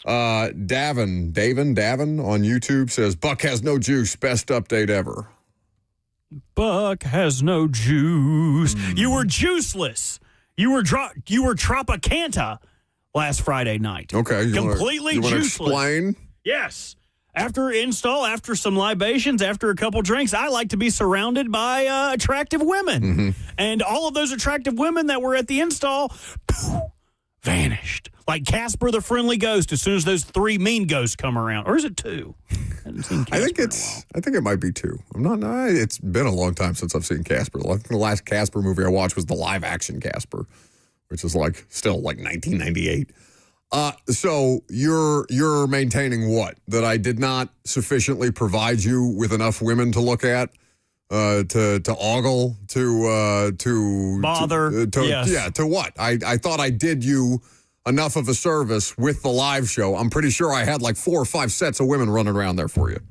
[SPEAKER 3] Davin on YouTube says, Buck has no juice. Best update ever.
[SPEAKER 1] Buck has no juice. You were juiceless. You were Tropicana last Friday night.
[SPEAKER 3] Okay.
[SPEAKER 1] Completely juiceless.
[SPEAKER 3] Explain?
[SPEAKER 1] Yes. After install, after some libations, after a couple drinks, I like to be surrounded by attractive women. Mm-hmm. And all of those attractive women that were at the install vanished. Like Casper the Friendly Ghost as soon as those three mean ghosts come around. Or is it two? I
[SPEAKER 3] think it might be two. It's been a long time since I've seen Casper. I think the last Casper movie I watched was the live action Casper, which is still 1998. So you're maintaining what? That I did not sufficiently provide you with enough women to look at, to ogle, to
[SPEAKER 1] bother, yes.
[SPEAKER 3] Yeah, to what? I thought I did you enough of a service with the live show. I'm pretty sure I had 4 or 5 sets of women running around there for you.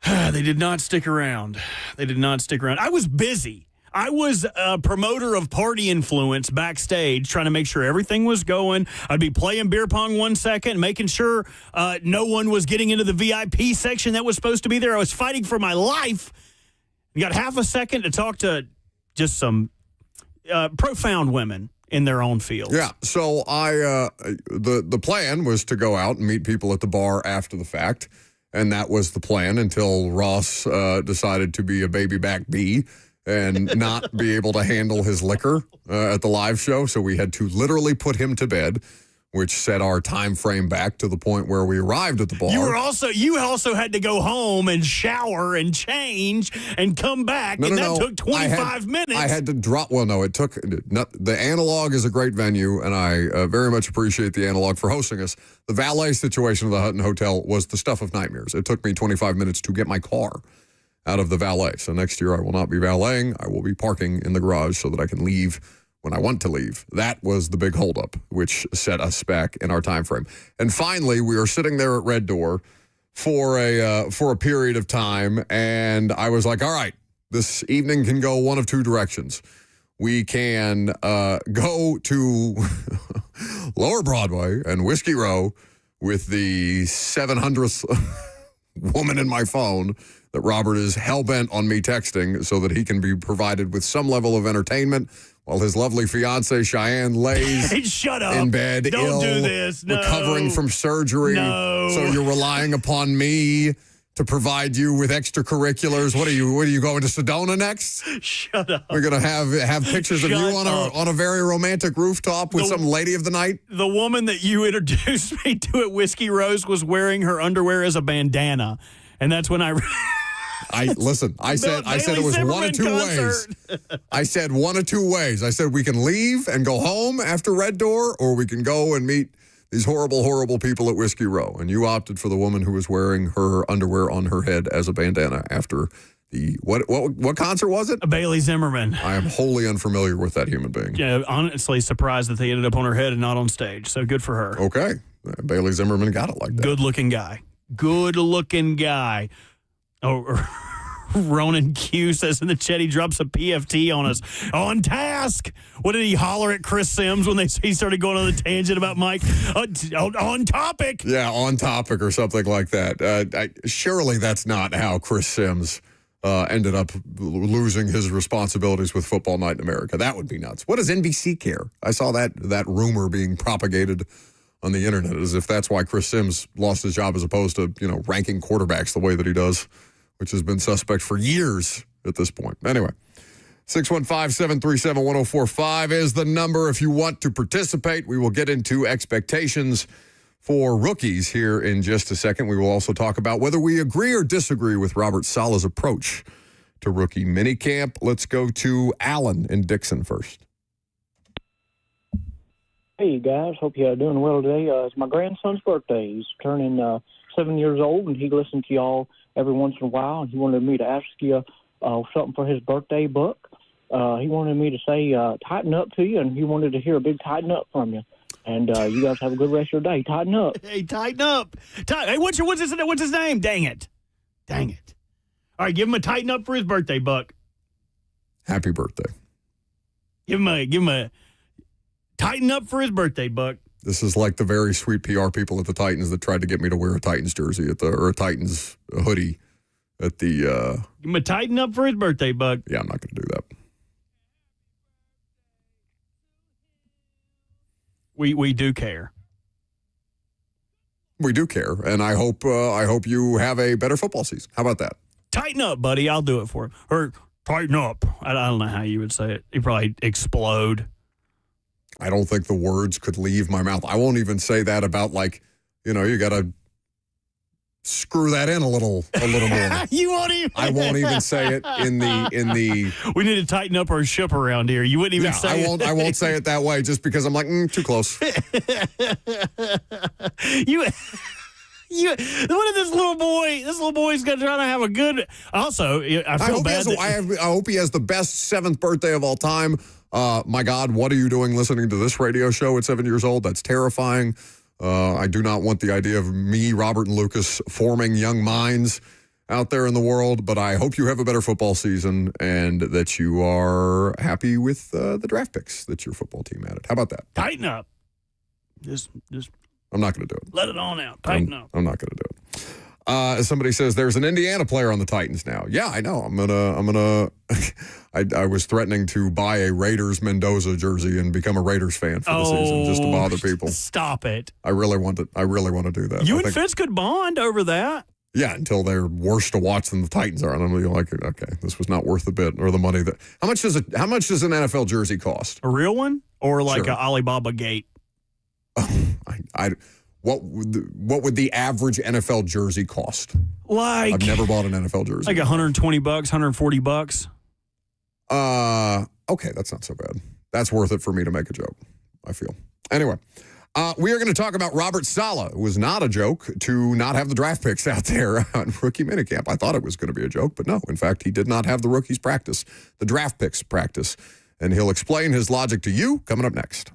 [SPEAKER 1] They did not stick around. I was busy. I was a promoter of party influence backstage, trying to make sure everything was going. I'd be playing beer pong 1 second, making sure no one was getting into the VIP section that was supposed to be there. I was fighting for my life. You got half a second to talk to just some profound women in their own fields.
[SPEAKER 3] Yeah, so the plan was to go out and meet people at the bar after the fact, and that was the plan until Ross decided to be a baby back bee and not be able to handle his liquor at the live show. So we had to literally put him to bed, which set our time frame back to the point where we arrived at the bar.
[SPEAKER 1] You also had to go home and shower and change and come back, that took 25 minutes.
[SPEAKER 3] I had to drop. Well, no, it took. The Analog is a great venue, and I very much appreciate the Analog for hosting us. The valet situation of the Hutton Hotel was the stuff of nightmares. It took me 25 minutes to get my car out of the valet. So next year I will not be valeting. I will be parking in the garage so that I can leave when I want to leave. That was the big holdup, which set us back in our time frame. And finally, we are sitting there at Red Door for a period of time, and I was like, all right, this evening can go one of two directions. We can go to Lower Broadway and Whiskey Row with the 700th woman in my phone that Robert is hell-bent on me texting so that he can be provided with some level of entertainment while his lovely fiance Cheyenne lays
[SPEAKER 1] Shut up.
[SPEAKER 3] in bed,
[SPEAKER 1] Don't
[SPEAKER 3] ill,
[SPEAKER 1] do this. No.
[SPEAKER 3] recovering from surgery.
[SPEAKER 1] No.
[SPEAKER 3] So you're relying upon me to provide you with extracurriculars. What are you going to Sedona next?
[SPEAKER 1] Shut up.
[SPEAKER 3] We're gonna have pictures of you on a very romantic rooftop with some lady of the night.
[SPEAKER 1] The woman that you introduced me to at Whiskey Rose was wearing her underwear as a bandana, and that's when I
[SPEAKER 3] said it was one of two ways. I said one of two ways. I said we can leave and go home after Red Door, or we can go and meet these horrible, horrible people at Whiskey Row. And you opted for the woman who was wearing her underwear on her head as a bandana after the what concert was it?
[SPEAKER 1] Bailey Zimmerman.
[SPEAKER 3] I am wholly unfamiliar with that human being.
[SPEAKER 1] Yeah, honestly surprised that they ended up on her head and not on stage. So good for her.
[SPEAKER 3] Okay. Bailey Zimmerman got it like that.
[SPEAKER 1] Good-looking guy. Good-looking guy. Oh, Ronan Q says in the chat he drops a PFT on us. On task. What did he holler at Chris Sims when he started going on the tangent about Mike? On topic.
[SPEAKER 3] Yeah, on topic or something like that. Surely that's not how Chris Sims ended up losing his responsibilities with Football Night in America. That would be nuts. What does NBC care? I saw that rumor being propagated on the internet as if that's why Chris Sims lost his job as opposed to, ranking quarterbacks the way that he does, which has been suspect for years at this point. Anyway, 615-737-1045 is the number if you want to participate. We will get into expectations for rookies here in just a second. We will also talk about whether we agree or disagree with Robert Saleh's approach to rookie minicamp. Let's go to Alan in Dixon first.
[SPEAKER 16] Hey, guys. Hope you're doing well today. It's my grandson's birthday. He's turning 7 years old, and he listens to y'all every once in a while, and he wanted me to ask you something for his birthday book. He wanted me to say tighten up to you, and he wanted to hear a big tighten up from you. And you guys have a good rest of your day. Tighten up.
[SPEAKER 1] Hey, tighten up. Hey, what's his name? Dang it. All right, give him a tighten up for his birthday, Buck.
[SPEAKER 3] Happy birthday.
[SPEAKER 1] Give him a tighten up for his birthday, Buck.
[SPEAKER 3] This is like the very sweet PR people at the Titans that tried to get me to wear a Titans jersey or a Titans hoodie at the.
[SPEAKER 1] Give him a tighten up for his birthday, Buck.
[SPEAKER 3] Yeah, I'm not going to do that.
[SPEAKER 1] We do care.
[SPEAKER 3] We do care, and I hope you have a better football season. How about that?
[SPEAKER 1] Tighten up, buddy. I'll do it for him. Or tighten up. I don't know how you would say it. He'd probably explode.
[SPEAKER 3] I don't think the words could leave my mouth. I won't even say that about you got to screw that in a little more.
[SPEAKER 1] You won't even.
[SPEAKER 3] I won't even say it in the.
[SPEAKER 1] We need to tighten up our ship around here. You wouldn't even say it.
[SPEAKER 3] I won't say it that way just because I'm like too close.
[SPEAKER 1] What if this little boy's gonna try to have a good. Also, I feel bad.
[SPEAKER 3] I hope he has the best 7th birthday of all time. My God, what are you doing listening to this radio show at 7 years old? That's terrifying. I do not want the idea of me, Robert, and Lucas forming young minds out there in the world, but I hope you have a better football season and that you are happy with the draft picks that your football team added. How about that?
[SPEAKER 1] Tighten up. Just.
[SPEAKER 3] I'm not going to do it.
[SPEAKER 1] Let it on out. Tighten up.
[SPEAKER 3] I'm not going to do it. Somebody says there's an Indiana player on the Titans now. Yeah, I know. I'm gonna. I was threatening to buy a Raiders Mendoza jersey and become a Raiders fan for the season just to bother people.
[SPEAKER 1] Stop it.
[SPEAKER 3] I really want to do that.
[SPEAKER 1] You and Fitz could bond over that.
[SPEAKER 3] Yeah, until they're worse to watch than the Titans are, and I'm like, okay, this was not worth the bit or the money that. How much does an NFL jersey cost?
[SPEAKER 1] A real one or like a Alibaba gate?
[SPEAKER 3] What would the average NFL jersey cost?
[SPEAKER 1] Like
[SPEAKER 3] I've never bought an NFL jersey.
[SPEAKER 1] Like $120, $140.
[SPEAKER 3] Okay, that's not so bad. That's worth it for me to make a joke, I feel. Anyway, we are going to talk about Robert Saleh. It was not a joke to not have the draft picks out there on rookie minicamp. I thought it was going to be a joke, but no. In fact, he did not have the rookies practice, the draft picks practice. And he'll explain his logic to you coming up next.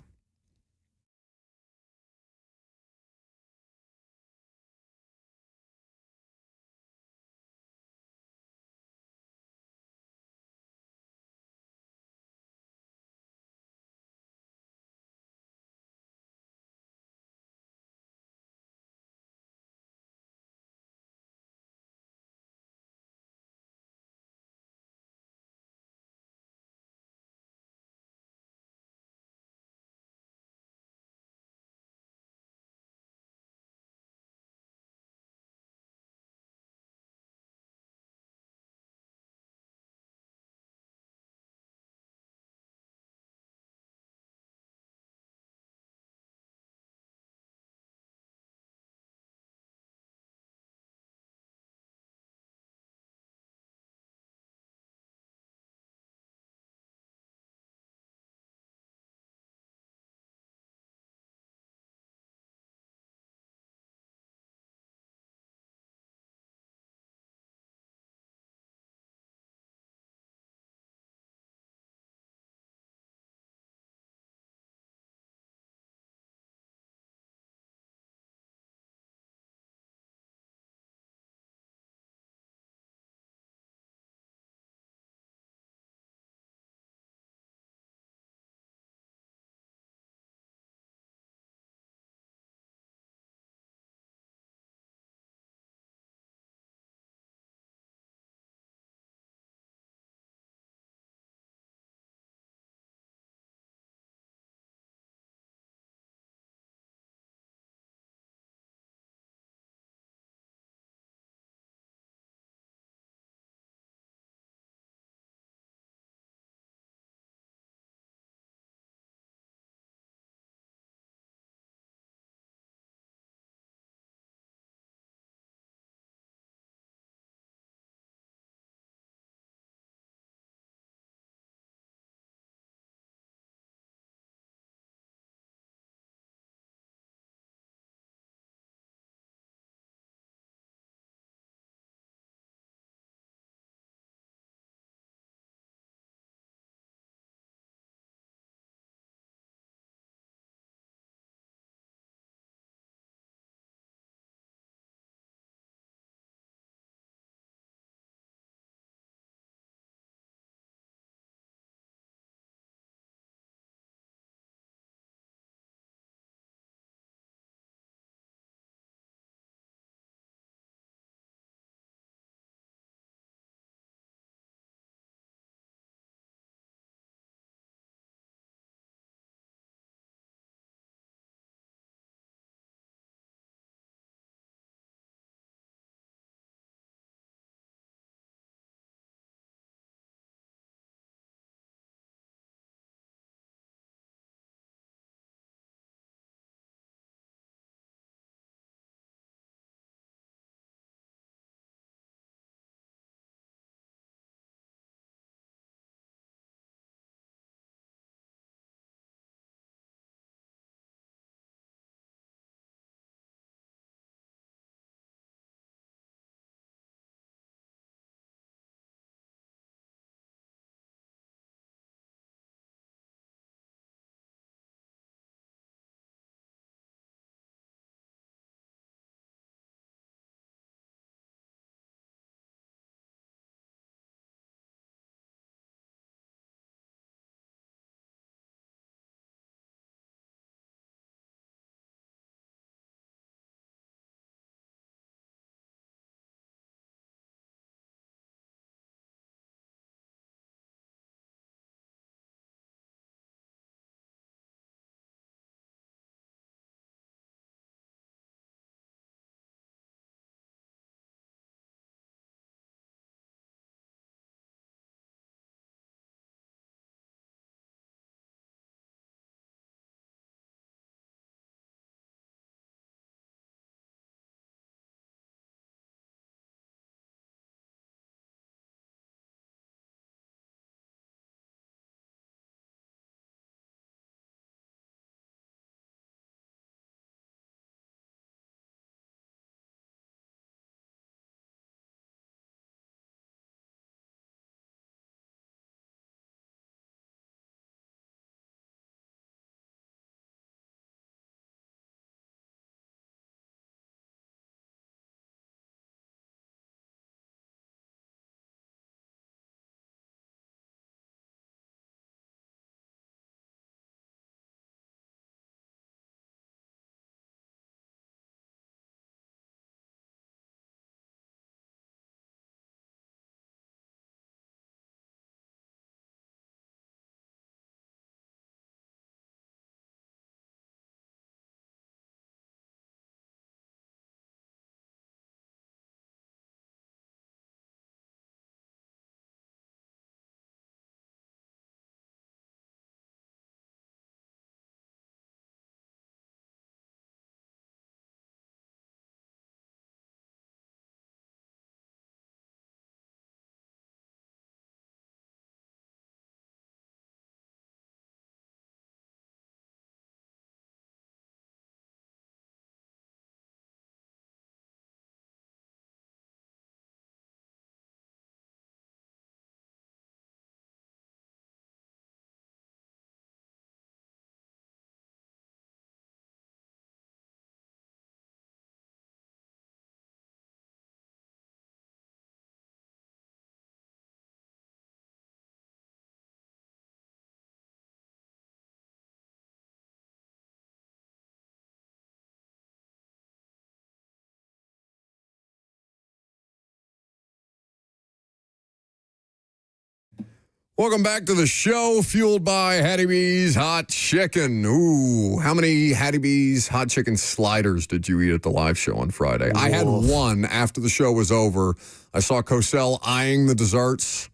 [SPEAKER 3] Welcome back to the show, fueled by Hattie B's Hot Chicken. Ooh, how many Hattie B's Hot Chicken sliders did you eat at the live show on Friday? Oof. I had one after the show was over. I saw Cosell eyeing the desserts.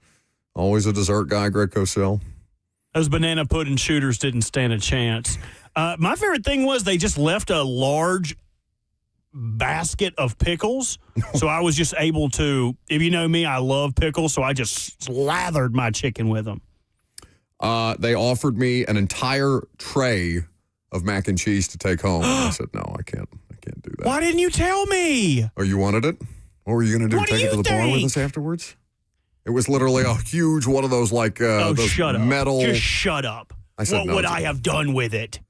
[SPEAKER 3] Always a dessert guy, Greg Cosell.
[SPEAKER 1] Those banana pudding shooters didn't stand a chance. My favorite thing was they just left a large basket of pickles. So I was just able to, if you know me, I love pickles, so I just slathered my chicken with them.
[SPEAKER 3] They offered me an entire tray of mac and cheese to take home. I said, no, I can't do that.
[SPEAKER 1] Why didn't you tell me?
[SPEAKER 3] Oh, you wanted it? What were you going to do? Take it to the bar with us afterwards? It was literally a huge one of those those
[SPEAKER 1] shut up.
[SPEAKER 3] metal.
[SPEAKER 1] Just shut up.
[SPEAKER 3] I said,
[SPEAKER 1] what
[SPEAKER 3] no,
[SPEAKER 1] would I have done with it?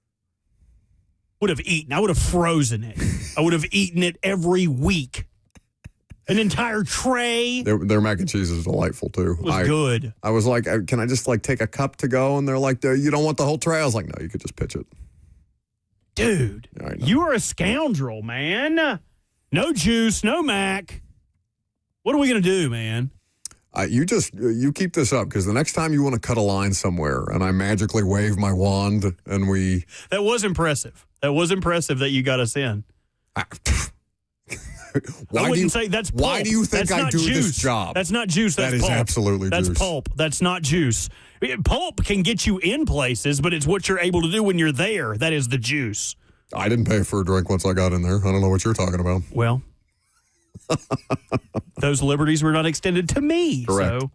[SPEAKER 1] Would have eaten. I would have frozen it. I would have eaten it every week. An entire tray.
[SPEAKER 3] Their mac and cheese is delightful, too.
[SPEAKER 1] It was good.
[SPEAKER 3] I was like, can I just take a cup to go? And they're like, you don't want the whole tray? I was like, no, you could just pitch it.
[SPEAKER 1] Dude, you are a scoundrel, man. No juice, no mac. What are we going to do, man?
[SPEAKER 3] You keep this up, because the next time you want to cut a line somewhere and I magically wave my wand and we...
[SPEAKER 1] That was impressive. That was impressive that you got us in. I wouldn't say that's pulp.
[SPEAKER 3] Why do you think I do this job?
[SPEAKER 1] That's not juice. That's
[SPEAKER 3] pulp. That is absolutely juice.
[SPEAKER 1] That's pulp. That's not juice. Pulp can get you in places, but it's what you're able to do when you're there. That is the juice.
[SPEAKER 3] I didn't pay for a drink once I got in there. I don't know what you're talking about.
[SPEAKER 1] Well, those liberties were not extended to me.
[SPEAKER 3] Correct.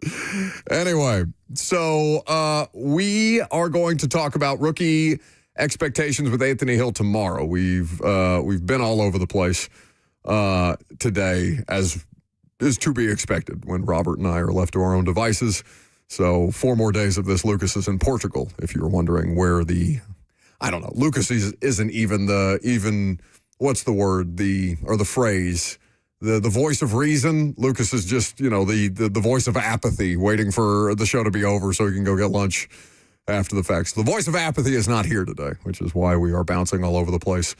[SPEAKER 1] So.
[SPEAKER 3] Anyway, so we are going to talk about rookie expectations with Anthony Hill tomorrow. We've been all over the place today, as is to be expected when Robert and I are left to our own devices. So 4 more days of this. Lucas is in Portugal, if you're wondering where I don't know. Lucas isn't even what's the word, the phrase, the voice of reason. Lucas is just, the voice of apathy, waiting for the show to be over so he can go get lunch after the fact. So the voice of apathy is not here today, which is why we are bouncing all over the place,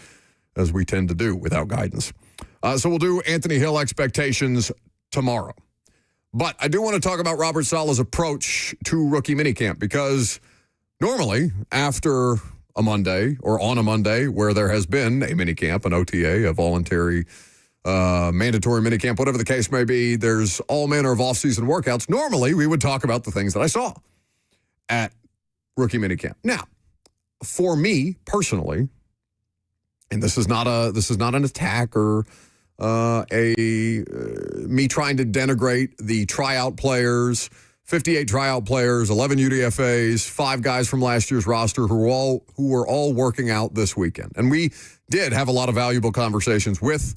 [SPEAKER 3] as we tend to do without guidance. So we'll do Anthony Hill expectations tomorrow. But I do want to talk about Robert Saleh's approach to rookie minicamp, because normally after a Monday or on a Monday where there has been a minicamp, an OTA, a voluntary mandatory minicamp, whatever the case may be, there's all manner of off-season workouts. Normally we would talk about the things that I saw at rookie minicamp. Now, for me personally, and this is not an attack or me trying to denigrate the tryout players, 58 tryout players, 11 UDFAs, 5 guys from last year's roster who were all working out this weekend. And we did have a lot of valuable conversations with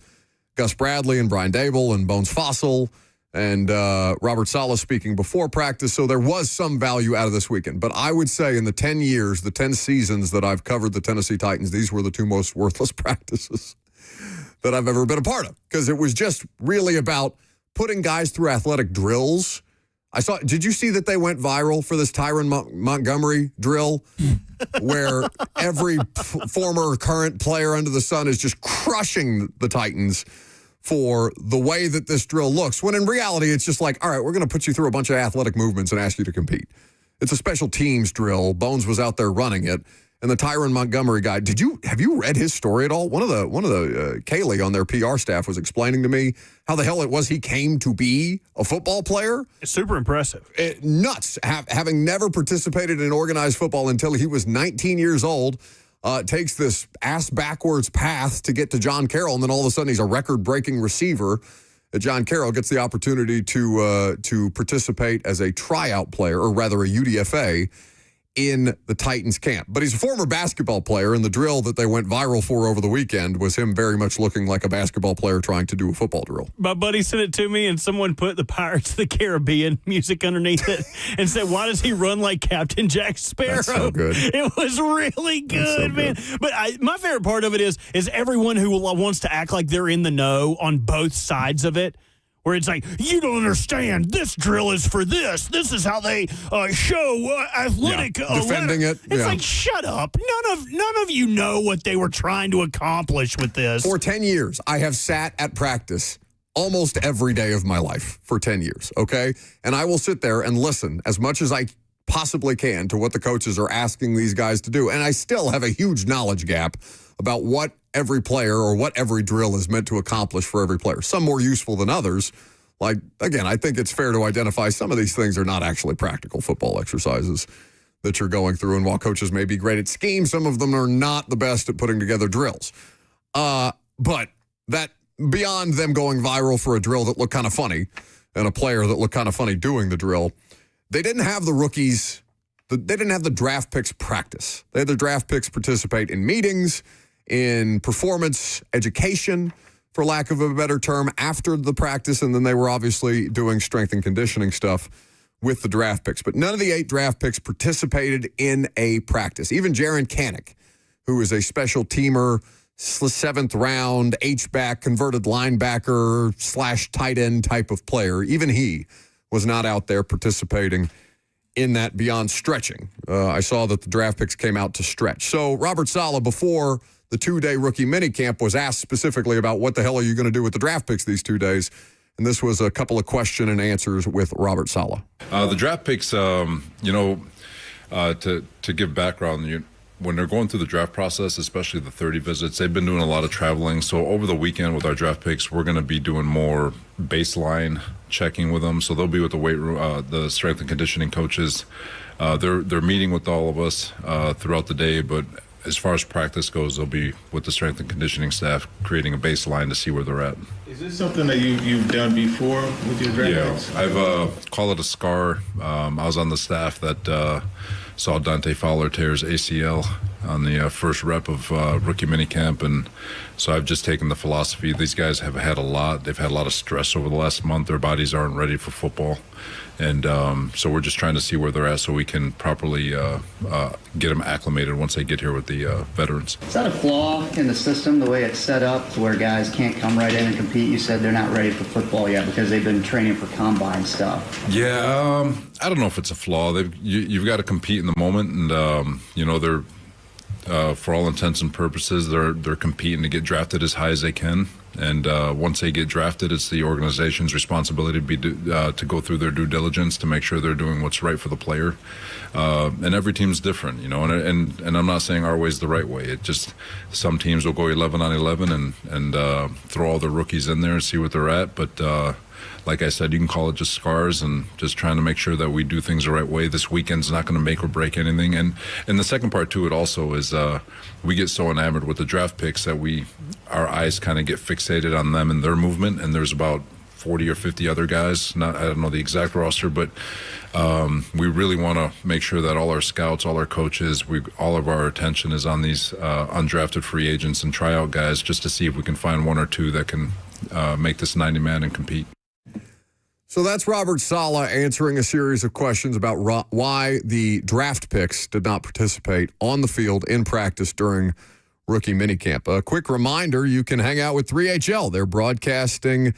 [SPEAKER 3] Gus Bradley and Brian Dable and Bones Fossil and Robert Saleh speaking before practice. So there was some value out of this weekend. But I would say in the 10 years, the 10 seasons that I've covered the Tennessee Titans, these were the 2 most worthless practices that I've ever been a part of, because it was just really about putting guys through athletic drills. Did you see that they went viral for this Tyron Montgomery drill where every former current player under the sun is just crushing the Titans for the way that this drill looks, when in reality, it's just like, all right, we're going to put you through a bunch of athletic movements and ask you to compete. It's a special teams drill. Bones was out there running it. And the Tyron Montgomery guy, have you read his story at all? One of the Kaylee on their PR staff was explaining to me how the hell it was he came to be a football player.
[SPEAKER 1] It's super impressive.
[SPEAKER 3] Nuts. Having never participated in organized football until he was 19 years old, takes this ass-backwards path to get to John Carroll, and then all of a sudden he's a record-breaking receiver. John Carroll gets the opportunity to participate as a tryout player, or rather a UDFA, in the Titans camp. But he's a former basketball player, and the drill that they went viral for over the weekend was him very much looking like a basketball player trying to do a football drill.
[SPEAKER 1] My buddy sent it to me, and someone put the Pirates of the Caribbean music underneath it and said, why does he run like Captain Jack Sparrow?
[SPEAKER 3] That's so good.
[SPEAKER 1] It was really good, man. But my favorite part of it is everyone who wants to act like they're in the know on both sides of it. Where it's like, you don't understand. This drill is for this. This is how they show athletic.
[SPEAKER 3] Defending it.
[SPEAKER 1] It's like, shut up. None of you know what they were trying to accomplish with this.
[SPEAKER 3] For 10 years, I have sat at practice almost every day of my life for 10 years, okay? And I will sit there and listen as much as I possibly can to what the coaches are asking these guys to do. And I still have a huge knowledge gap about what every player or what every drill is meant to accomplish for every player. Some more useful than others. Like, again, I think it's fair to identify some of these things are not actually practical football exercises that you're going through. And while coaches may be great at schemes, some of them are not the best at putting together drills. But that beyond them going viral for a drill that looked kind of funny and a player that looked kind of funny doing the drill, they didn't have the rookies, they didn't have the draft picks practice. They had the draft picks participate in meetings, in performance education, for lack of a better term, after the practice, and then they were obviously doing strength and conditioning stuff with the draft picks. But none of the 8 draft picks participated in a practice. Even Jaron Kanik, who is a special teamer, 7th round, H-back, converted linebacker / tight end type of player, even he was not out there participating in that beyond stretching. I saw that the draft picks came out to stretch. So Robert Saleh, before the 2-day rookie minicamp, was asked specifically about what the hell are you going to do with the draft picks these 2 days. And this was a couple of question and answers with Robert Saleh.
[SPEAKER 2] The draft picks, to give background, when they're going through the draft process, especially the 30 visits, they've been doing a lot of traveling. So over the weekend with our draft picks, we're going to be doing more baseline checking with them. So they'll be with the weight room, the strength and conditioning coaches. They're meeting with all of us throughout the day, but as far as practice goes, they'll be with the strength and conditioning staff, creating a baseline to see where they're at.
[SPEAKER 12] Is this something that you've done before with your draft picks?
[SPEAKER 2] I've call it a scar. I was on the staff that saw Dante Fowler tear his ACL on the first rep of rookie minicamp, and so I've just taken the philosophy. These guys have had a lot. They've had a lot of stress over the last month. Their bodies aren't ready for football, and so we're just trying to see where they're at so we can properly get them acclimated once they get here with the veterans.
[SPEAKER 13] Is that a flaw in the system, the way it's set up, to where guys can't come right in and compete? You said they're not ready for football yet because they've been training for combine stuff.
[SPEAKER 2] Yeah, I don't know if it's a flaw. You've got to compete in the moment, and they're for all intents and purposes, they're competing to get drafted as high as they can. And once they get drafted, it's the organization's responsibility to go through their due diligence to make sure they're doing what's right for the player. And every team's different, and I'm not saying our way's the right way. It just, some teams will go 11 on 11 and throw all their rookies in there and see what they're at. But like I said, you can call it just scars and just trying to make sure that we do things the right way. This weekend's not going to make or break anything. And the second part to it also is we get so enamored with the draft picks that our eyes kind of get fixated on them and their movement. And there's about 40 or 50 other guys. I don't know the exact roster, but we really want to make sure that all our scouts, all our coaches, all of our attention is on these undrafted free agents and tryout guys, just to see if we can find 1 or 2 that can make this 90-man and compete.
[SPEAKER 3] So that's Robert Saleh answering a series of questions about why the draft picks did not participate on the field in practice during rookie minicamp. A quick reminder, you can hang out with 3HL. They're broadcasting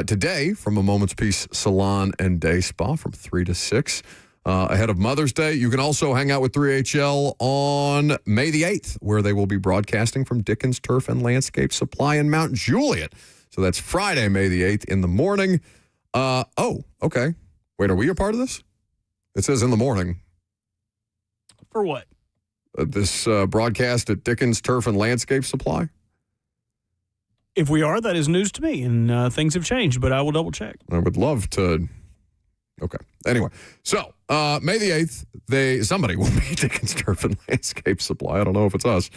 [SPEAKER 3] today from a Moment's Peace Salon and Day Spa from 3 to 6 ahead of Mother's Day. You can also hang out with 3HL on May the 8th, where they will be broadcasting from Dickens Turf and Landscape Supply in Mount Juliet. So that's Friday, May the 8th in the morning. Okay. Wait, are we a part of this? It says in the morning.
[SPEAKER 1] For what?
[SPEAKER 3] This broadcast at Dickens Turf and Landscape Supply?
[SPEAKER 1] If we are, that is news to me, and things have changed, but I will double check.
[SPEAKER 3] I would love to. Okay. Anyway, so May the 8th, somebody will be Dickens Turf and Landscape Supply. I don't know if it's us.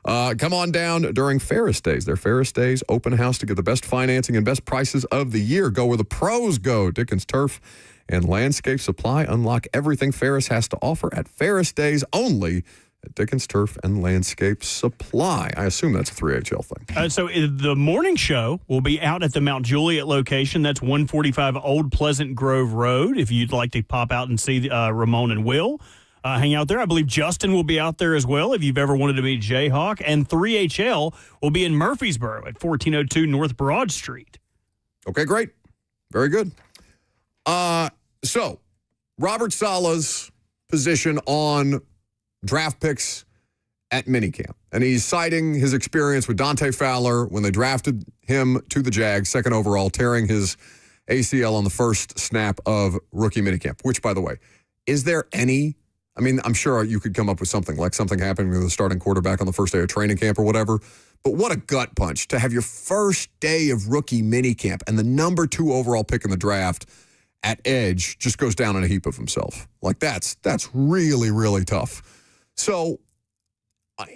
[SPEAKER 3] Come on down during Ferris Days. They're Ferris Days open house to get the best financing and best prices of the year. Go where the pros go. Dickens Turf and Landscape Supply. Unlock everything Ferris has to offer at Ferris Days only at Dickens Turf and Landscape Supply. I assume that's a 3HL thing.
[SPEAKER 1] So the morning show will be out at the Mount Juliet location. That's 145 Old Pleasant Grove Road. If you'd like to pop out and see Ramon and Will. Hang out there. I believe Justin will be out there as well if you've ever wanted to meet Jayhawk. And 3HL will be in Murfreesboro at 1402 North Broad Street.
[SPEAKER 3] Okay, great. Very good. So, Robert Saleh's position on draft picks at minicamp. And he's citing his experience with Dante Fowler when they drafted him to the Jags, second overall, tearing his ACL on the first snap of rookie minicamp, which, by the way, is there any, I mean, I'm sure you could come up with something like something happening with the starting quarterback on the first day of training camp or whatever, but what a gut punch to have your first day of rookie minicamp and the number 2 overall pick in the draft at edge just goes down in a heap of himself. Like that's really, really tough. So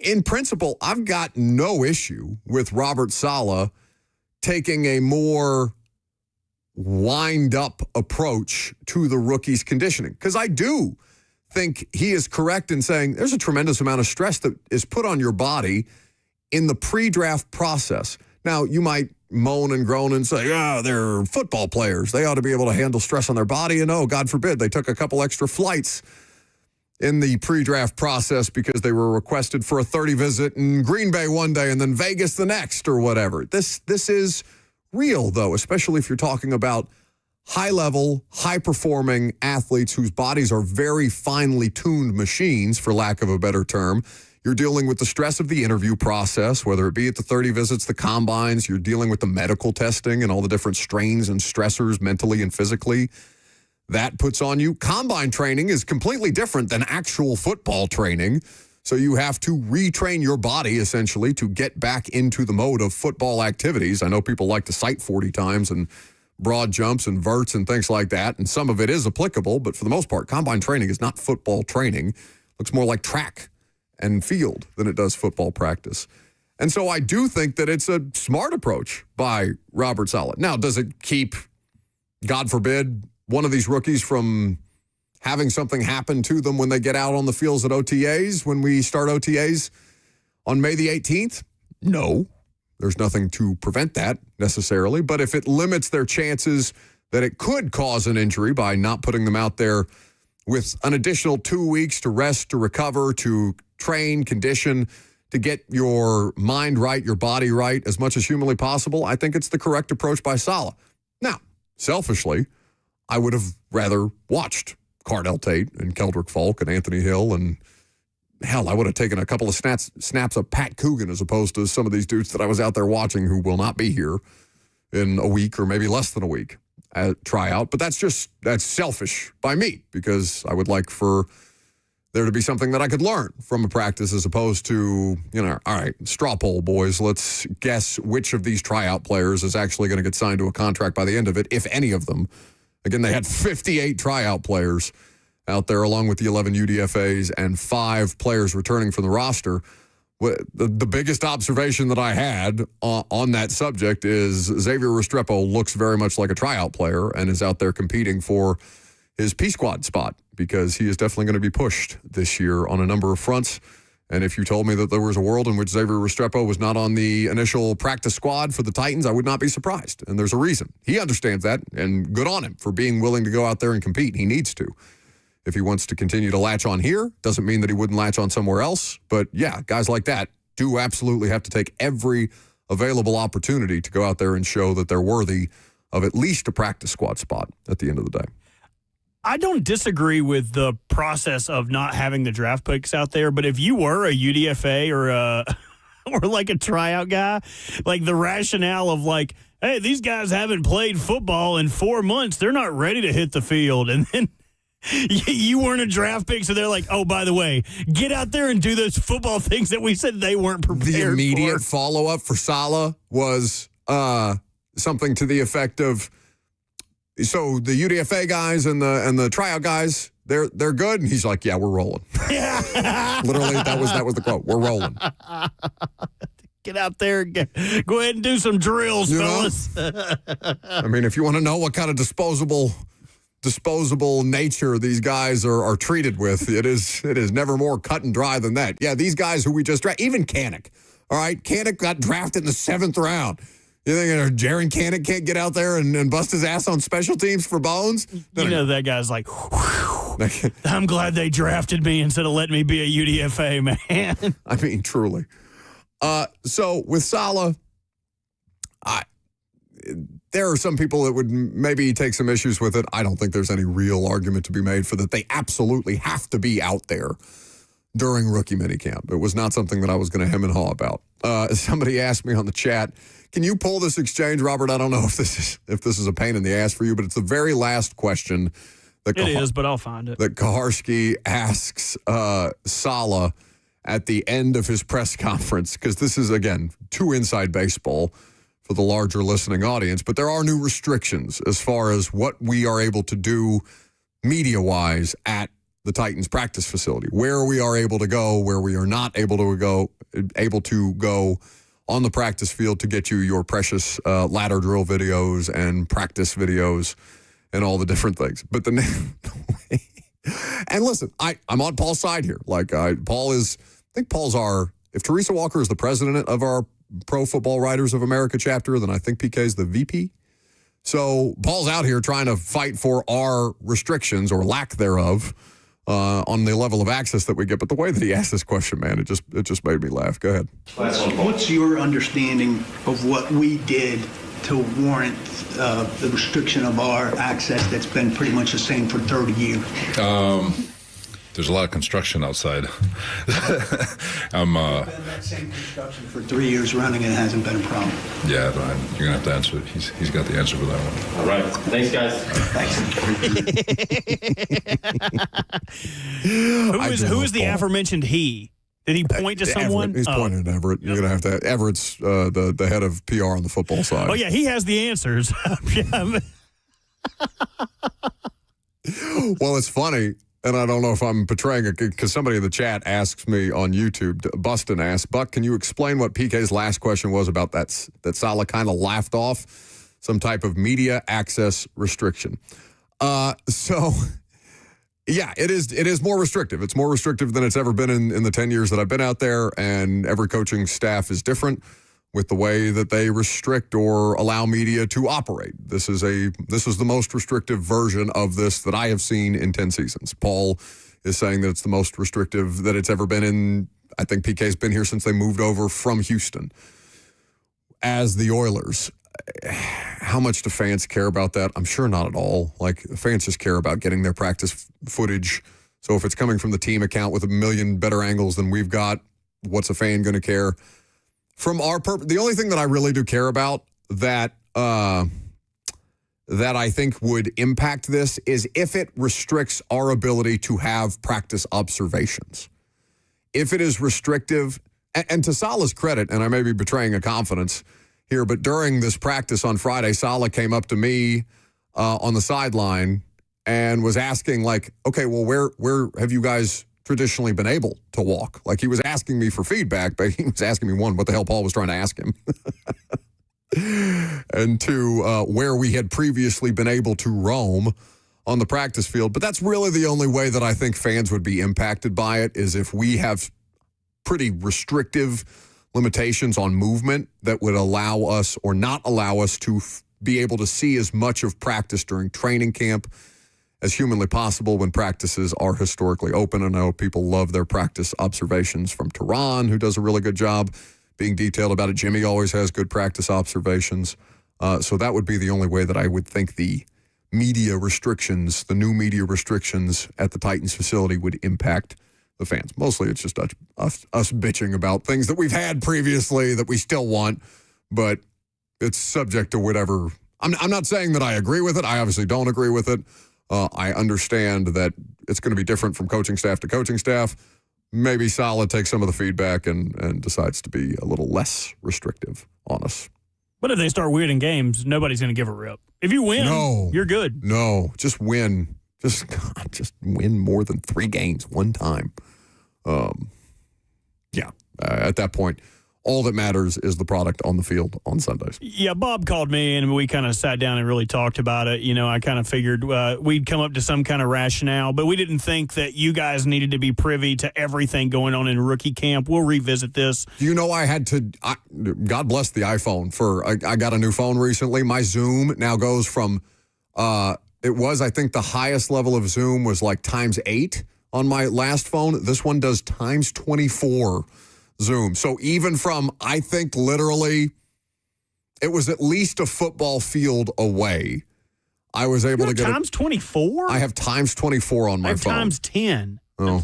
[SPEAKER 3] in principle, I've got no issue with Robert Saleh taking a more wind-up approach to the rookie's conditioning, because I do think he is correct in saying there's a tremendous amount of stress that is put on your body in the pre-draft process. Now, you might moan and groan and say, they're football players. They ought to be able to handle stress on their body. And, God forbid, they took a couple extra flights in the pre-draft process because they were requested for a 30 visit in Green Bay one day and then Vegas the next or whatever. This is real, though, especially if you're talking about high-level, high-performing athletes whose bodies are very finely tuned machines, for lack of a better term. You're dealing with the stress of the interview process, whether it be at the 30 visits, the combines. You're dealing with the medical testing and all the different strains and stressors mentally and physically that puts on you. Combine training is completely different than actual football training. So you have to retrain your body, essentially, to get back into the mode of football activities. I know people like to cite 40 times and broad jumps and verts and things like that, and some of it is applicable, but for the most part, combine training is not football training. It looks more like track and field than it does football practice. And so I do think that it's a smart approach by Robert Saleh. Now, does it keep, God forbid, one of these rookies from having something happen to them when they get out on the fields at OTAs, when we start OTAs on May the 18th? No, there's nothing to prevent that necessarily. But if it limits their chances that it could cause an injury by not putting them out there with an additional 2 weeks to rest, to recover, to train, condition, to get your mind right, your body right as much as humanly possible, I think it's the correct approach by Saleh. Now, selfishly, I would have rather watched Cardell Tate and Keldrick Falk and Anthony Hill, and hell, I would have taken a couple of snaps of Pat Coogan as opposed to some of these dudes that I was out there watching who will not be here in a week or maybe less than a week at tryout. But that's selfish by me, because I would like for there to be something that I could learn from a practice as opposed to, all right, straw poll, boys. Let's guess which of these tryout players is actually going to get signed to a contract by the end of it, if any of them. Again, they had 58 tryout players out there along with the 11 UDFAs and 5 players returning from the roster. The biggest observation that I had on that subject is Xavier Restrepo looks very much like a tryout player and is out there competing for his P-Squad spot, because he is definitely going to be pushed this year on a number of fronts. And if you told me that there was a world in which Xavier Restrepo was not on the initial practice squad for the Titans, I would not be surprised. And there's a reason. He understands that, and good on him for being willing to go out there and compete. He needs to. If he wants to continue to latch on here, doesn't mean that he wouldn't latch on somewhere else. But yeah, guys like that do absolutely have to take every available opportunity to go out there and show that they're worthy of at least a practice squad spot at the end of the day.
[SPEAKER 1] I don't disagree with the process of not having the draft picks out there, but if you were a UDFA or like a tryout guy, like the rationale of like, hey, these guys haven't played football in 4 months, they're not ready to hit the field, and then you weren't a draft pick, so they're like, oh, by the way, get out there and do those football things that we said they weren't prepared for.
[SPEAKER 3] The immediate follow-up for Saleh was something to the effect of, so the UDFA guys and the tryout guys, they're good, and he's like, yeah, we're rolling. Literally, that was the quote. We're rolling.
[SPEAKER 1] Get out there, go ahead and do some drills, fellas.
[SPEAKER 3] I mean, if you want to know what kind of disposable nature these guys are treated with, it is never more cut and dry than that. Yeah, these guys who we just drafted, even Kanik. All right, Kanik got drafted in the 7th round. You think Jaron Kanik can't get out there and bust his ass on special teams for bones?
[SPEAKER 1] You know that guy's like, I'm glad they drafted me instead of letting me be a UDFA, man.
[SPEAKER 3] I mean, truly. So with Saleh, there are some people that would maybe take some issues with it. I don't think there's any real argument to be made for that. They absolutely have to be out there during rookie minicamp. It was not something that I was going to hem and haw about. Somebody asked me on the chat, can you pull this exchange, Robert? I don't know if this is a pain in the ass for you, but it's the very last question that
[SPEAKER 1] it is, but I'll find it.
[SPEAKER 3] That Kaharski asks Salah at the end of his press conference, because this is, again, too inside baseball for the larger listening audience, but there are new restrictions as far as what we are able to do media-wise at the Titans practice facility, where we are able to go, where we are not able to go on the practice field to get you your precious ladder drill videos and practice videos and all the different things. But and listen, I'm on Paul's side here. I think Paul's if Teresa Walker is the president of our Pro Football Writers of America chapter, then I think PK is the VP. So Paul's out here trying to fight for our restrictions or lack thereof on the level of access that we get. But the way that he asked this question, man, it just made me laugh. Go ahead.
[SPEAKER 8] What's your understanding of what we did to warrant the restriction of our access that's been pretty much the same for 30 years?
[SPEAKER 2] There's a lot of construction outside.
[SPEAKER 8] Been that same construction for 3 years running and it hasn't been a problem.
[SPEAKER 2] Yeah, but you're going to have to answer it. He's got the answer for that one.
[SPEAKER 17] All right. Thanks, guys.
[SPEAKER 1] Who is the aforementioned he? Did he point to someone?
[SPEAKER 3] He's pointing at Everett. You're going to have to. Everett's the head of PR on the football side.
[SPEAKER 1] Oh, yeah, he has the answers.
[SPEAKER 3] Well, it's funny. And I don't know if I'm portraying it, because somebody in the chat asks me on YouTube, Bustin asked, Buck, can you explain what PK's last question was about that Salah kind of laughed off some type of media access restriction? So, yeah, it is more restrictive. It's more restrictive than it's ever been in the 10 years that I've been out there, and every coaching staff is different with the way that they restrict or allow media to operate. This is the most restrictive version of this that I have seen in 10 seasons. Paul is saying that it's the most restrictive that it's ever been in. I think PK's been here since they moved over from Houston as the Oilers. How much do fans care about that? I'm sure not at all. Fans just care about getting their practice footage. So if it's coming from the team account with a million better angles than we've got, what's a fan going to care? From our the only thing that I really do care about that I think would impact this is if it restricts our ability to have practice observations. If it is restrictive, and to Salah's credit, and I may be betraying a confidence here, but during this practice on Friday, Salah came up to me on the sideline and was asking, okay, well, where have you guys traditionally been able to walk? He was asking me for feedback, but he was asking me, one, what the hell Paul was trying to ask him, and two, where we had previously been able to roam on the practice field. But that's really the only way that I think fans would be impacted by it, is if we have pretty restrictive limitations on movement that would allow us or not allow us to be able to see as much of practice during training camp as humanly possible when practices are historically open. I know people love their practice observations from Tehran, who does a really good job being detailed about it. Jimmy always has good practice observations. So that would be the only way that I would think the media restrictions, the new media restrictions at the Titans facility would impact the fans. Mostly it's just us bitching about things that we've had previously that we still want, but it's subject to whatever. I'm not saying that I agree with it. I obviously don't agree with it. I understand that it's going to be different from coaching staff to coaching staff. Maybe Salah takes some of the feedback and decides to be a little less restrictive on us.
[SPEAKER 1] But if they start weirding games, nobody's going to give a rip. If you win, you're good.
[SPEAKER 3] No, just win. Just win more than 3 games one time. At that point, all that matters is the product on the field on Sundays.
[SPEAKER 1] Yeah, Bob called me and we kind of sat down and really talked about it. I kind of figured we'd come up to some kind of rationale, but we didn't think that you guys needed to be privy to everything going on in rookie camp. We'll revisit this.
[SPEAKER 3] I had to, God bless the iPhone I got a new phone recently. My Zoom now goes from, it was, I think the highest level of Zoom was times 8 on my last phone. This one does times 24 Zoom. So even from, I think literally, it was at least a football field away, I was able to get
[SPEAKER 1] times 24?
[SPEAKER 3] I have times 24 on my phone.
[SPEAKER 1] I have times 10.
[SPEAKER 3] Oh.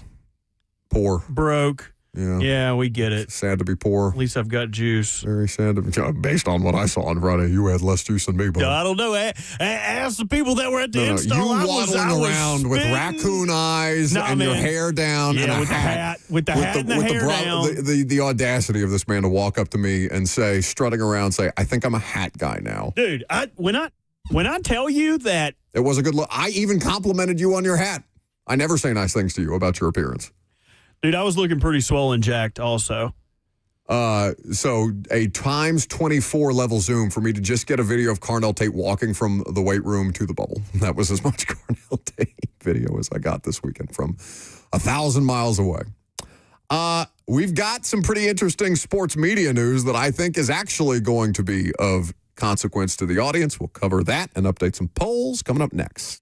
[SPEAKER 3] Poor.
[SPEAKER 1] broke.
[SPEAKER 3] Yeah.
[SPEAKER 1] Yeah, we get it.
[SPEAKER 3] Sad to be poor.
[SPEAKER 1] At least I've got juice.
[SPEAKER 3] Very sad to be. Based on what I saw on Friday, you had less juice than me, bud.
[SPEAKER 1] I don't know. Ask the people that were at the
[SPEAKER 3] No,
[SPEAKER 1] install.
[SPEAKER 3] you
[SPEAKER 1] I
[SPEAKER 3] waddling
[SPEAKER 1] was
[SPEAKER 3] around with raccoon eyes and your hair down and a
[SPEAKER 1] with
[SPEAKER 3] hat.
[SPEAKER 1] With the hat and the hair down.
[SPEAKER 3] The audacity of this man to walk up to me and say, strutting around, say, I think I'm a hat guy now.
[SPEAKER 1] Dude, when I tell you that.
[SPEAKER 3] It was a good look. I even complimented you on your hat. I never say nice things to you about your appearance.
[SPEAKER 1] Dude, I was looking pretty swollen jacked also.
[SPEAKER 3] So a times 24 level zoom for me to just get a video of Carnell Tate walking from the weight room to the bubble. That was as much Carnell Tate video as I got this weekend from 1,000 miles away. We've got some pretty interesting sports media news that I think is actually going to be of consequence to the audience. We'll cover that and update some polls coming up next.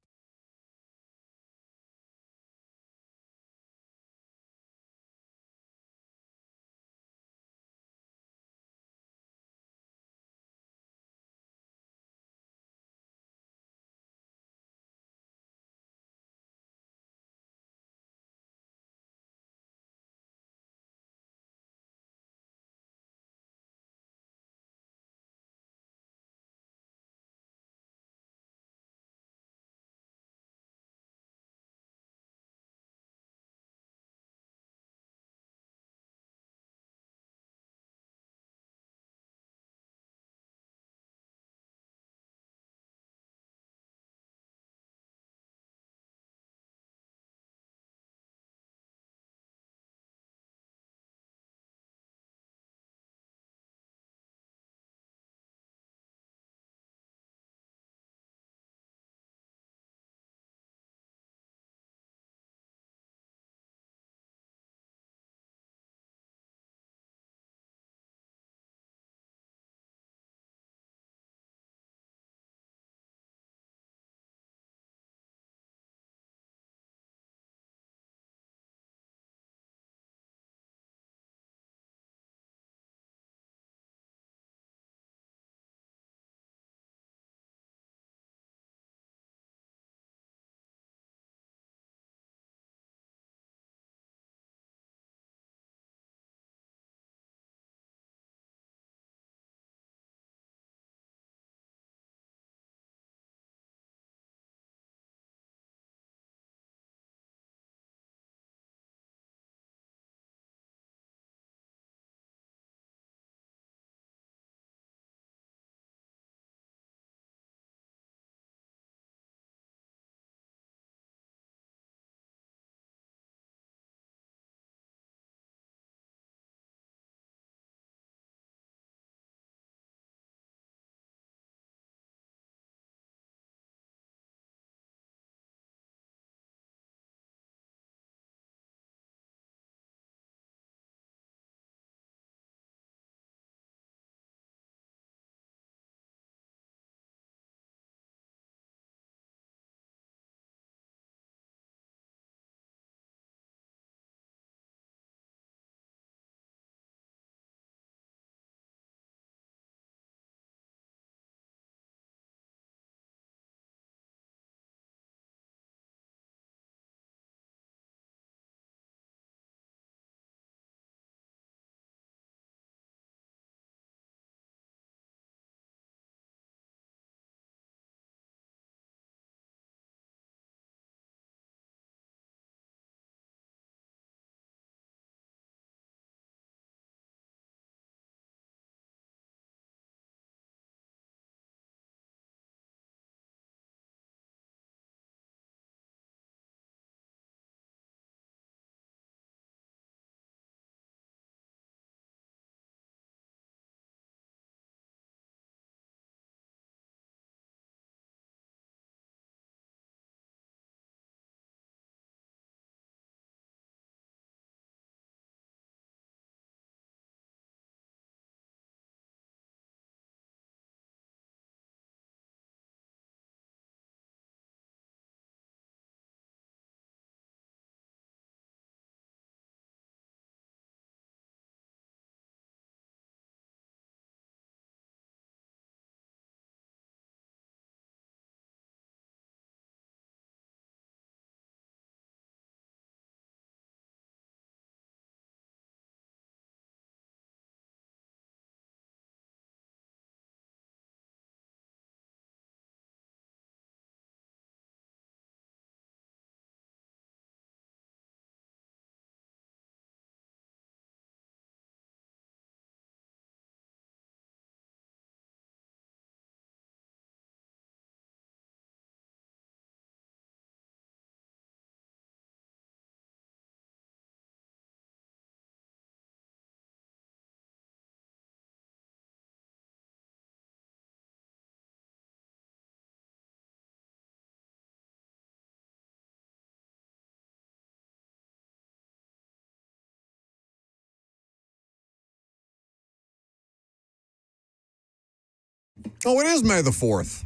[SPEAKER 3] Oh, it is May the 4th.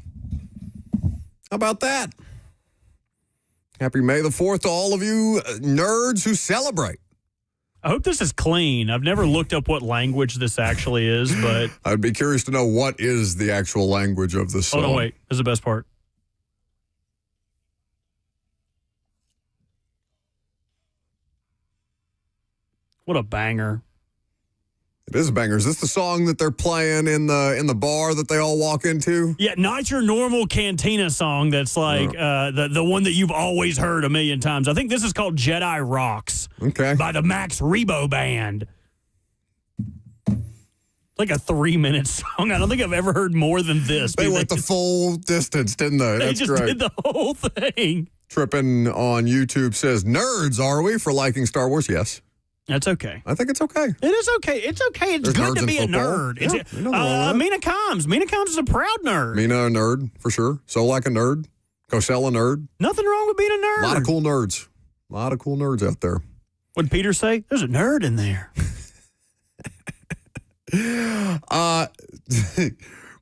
[SPEAKER 3] How about that? Happy May the 4th to all of you nerds who celebrate.
[SPEAKER 1] I hope this is clean. I've never looked up what language this actually is, but...
[SPEAKER 3] I'd be curious to know what is the actual language of this song.
[SPEAKER 1] Oh, no, wait. This is the best part. What a banger.
[SPEAKER 3] It is a banger. Is this the song that they're playing in the bar that they all walk into?
[SPEAKER 1] Yeah, not your normal Cantina song that's like the one that you've always heard a million times. I think this is called Jedi Rocks by the Max Rebo Band. Like a 3-minute song. I don't think I've ever heard more than this.
[SPEAKER 3] They went the full distance, didn't they?
[SPEAKER 1] They
[SPEAKER 3] That's
[SPEAKER 1] just
[SPEAKER 3] great.
[SPEAKER 1] did the whole thing.
[SPEAKER 3] Trippin on YouTube says, nerds, are we, for liking Star Wars? Yes.
[SPEAKER 1] That's okay.
[SPEAKER 3] I think it's okay.
[SPEAKER 1] It is okay. It's okay. It's
[SPEAKER 3] There's
[SPEAKER 1] good
[SPEAKER 3] nerds
[SPEAKER 1] to be a
[SPEAKER 3] in football.
[SPEAKER 1] nerd.
[SPEAKER 3] Yeah,
[SPEAKER 1] It's,
[SPEAKER 3] nothing wrong with
[SPEAKER 1] Mina Combs. Mina Combs is a proud nerd.
[SPEAKER 3] Mina a nerd, for sure. So like a nerd. Cosell a nerd.
[SPEAKER 1] Nothing wrong with being a nerd.
[SPEAKER 3] A lot of cool nerds. A lot of cool nerds out there.
[SPEAKER 1] What did Peter say? There's a nerd in there.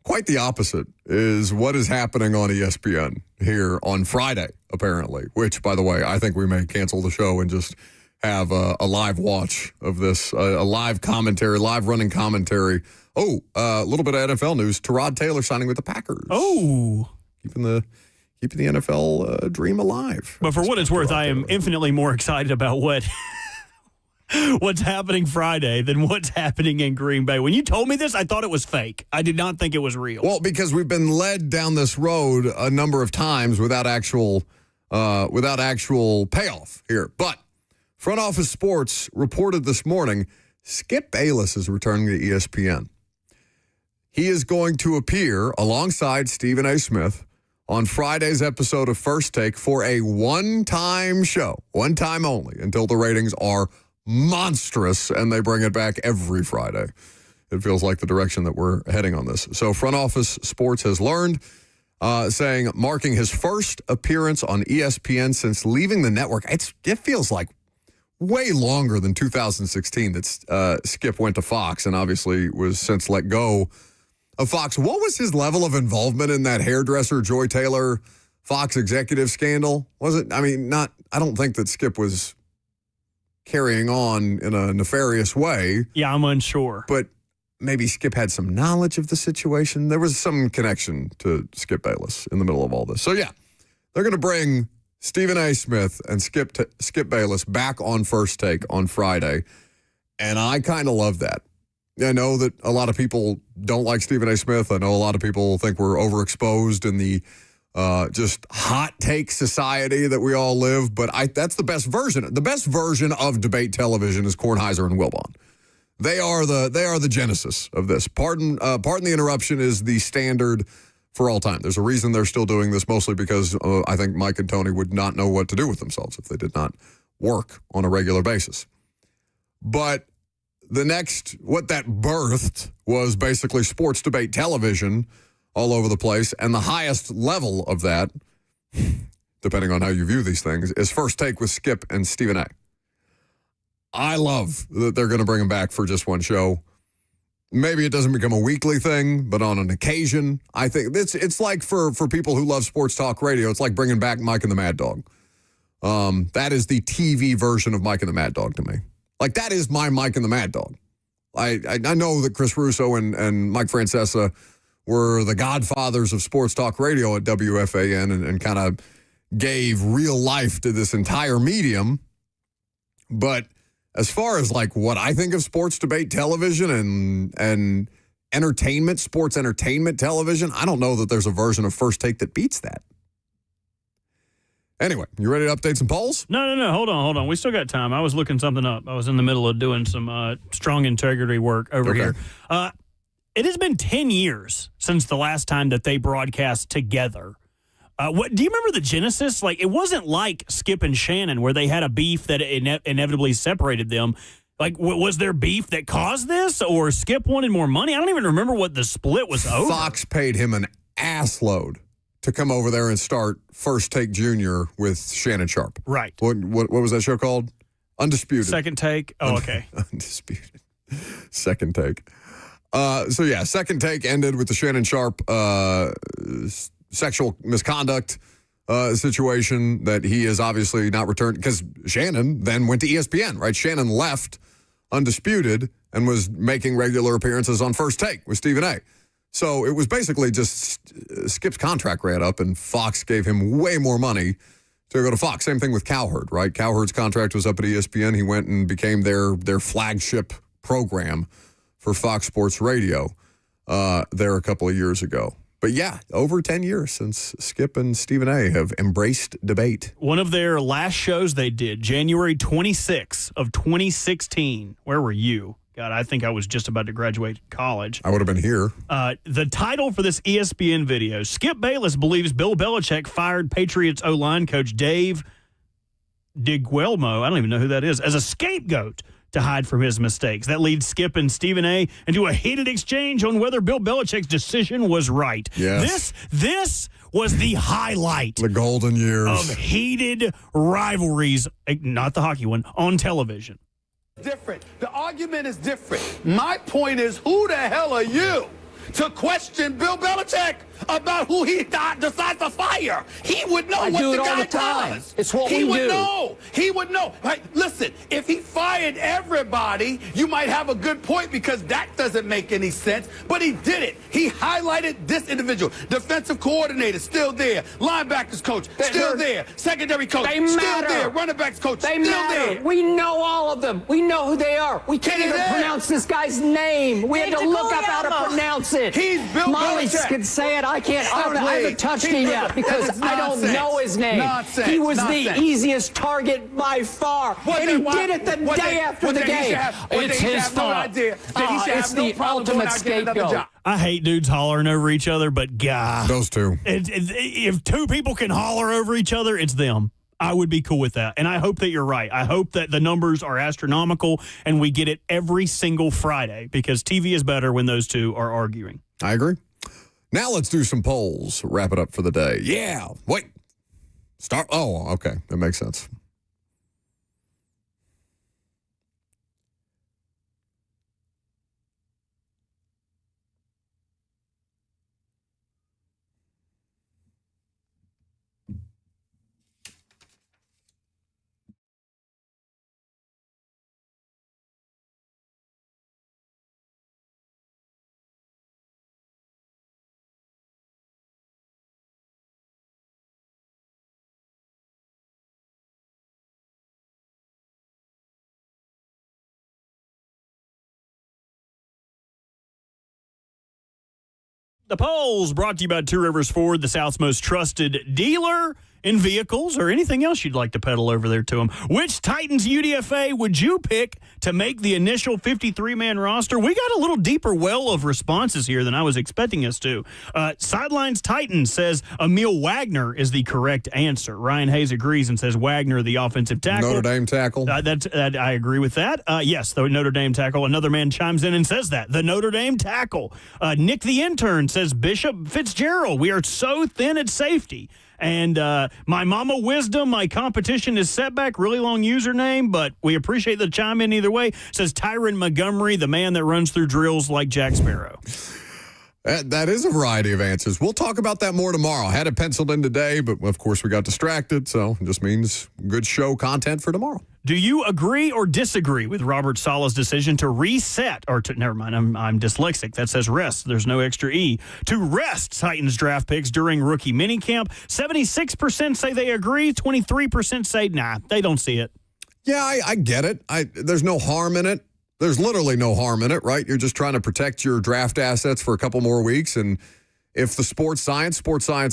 [SPEAKER 3] Quite the opposite is what is happening on ESPN here on Friday, apparently, which, by the way, I think we may cancel the show and just have a live watch of this, a live commentary, live running commentary. Oh, a little bit of NFL news. Tyrod Taylor signing with the Packers.
[SPEAKER 1] Oh.
[SPEAKER 3] Keeping the NFL dream alive.
[SPEAKER 1] But for what it's worth, I am infinitely more excited about what's happening Friday than what's happening in Green Bay. When you told me this, I thought it was fake. I did not think it was real.
[SPEAKER 3] Well, because we've been led down this road a number of times without actual payoff here. But Front Office Sports reported this morning, Skip Bayless is returning to ESPN. He is going to appear alongside Stephen A. Smith on Friday's episode of First Take for a one-time show, one time only, until the ratings are monstrous and they bring it back every Friday. It feels like the direction that we're heading on this. So Front Office Sports has learned, saying, marking his first appearance on ESPN since leaving the network. It feels like way longer than 2016 that Skip went to Fox and obviously was since let go of Fox. What was his level of involvement in that hairdresser Joy Taylor Fox executive scandal? Was it? I mean, I don't think that Skip was carrying on in a nefarious way.
[SPEAKER 1] Yeah, I'm unsure.
[SPEAKER 3] But maybe Skip had some knowledge of the situation. There was some connection to Skip Bayless in the middle of all this. So, yeah, they're going to bring Stephen A. Smith and Skip Bayless back on First Take on Friday, and I kind of love that. I know that a lot of people don't like Stephen A. Smith. I know a lot of people think we're overexposed in the just hot take society that we all live, but that's the best version. The best version of debate television is Kornheiser and Wilbon. They are the genesis of this. Pardon the interruption is the standard for all time. There's a reason they're still doing this, mostly because I think Mike and Tony would not know what to do with themselves if they did not work on a regular basis. But what that birthed was basically sports debate television all over the place. And the highest level of that, depending on how you view these things, is First Take with Skip and Stephen A. I love that they're going to bring them back for just one show. Maybe it doesn't become a weekly thing, but on an occasion, I think it's like for people who love sports talk radio, it's like bringing back Mike and the Mad Dog. That is the TV version of Mike and the Mad Dog to me. Like, that is my Mike and the Mad Dog. I know that Chris Russo and Mike Francesa were the godfathers of sports talk radio at WFAN and kind of gave real life to this entire medium. But as far as like what I think of sports debate television and entertainment, sports entertainment television, I don't know that there's a version of First Take that beats that. Anyway, you ready to update some polls?
[SPEAKER 1] No. Hold on. We still got time. I was looking something up. I was in the middle of doing some strong integrity work over here. It has been 10 years since the last time that they broadcast together. What do you remember the genesis? Like, it wasn't like Skip and Shannon where they had a beef that inevitably separated them. Like, was there beef that caused this, or Skip wanted more money? I don't even remember what the split was over.
[SPEAKER 3] Fox paid him an ass load to come over there and start First Take Junior with Shannon Sharp.
[SPEAKER 1] Right.
[SPEAKER 3] What was that show called? Undisputed.
[SPEAKER 1] Second Take. Oh, okay.
[SPEAKER 3] Undisputed. Second Take. Second Take ended with the Shannon Sharp sexual misconduct situation that he is obviously not returned, because Shannon then went to ESPN, right? Shannon left Undisputed and was making regular appearances on First Take with Stephen A. So it was basically just Skip's contract ran up and Fox gave him way more money to go to Fox. Same thing with Cowherd, right? Cowherd's contract was up at ESPN. He went and became their flagship program for Fox Sports Radio there a couple of years ago. But yeah, over 10 years since Skip and Stephen A have embraced debate.
[SPEAKER 1] One of their last shows they did, January 26 of 2016. Where were you? God, I think I was just about to graduate college.
[SPEAKER 3] I would have been here.
[SPEAKER 1] The title for this ESPN video, Skip Bayless believes Bill Belichick fired Patriots O-line coach Dave DiGuelmo, I don't even know who that is, as a scapegoat to hide from his mistakes. That leads Skip and Stephen A into a heated exchange on whether Bill Belichick's decision was right.
[SPEAKER 3] Yes.
[SPEAKER 1] This was the highlight.
[SPEAKER 3] The golden years.
[SPEAKER 1] Of heated rivalries, not the hockey one, on television.
[SPEAKER 6] Different. The argument is different. My point is, who the hell are you to question Bill Belichick about who he decides to fire? He would know what the guy does.
[SPEAKER 17] It's what we do.
[SPEAKER 6] He would know. He would know. Right? Listen, if he fired everybody, you might have a good point, because that doesn't make any sense. But he did it. He highlighted this individual. Defensive coordinator, still there. Linebackers coach, still there. Secondary coach, still there. Running backs coach, still there.
[SPEAKER 17] We know all of them. We know who they are. We can't even pronounce this guy's name. We had to look up how to pronounce it.
[SPEAKER 6] He's Bill
[SPEAKER 17] Molly
[SPEAKER 6] Belichick.
[SPEAKER 17] can say it. I can't. I haven't touched him yet because I don't know his name.
[SPEAKER 6] Nonsense.
[SPEAKER 17] He was the easiest target by far, and he did it the day after the game. It's his fault. It's the ultimate scapegoat.
[SPEAKER 1] I hate dudes hollering over each other, but God,
[SPEAKER 3] those two.
[SPEAKER 1] If two people can holler over each other, it's them. I would be cool with that. And I hope that you're right. I hope that the numbers are astronomical and we get it every single Friday, because TV is better when those two are arguing.
[SPEAKER 3] I agree. Now let's do some polls. Wrap it up for the day. Yeah. Wait. Start. Oh, okay. That makes sense.
[SPEAKER 1] The polls brought to you by Two Rivers Ford, the South's most trusted dealer in vehicles, or anything else you'd like to peddle over there to them. Which Titans UDFA would you pick to make the initial 53-man roster? We got a little deeper well of responses here than I was expecting us to. Sidelines Titans says Emil Wagner is the correct answer. Ryan Hayes agrees and says Wagner, the offensive tackle.
[SPEAKER 3] Notre Dame tackle.
[SPEAKER 1] I agree with that. Yes, the Notre Dame tackle. Another man chimes in and says that. The Notre Dame tackle. Nick the intern says Bishop Fitzgerald. We are so thin at safety. And my mama wisdom, my competition is setback, really long username, but we appreciate the chime in either way, says Tyron Montgomery, the man that runs through drills like Jack Sparrow.
[SPEAKER 3] That is a variety of answers. We'll talk about that more tomorrow. Had it penciled in today, but of course we got distracted, so it just means good show content for tomorrow.
[SPEAKER 1] Do you agree or disagree with Robert Saleh's decision to reset, or to, never mind, I'm dyslexic. That says rest. There's no extra E. To rest Titans draft picks during rookie minicamp. 76% say they agree. 23% say, nah, they don't see it.
[SPEAKER 3] Yeah, I get it. There's no harm in it. There's literally no harm in it, right? You're just trying to protect your draft assets for a couple more weeks. And if the sports science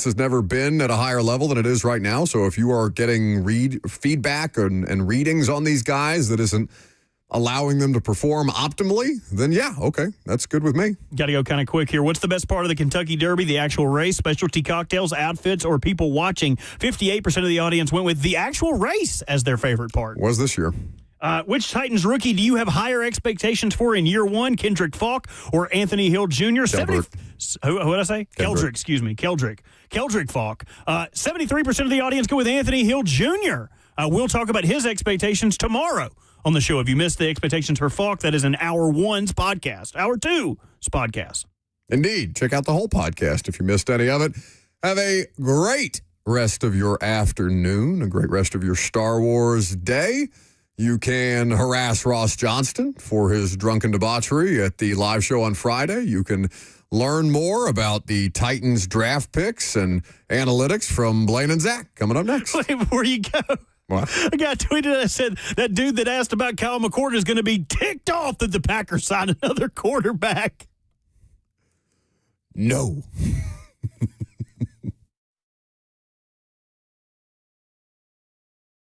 [SPEAKER 3] has never been at a higher level than it is right now. So if you are getting feedback and readings on these guys that isn't allowing them to perform optimally, then yeah, okay, that's good with me.
[SPEAKER 1] Got to go kind of quick here. What's the best part of the Kentucky Derby? The actual race, specialty cocktails, outfits, or people watching? 58% of the audience went with the actual race as their favorite part.
[SPEAKER 3] Was this year.
[SPEAKER 1] Which Titans rookie do you have higher expectations for in year one? Kendrick Falk or Anthony Hill Jr.? Who did I say? Keldrick, excuse me. Keldrick Falk. 73% of the audience go with Anthony Hill Jr. We'll talk about his expectations tomorrow on the show. If you missed the expectations for Falk, that is an Hour 1's podcast. Hour 2's podcast.
[SPEAKER 3] Indeed. Check out the whole podcast if you missed any of it. Have a great rest of your afternoon, a great rest of your Star Wars day. You can harass Ross Johnston for his drunken debauchery at the live show on Friday. You can learn more about the Titans draft picks and analytics from Blaine and Zach coming up next.
[SPEAKER 1] Wait, before you go,
[SPEAKER 3] what?
[SPEAKER 1] A guy tweeted and said that dude that asked about Kyle McCord is going to be ticked off that the Packers signed another quarterback.
[SPEAKER 3] No.